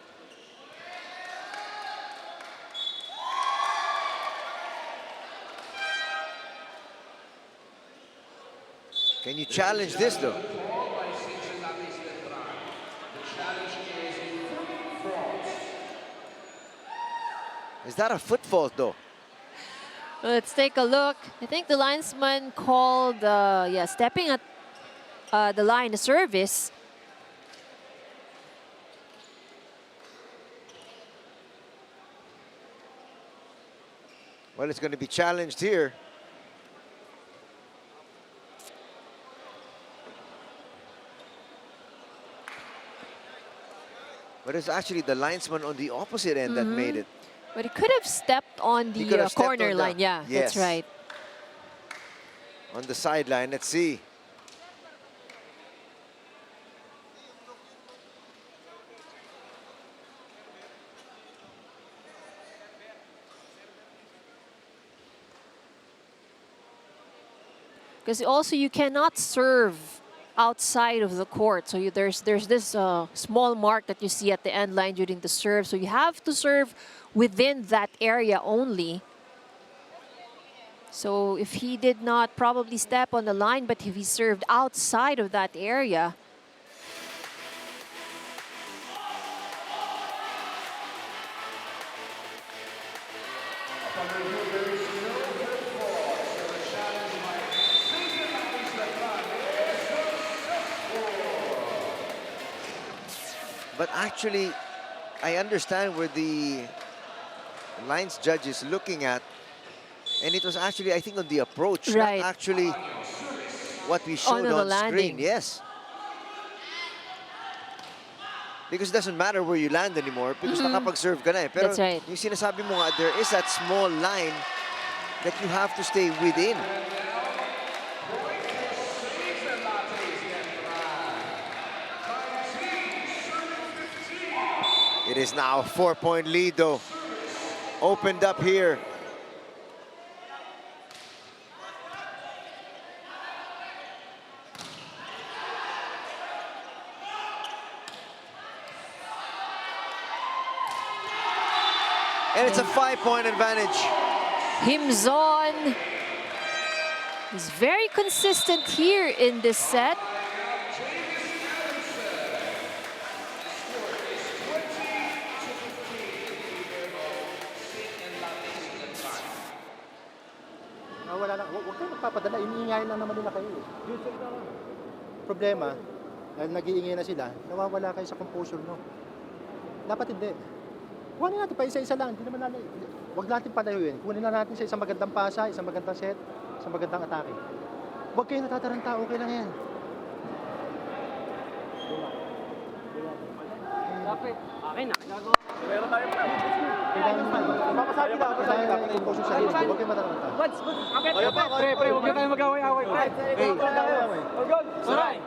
[SPEAKER 2] Can you challenge this though? Is that a foot fault though?
[SPEAKER 3] Let's take a look. I think the linesman called, stepping at the line of service.
[SPEAKER 2] Well, it's going to be challenged here. But it's actually the linesman on the opposite end that made it.
[SPEAKER 3] But he could have stepped on
[SPEAKER 2] He could
[SPEAKER 3] the
[SPEAKER 2] have stepped
[SPEAKER 3] corner
[SPEAKER 2] on the-
[SPEAKER 3] line. Yeah,
[SPEAKER 2] Yes.
[SPEAKER 3] that's right.
[SPEAKER 2] On the sideline, let's see.
[SPEAKER 3] Because also you cannot serve outside of the court. So there's this small mark that you see at the end line during the serve. So you have to serve within that area only. So if he did not probably step on the line, but if he served outside of that area,
[SPEAKER 2] But actually, I understand where the lines judge is looking at. And it was actually, I think, on the approach,
[SPEAKER 3] Right.
[SPEAKER 2] not actually what we showed
[SPEAKER 3] On the
[SPEAKER 2] on screen.
[SPEAKER 3] landing.
[SPEAKER 2] Yes. Because it doesn't matter where you land anymore because nakapag-serve ka na eh. Pero
[SPEAKER 3] That's right.
[SPEAKER 2] yung sinasabi mo nga, there is that small line that you have to stay within. It is now a 4-point lead though. Opened up here. And it's a 5-point advantage.
[SPEAKER 3] Himzon is very consistent here in this set.
[SPEAKER 7] Wala na, huwag kayo magpapadala, iniingayin lang naman nila kayo. Problema, nag-iingay na sila, nawawala kayo sa composure, no? Dapat hindi. Kuhanin natin pa isa-isa lang, hindi naman natin, huwag natin palayuin. Kuhanin na natin sa isang magandang pasa, isang magandang set, isang magandang atake. Huwag kayo natataranta, okay lang yan.
[SPEAKER 5] Bakit? Akin na. Nagawa. Meron tayo pa.
[SPEAKER 7] Mapasabi lang, composure sa sarili, huwag kayo mataranta.
[SPEAKER 5] Good. Pre, huwag na tayo mag-away-away.
[SPEAKER 7] Hey,
[SPEAKER 5] Good. Saray.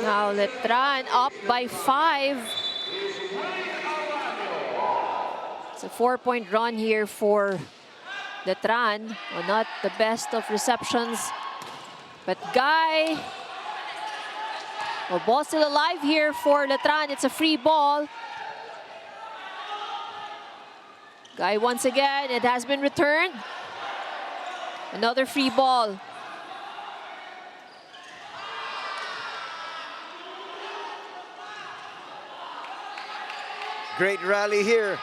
[SPEAKER 3] Now Letran up by 5. It's a 4-point run here for Letran. Well, not the best of receptions, but Guy. Well, ball still alive here for Letran. It's a free ball. Guy once again, it has been returned. Another free ball.
[SPEAKER 2] Great rally here.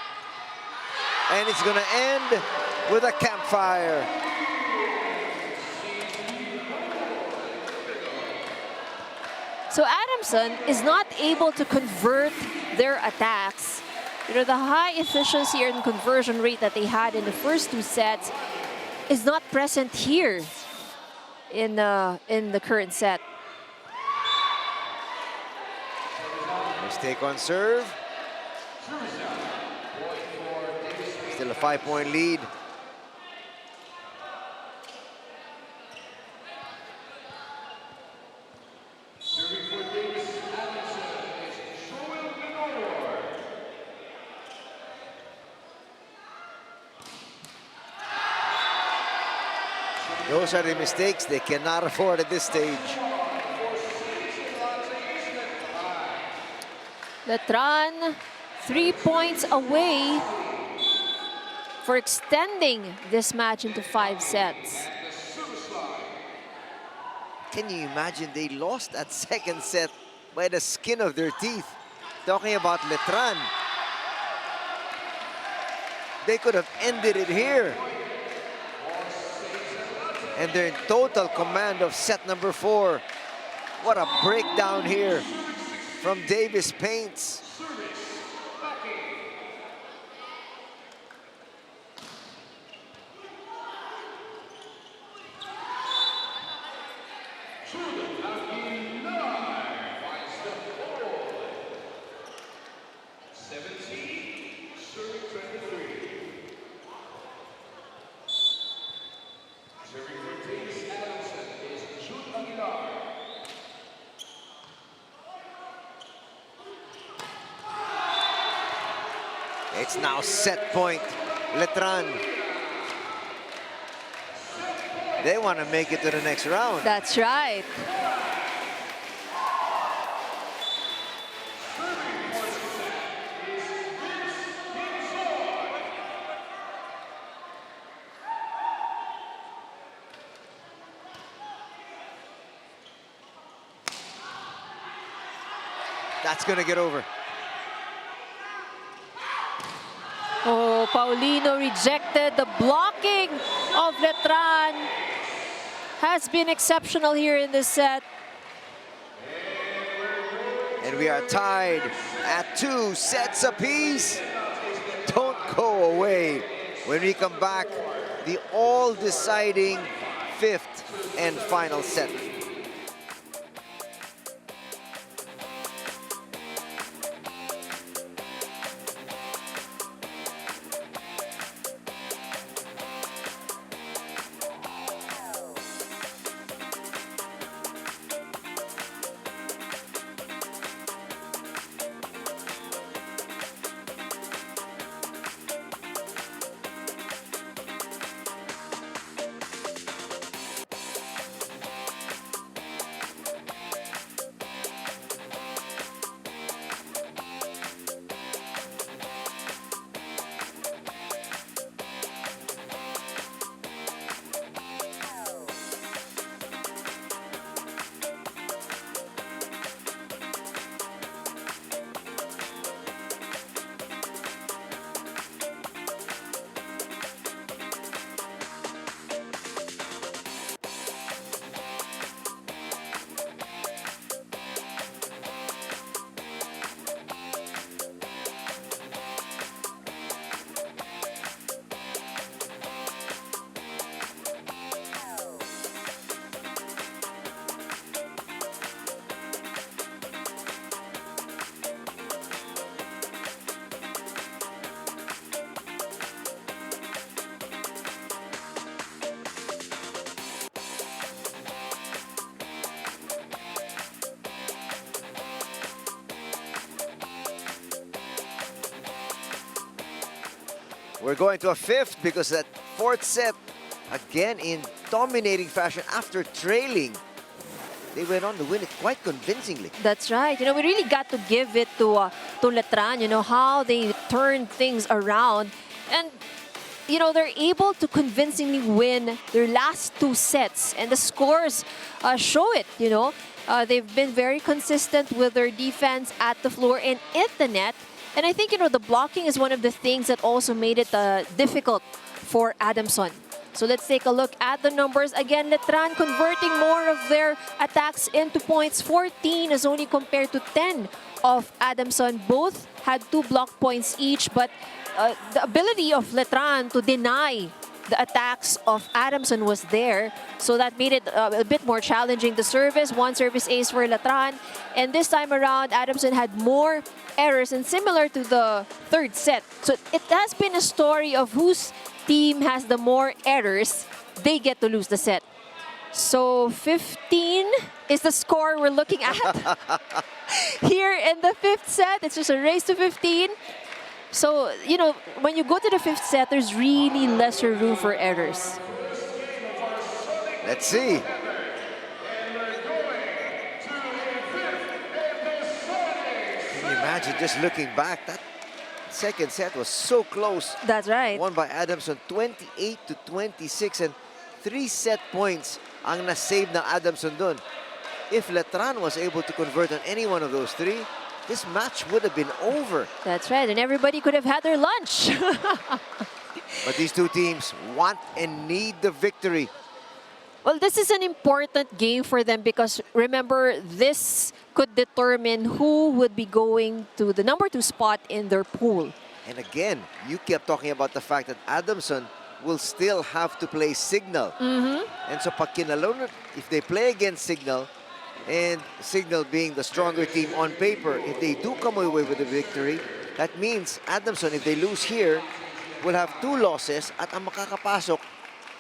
[SPEAKER 2] And it's going to end with a campfire.
[SPEAKER 3] So Adamson is not able to convert their attacks. You know, the high efficiency and conversion rate that they had in the first two sets is not present here in the current set.
[SPEAKER 2] Mistake on serve. Still a 5-point lead. Those are the mistakes they cannot afford at this stage.
[SPEAKER 3] Letran 3 points away for extending this match into 5 sets.
[SPEAKER 2] Can you imagine they lost that second set by the skin of their teeth? Talking about Letran. They could have ended it here. And they're in total command of set number 4. What a breakdown here from Davies Paints. It's now set point, Letran. They want to make it to the next round.
[SPEAKER 3] That's right.
[SPEAKER 2] That's going to get over.
[SPEAKER 3] Oh, Paulino rejected. The blocking of Letran has been exceptional here in this set.
[SPEAKER 2] And we are tied at 2 sets apiece. Don't go away. When we come back, the all-deciding 5th and final set. We're going to a 5th because that 4th set, again in dominating fashion after trailing, they went on to win it quite convincingly.
[SPEAKER 3] That's right. You know, we really got to give it to Letran, you know, how they turned things around. And, you know, they're able to convincingly win their last 2 sets. And the scores show it, you know. They've been very consistent with their defense at the floor and at the net. And I think, you know, the blocking is one of the things that also made it difficult for Adamson. So let's take a look at the numbers. Again, Letran converting more of their attacks into points. 14 is only compared to 10 of Adamson. Both had 2 block points each, but the ability of Letran to deny the attacks of Adamson was there. So that made it a bit more challenging. The service, 1 service ace for Letran. And this time around, Adamson had more errors, and similar to the 3rd set. So it has been a story of whose team has the more errors, they get to lose the set. So 15 is the score we're looking at. Here in the 5th set, it's just a race to 15. So, you know, when you go to the 5th set, there's really lesser room for errors.
[SPEAKER 2] Let's see. Can you imagine just looking back? That 2nd set was so close.
[SPEAKER 3] That's right.
[SPEAKER 2] Won by Adamson 28 to 26, and 3 set points ang na-save ng Adamson dun. If Letran was able to convert on any one of those 3, this match would have been over.
[SPEAKER 3] That's right, and everybody could have had their lunch.
[SPEAKER 2] But these 2 teams want and need the victory.
[SPEAKER 3] Well, this is an important game for them because, remember, this could determine who would be going to the number 2 spot in their pool.
[SPEAKER 2] And again, you kept talking about the fact that Adamson will still have to play Signal. And so pag kinalaro, if they play against Signal, and Signal being the stronger team on paper, if they do come away with a victory, that means Adamson, if they lose here, will have 2 losses at ang makakapasok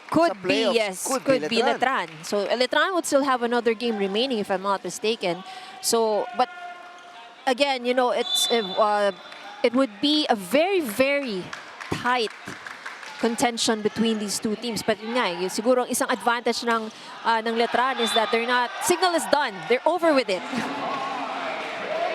[SPEAKER 3] Could
[SPEAKER 2] sa
[SPEAKER 3] be,
[SPEAKER 2] playoffs
[SPEAKER 3] yes.
[SPEAKER 2] could be Letran.
[SPEAKER 3] So Letran would still have another game remaining, if I'm not mistaken. So, but again, you know, it would be a very, very tight contention between these 2 teams. But yun nga, siguro ang isang advantage ng Letran is that they're not, Signal is done. They're over with it.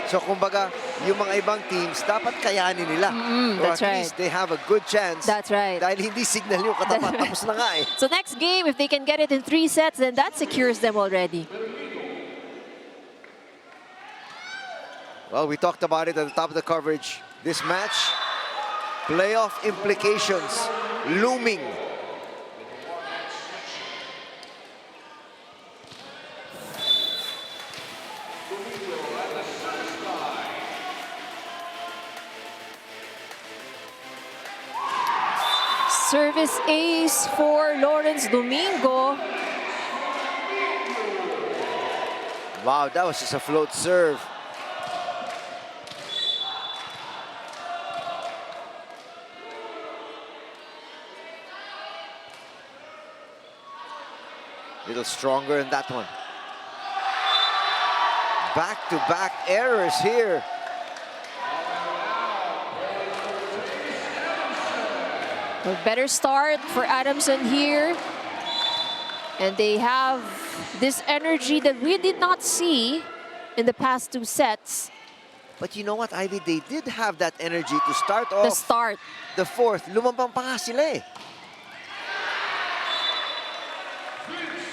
[SPEAKER 2] So kumbaga, yung mga ibang teams, dapat kayanin nila. Or
[SPEAKER 3] That's
[SPEAKER 2] at
[SPEAKER 3] right.
[SPEAKER 2] least they have a good chance.
[SPEAKER 3] That's right.
[SPEAKER 2] Dahil hindi Signal yung katapat, tapos na nga eh.
[SPEAKER 3] So next game, if they can get it in 3 sets, then that secures them already.
[SPEAKER 2] Well, we talked about it at the top of the coverage. This match Playoff implications looming.
[SPEAKER 3] Service ace for Lawrence Domingo.
[SPEAKER 2] Wow, that was just a float serve. Little stronger in that one. Back-to-back errors here.
[SPEAKER 3] A better start for Adamson here. And they have this energy that we did not see in the past 2 sets.
[SPEAKER 2] But you know what, Ivy? They did have that energy to start off the fourth. Lumabang pa nga sila eh.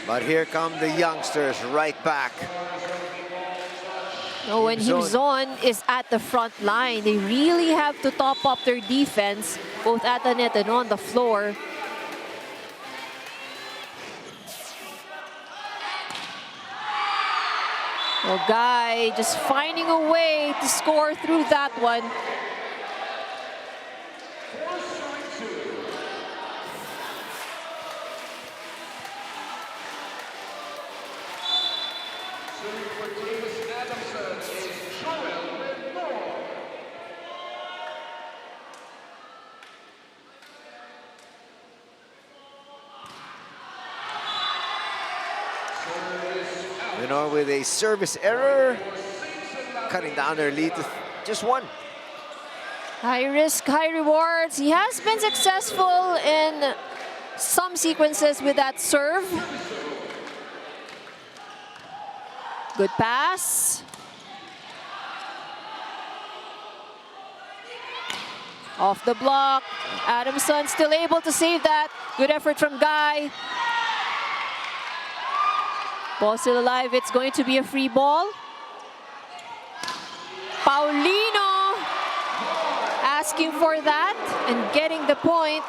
[SPEAKER 2] But here come the youngsters right back.
[SPEAKER 3] No, when Himzon is at the front line, they really have to top up their defense, both at the net and on the floor. Oh, Guy just finding a way to score through that one.
[SPEAKER 2] Lenore with a service error, cutting down their lead to just 1.
[SPEAKER 3] High risk, high rewards. He has been successful in some sequences with that serve. Good pass. Off the block. Adamson still able to save that. Good effort from Guy. Ball still alive. It's going to be a free ball. Paulino asking for that and getting the point.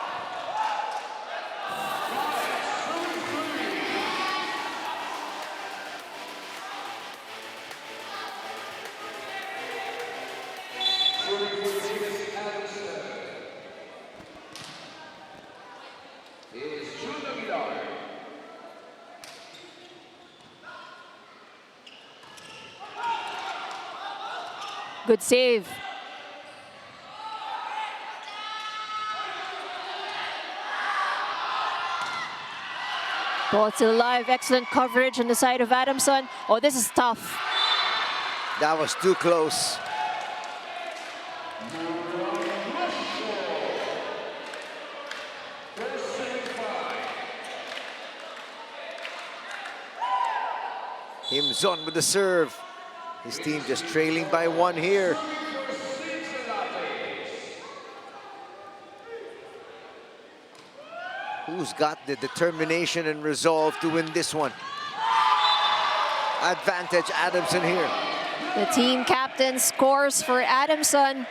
[SPEAKER 3] Good save. Ball still alive. Excellent coverage on the side of Adamson. Oh, this is tough.
[SPEAKER 2] That was too close. Himzon with the serve. His team just trailing by 1 here. Who's got the determination and resolve to win this one? Advantage Adamson here.
[SPEAKER 3] The team captain scores for Adamson.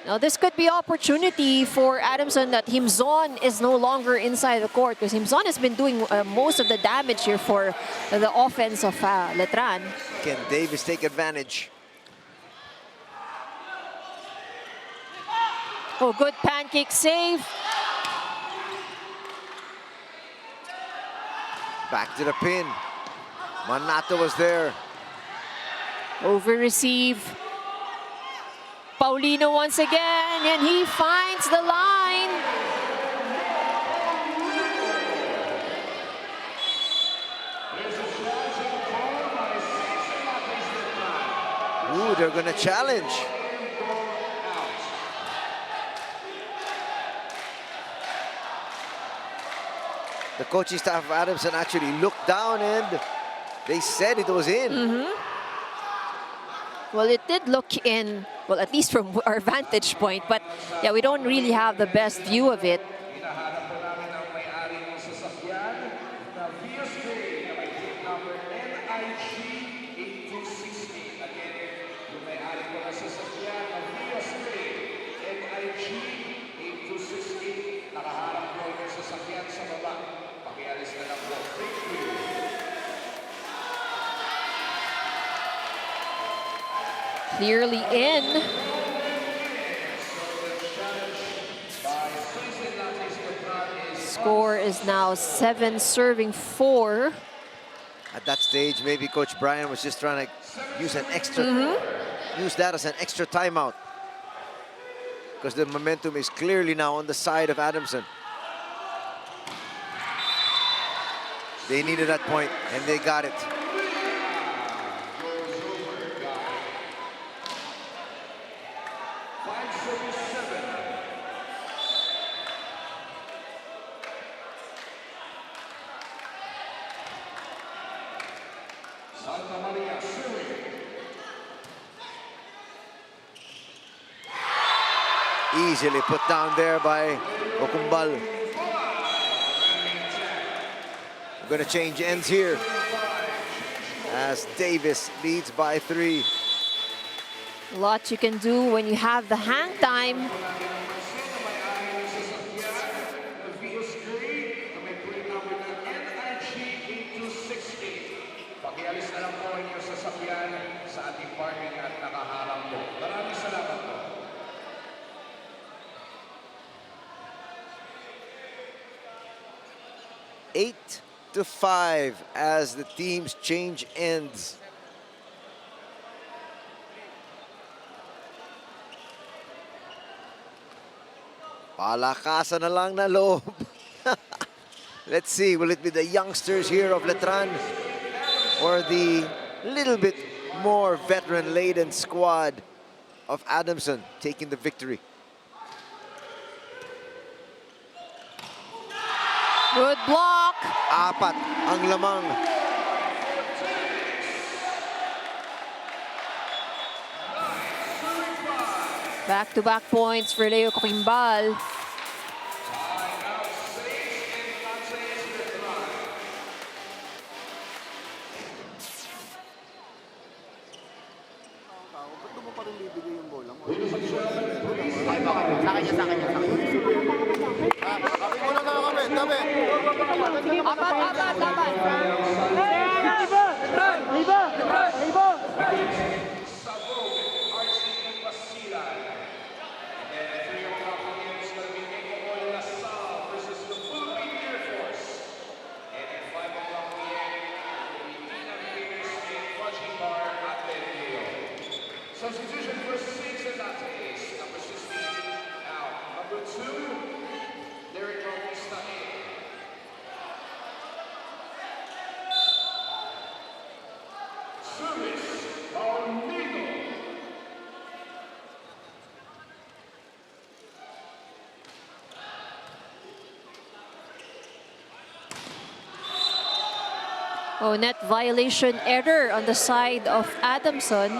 [SPEAKER 3] Now this could be opportunity for Adamson that Himzon is no longer inside the court, because Himzon has been doing most of the damage here for the offense of Letran.
[SPEAKER 2] Can Davies take advantage?
[SPEAKER 3] Oh, good pancake save.
[SPEAKER 2] Back to the pin. Manato was there.
[SPEAKER 3] Over receive. Paulino once again, and he finds the line.
[SPEAKER 2] Ooh, they're gonna challenge. The coaching staff of Adamson actually looked down and they said it was in.
[SPEAKER 3] Well, it did look in, well, at least from our vantage point, but yeah, we don't really have the best view of it. nearly in. Score is now 7 serving 4.
[SPEAKER 2] At that stage, maybe Coach Brian was just trying to use an extra, use that as an extra timeout. Because the momentum is clearly now on the side of Adamson. They needed that point, and they got it. Easily put down there by Okumbal. We're going to change ends here as Davis leads by 3.
[SPEAKER 3] A lot you can do when you have the hang time.
[SPEAKER 1] Pakialis na lang po ang inyong sasakyan sa ating parking at nakaharap po. Maraming salamat po.
[SPEAKER 2] Eight to 5 as the teams change ends. Palakasan na lang na loob. Let's see, will it be the youngsters here of Letran or the little bit more veteran-laden squad of Adamson taking the victory?
[SPEAKER 3] Good block.
[SPEAKER 2] Apat ang lamang.
[SPEAKER 3] Back-to-back points for Leo Coquimbal.
[SPEAKER 1] Substitution for Saints and Lattes, number 16. Now, number 2, Derek Bautista A. Service, Almeida.
[SPEAKER 3] Oh, net violation error on the side of Adamson.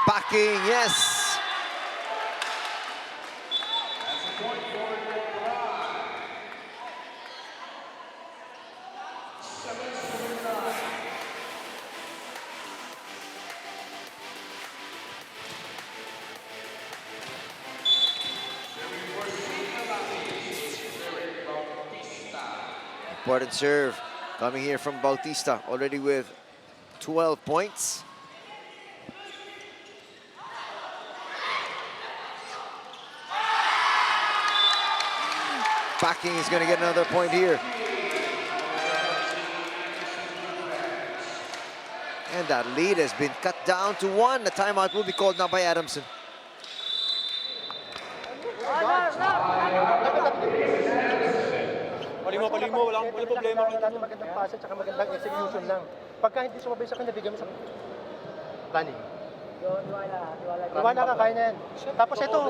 [SPEAKER 2] Backing, yes. Important serve coming here from Bautista, already with 12 points. Backing is going to get another point here. And that lead has been cut down to 1. The timeout will be called now by Adamson.
[SPEAKER 7] Walang problema. Magandang pass at magandang execution lang. Pagka hindi sumabay sa kanya, bigyan mo sa planning. Tiwala ka, kaya na yan. Tapos ito,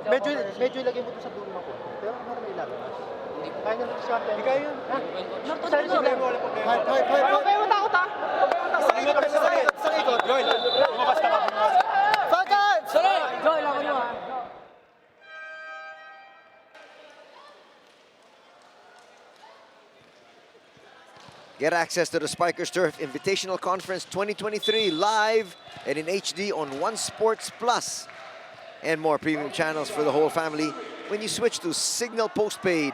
[SPEAKER 7] medyo ilagay mo ito sa dulo ko. Pero ano na ilalabas? Kaya niya ito sa atin. Kaya yun. Sorry, problema. Huwag kayo matakot ha. Isang ikot. Joel, lumabas ka pa. Falcon! Sorry! Joel, ako nyo ha.
[SPEAKER 2] Get access to the Spikers Turf Invitational Conference 2023 live and in HD on One Sports Plus. And more premium channels for the whole family when you switch to Signal Postpaid.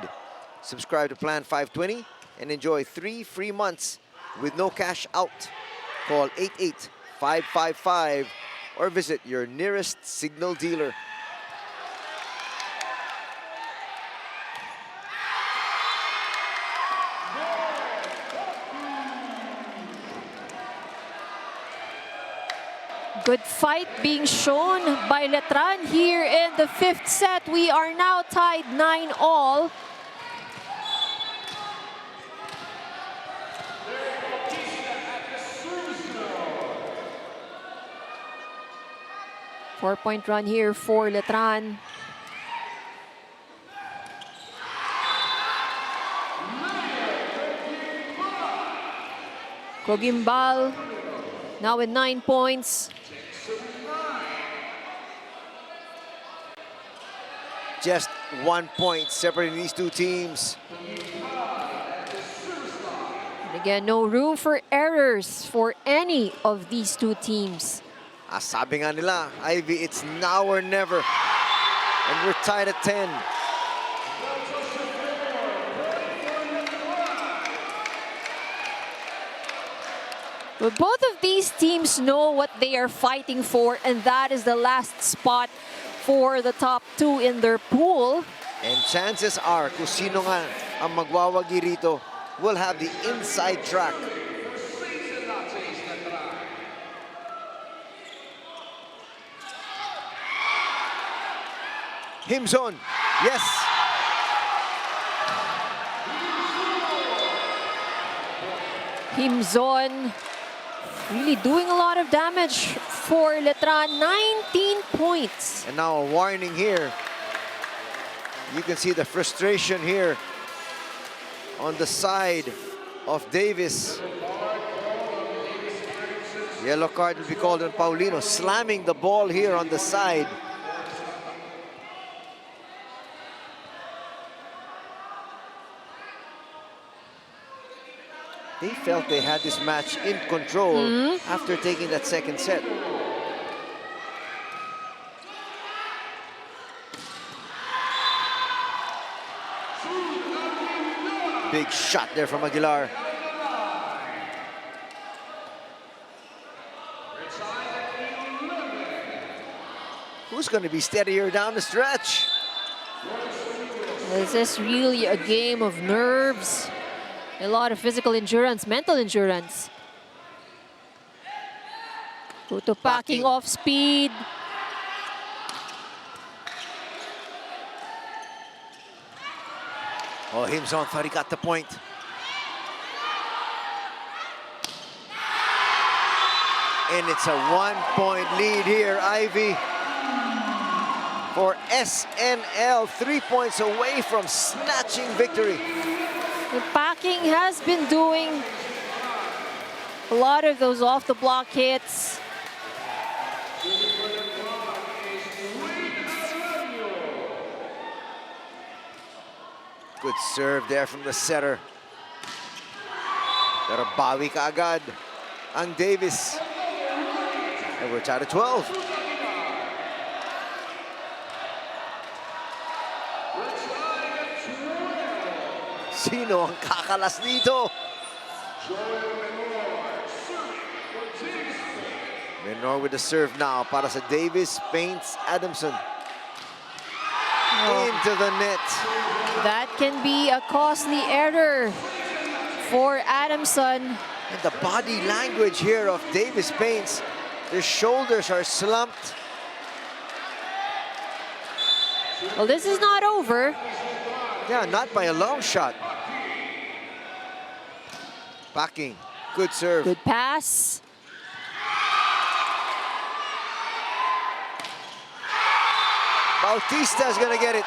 [SPEAKER 2] Subscribe to Plan 520 and enjoy 3 free months with no cash out. Call 88555 or visit your nearest Signal dealer.
[SPEAKER 3] Good fight being shown by Letran here in the 5th set. We are now tied 9-all. Four-point run here for Letran. Cogimbal now with 9 points.
[SPEAKER 2] Just 1 point separating these two teams.
[SPEAKER 3] And again, no room for errors for any of these two teams.
[SPEAKER 2] Sabi nga nila, Ivy, it's now or never. And we're tied at 10.
[SPEAKER 3] But both of these teams know what they are fighting for, and that is the last spot for the top two in their pool.
[SPEAKER 2] And chances are, kung sino nga ang magwawagi rito, will have the inside track. Himson, yes.
[SPEAKER 3] Himson really doing a lot of damage for Letran, 19 points.
[SPEAKER 2] And now a warning here. You can see the frustration here on the side of Davis. Yellow card will be called on Paulino, slamming the ball here on the side. They felt they had this match in control after taking that second set. Big shot there from Aguilar. Who's going to be steadier down the stretch?
[SPEAKER 3] This is really a game of nerves. A lot of physical endurance, mental endurance. Puto packing off speed.
[SPEAKER 2] Oh, Himson thought he got the point. And it's a 1-point lead here, Ivy. For SNL, 3 points away from snatching victory.
[SPEAKER 3] The packing has been doing a lot of those off-the-block hits.
[SPEAKER 2] Good serve there from the setter. Pero bawi kaagad ang Davis. And we're tied at 12. Sino ang kakalas dito? Menor with the serve now para sa Davies Paint Adamson. Into the net.
[SPEAKER 3] That can be a costly error for Adamson.
[SPEAKER 2] And the body language here of Davies Paints. Their shoulders are slumped.
[SPEAKER 3] Well, this is not over.
[SPEAKER 2] Yeah, not by a long shot. Backing, good serve.
[SPEAKER 3] Good pass.
[SPEAKER 2] Bautista's gonna get it.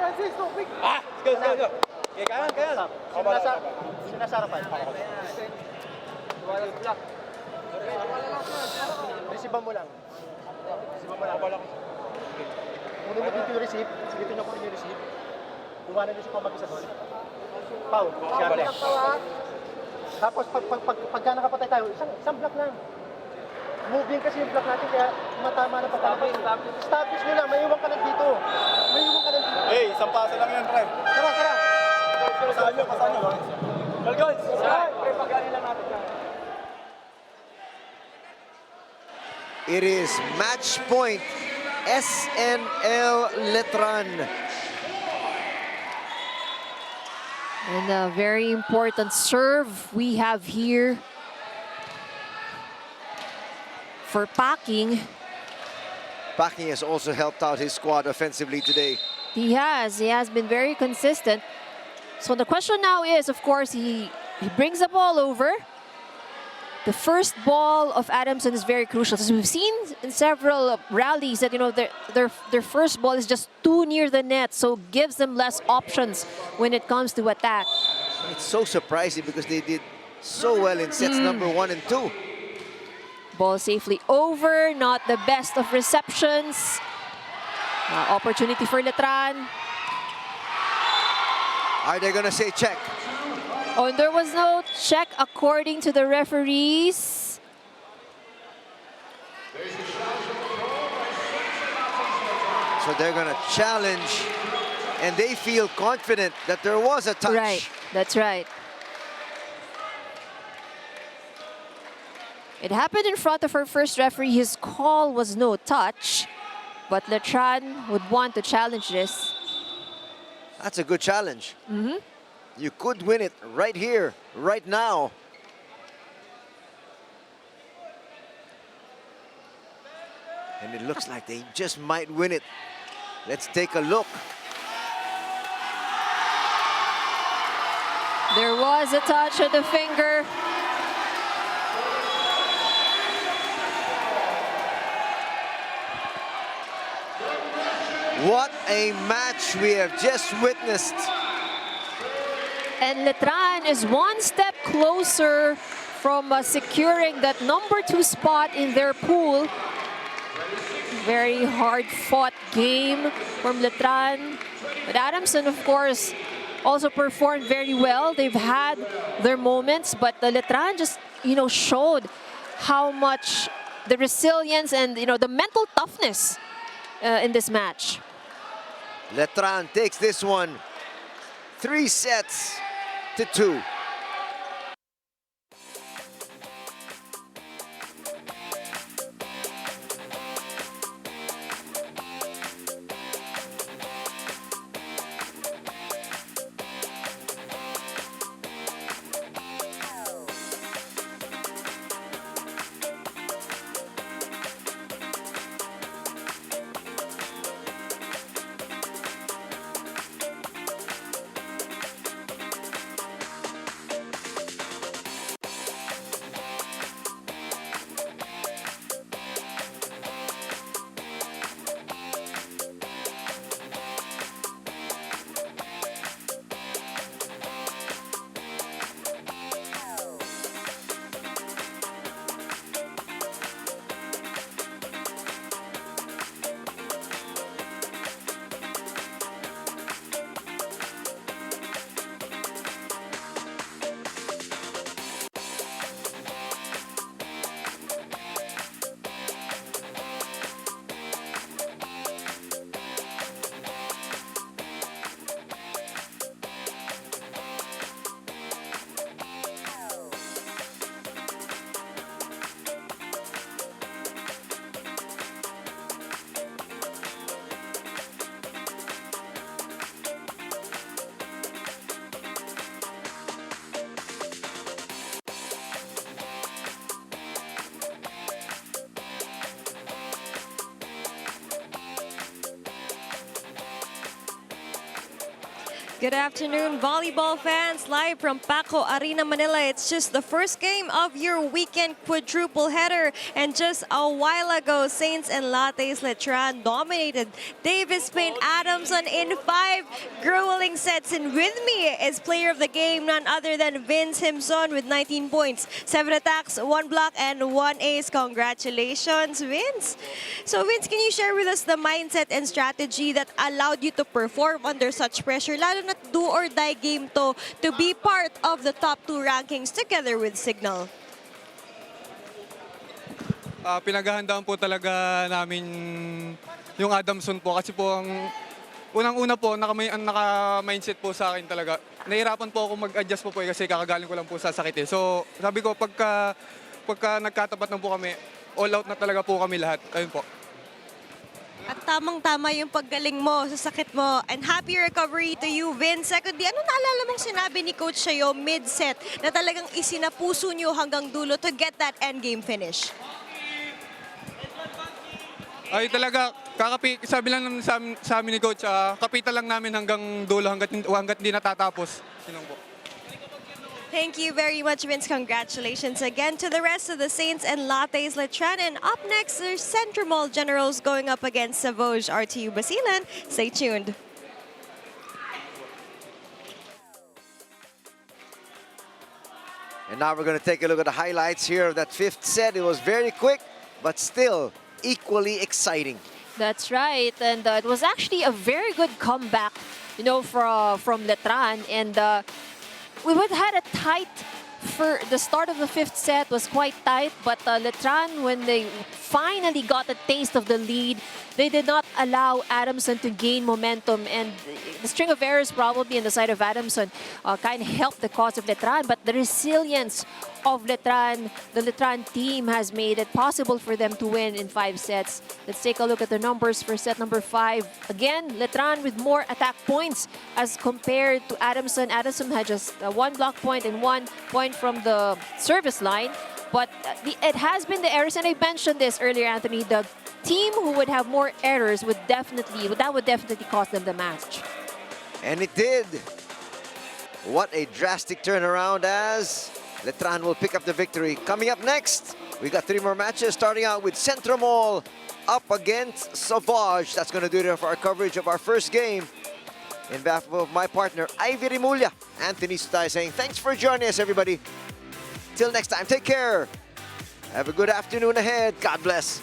[SPEAKER 5] Go.
[SPEAKER 7] Okay, kaya. Sino nasa harapan? Receive mo lang. Kunin mo dito yung receive. Dito nyo kunin yung receive. Iwanan nyo si Pamag-isa doon. Foul. Tapos pagka nakapatay tayo, isang block lang. Moving kasi yung block natin kaya matama na pagkakapay. Establish nyo lang, may iwan ka lang dito.
[SPEAKER 10] Hey, isang pasa lang yan, Prem.
[SPEAKER 7] Tara.
[SPEAKER 10] Pasahan nyo.
[SPEAKER 5] Goals! Pagaling lang natin yan.
[SPEAKER 2] It is match point, SNL Letran.
[SPEAKER 3] And a very important serve we have here for Packing.
[SPEAKER 2] Packing has also helped out his squad offensively today.
[SPEAKER 3] He has been very consistent. So the question now is, of course, he brings the ball over. The first ball of Adamson is very crucial. As we've seen in several rallies that, you know, their first ball is just too near the net, so gives them less options when it comes to attack.
[SPEAKER 2] It's so surprising because they did so well in sets number 1 and 2.
[SPEAKER 3] Ball safely over, not the best of receptions. Opportunity for Letran.
[SPEAKER 2] Are they gonna say check?
[SPEAKER 3] Oh, and there was no check according to the referees.
[SPEAKER 2] So they're gonna challenge, and they feel confident that there was a touch.
[SPEAKER 3] Right, that's right. It happened in front of our first referee. His call was no touch, but Letran would want to challenge this.
[SPEAKER 2] That's a good challenge. You could win it right here, right now. And it looks like they just might win it. Let's take a look.
[SPEAKER 3] There was a touch of the finger.
[SPEAKER 2] What a match we have just witnessed.
[SPEAKER 3] And Letran is one step closer from securing that number 2 spot in their pool. Very hard-fought game from Letran. But Adamson, of course, also performed very well. They've had their moments, but the Letran just, you know, showed how much the resilience and, you know, the mental toughness in this match.
[SPEAKER 2] Letran takes this one 3-2.
[SPEAKER 6] Good afternoon, volleyball fans. Live from Paco Arena, Manila. It's just the first game of your weekend quadruple header. And just a while ago, Saints and Lattes Letran dominated Davies Paint Adamson in 5 grueling sets. And with me is player of the game, none other than Vince Himson with 19 points, 7 attacks, 1 block, and 1 ace. Congratulations, Vince. So, Vince, can you share with us the mindset and strategy that allowed you to perform under such pressure? Lalo na do-or-die game to be part of the top 2 rankings together with Signal.
[SPEAKER 11] Pinaghahandaan po talaga namin yung Adamson po kasi po ang unang-una po naka-mindset po sa akin talaga. Nahirapan po ako mag-adjust po kasi kakagaling ko lang po sa sakit eh. So sabi ko pagka nagkatapat na po kami, all out na talaga po kami lahat. Ayun po.
[SPEAKER 6] At tamang-tama yung paggaling mo sa sakit mo. And happy recovery to you, Vince. Secondly, ano naalala mong sinabi ni Coach sa'yo mid-set na talagang isinapuso nyo hanggang dulo to get that endgame finish?
[SPEAKER 11] Ay talaga, sabi lang naman sa amin ni Coach, kapitan lang namin hanggang dulo, hanggat hindi natatapos. Yun po.
[SPEAKER 6] Thank you very much, Vince. Congratulations again to the rest of the Saints and Lattes Letran. And up next, there's Central Mall Generals going up against Savoj RTU Basilan. Stay tuned.
[SPEAKER 2] And now we're going to take a look at the highlights here of that 5th set. It was very quick, but still equally exciting.
[SPEAKER 3] That's right, and it was actually a very good comeback, you know, from Letran, and we would had a tight for the start of the 5th set was quite tight, but Letran, when they finally got a taste of the lead, they did not allow Adamson to gain momentum, and the string of errors probably on the side of Adamson kind of helped the cause of Letran, but the resilience of Letran, the Letran team has made it possible for them to win in 5 sets. Let's take a look at the numbers for set number 5. Again, Letran with more attack points as compared to Adamson. Adamson had just 1 block point and 1 point from the service line. But it has been the errors, and I mentioned this earlier, Anthony, the team who would have more errors would definitely cost them the match.
[SPEAKER 2] And it did. What a drastic turnaround as Letran will pick up the victory. Coming up next, we got 3 more matches, starting out with Centro Mall up against Savoj. That's going to do it for our coverage of our first game. In behalf of my partner, Ivy Rimulya, Anthony Sutay saying thanks for joining us, everybody. Till next time, take care. Have a good afternoon ahead. God bless.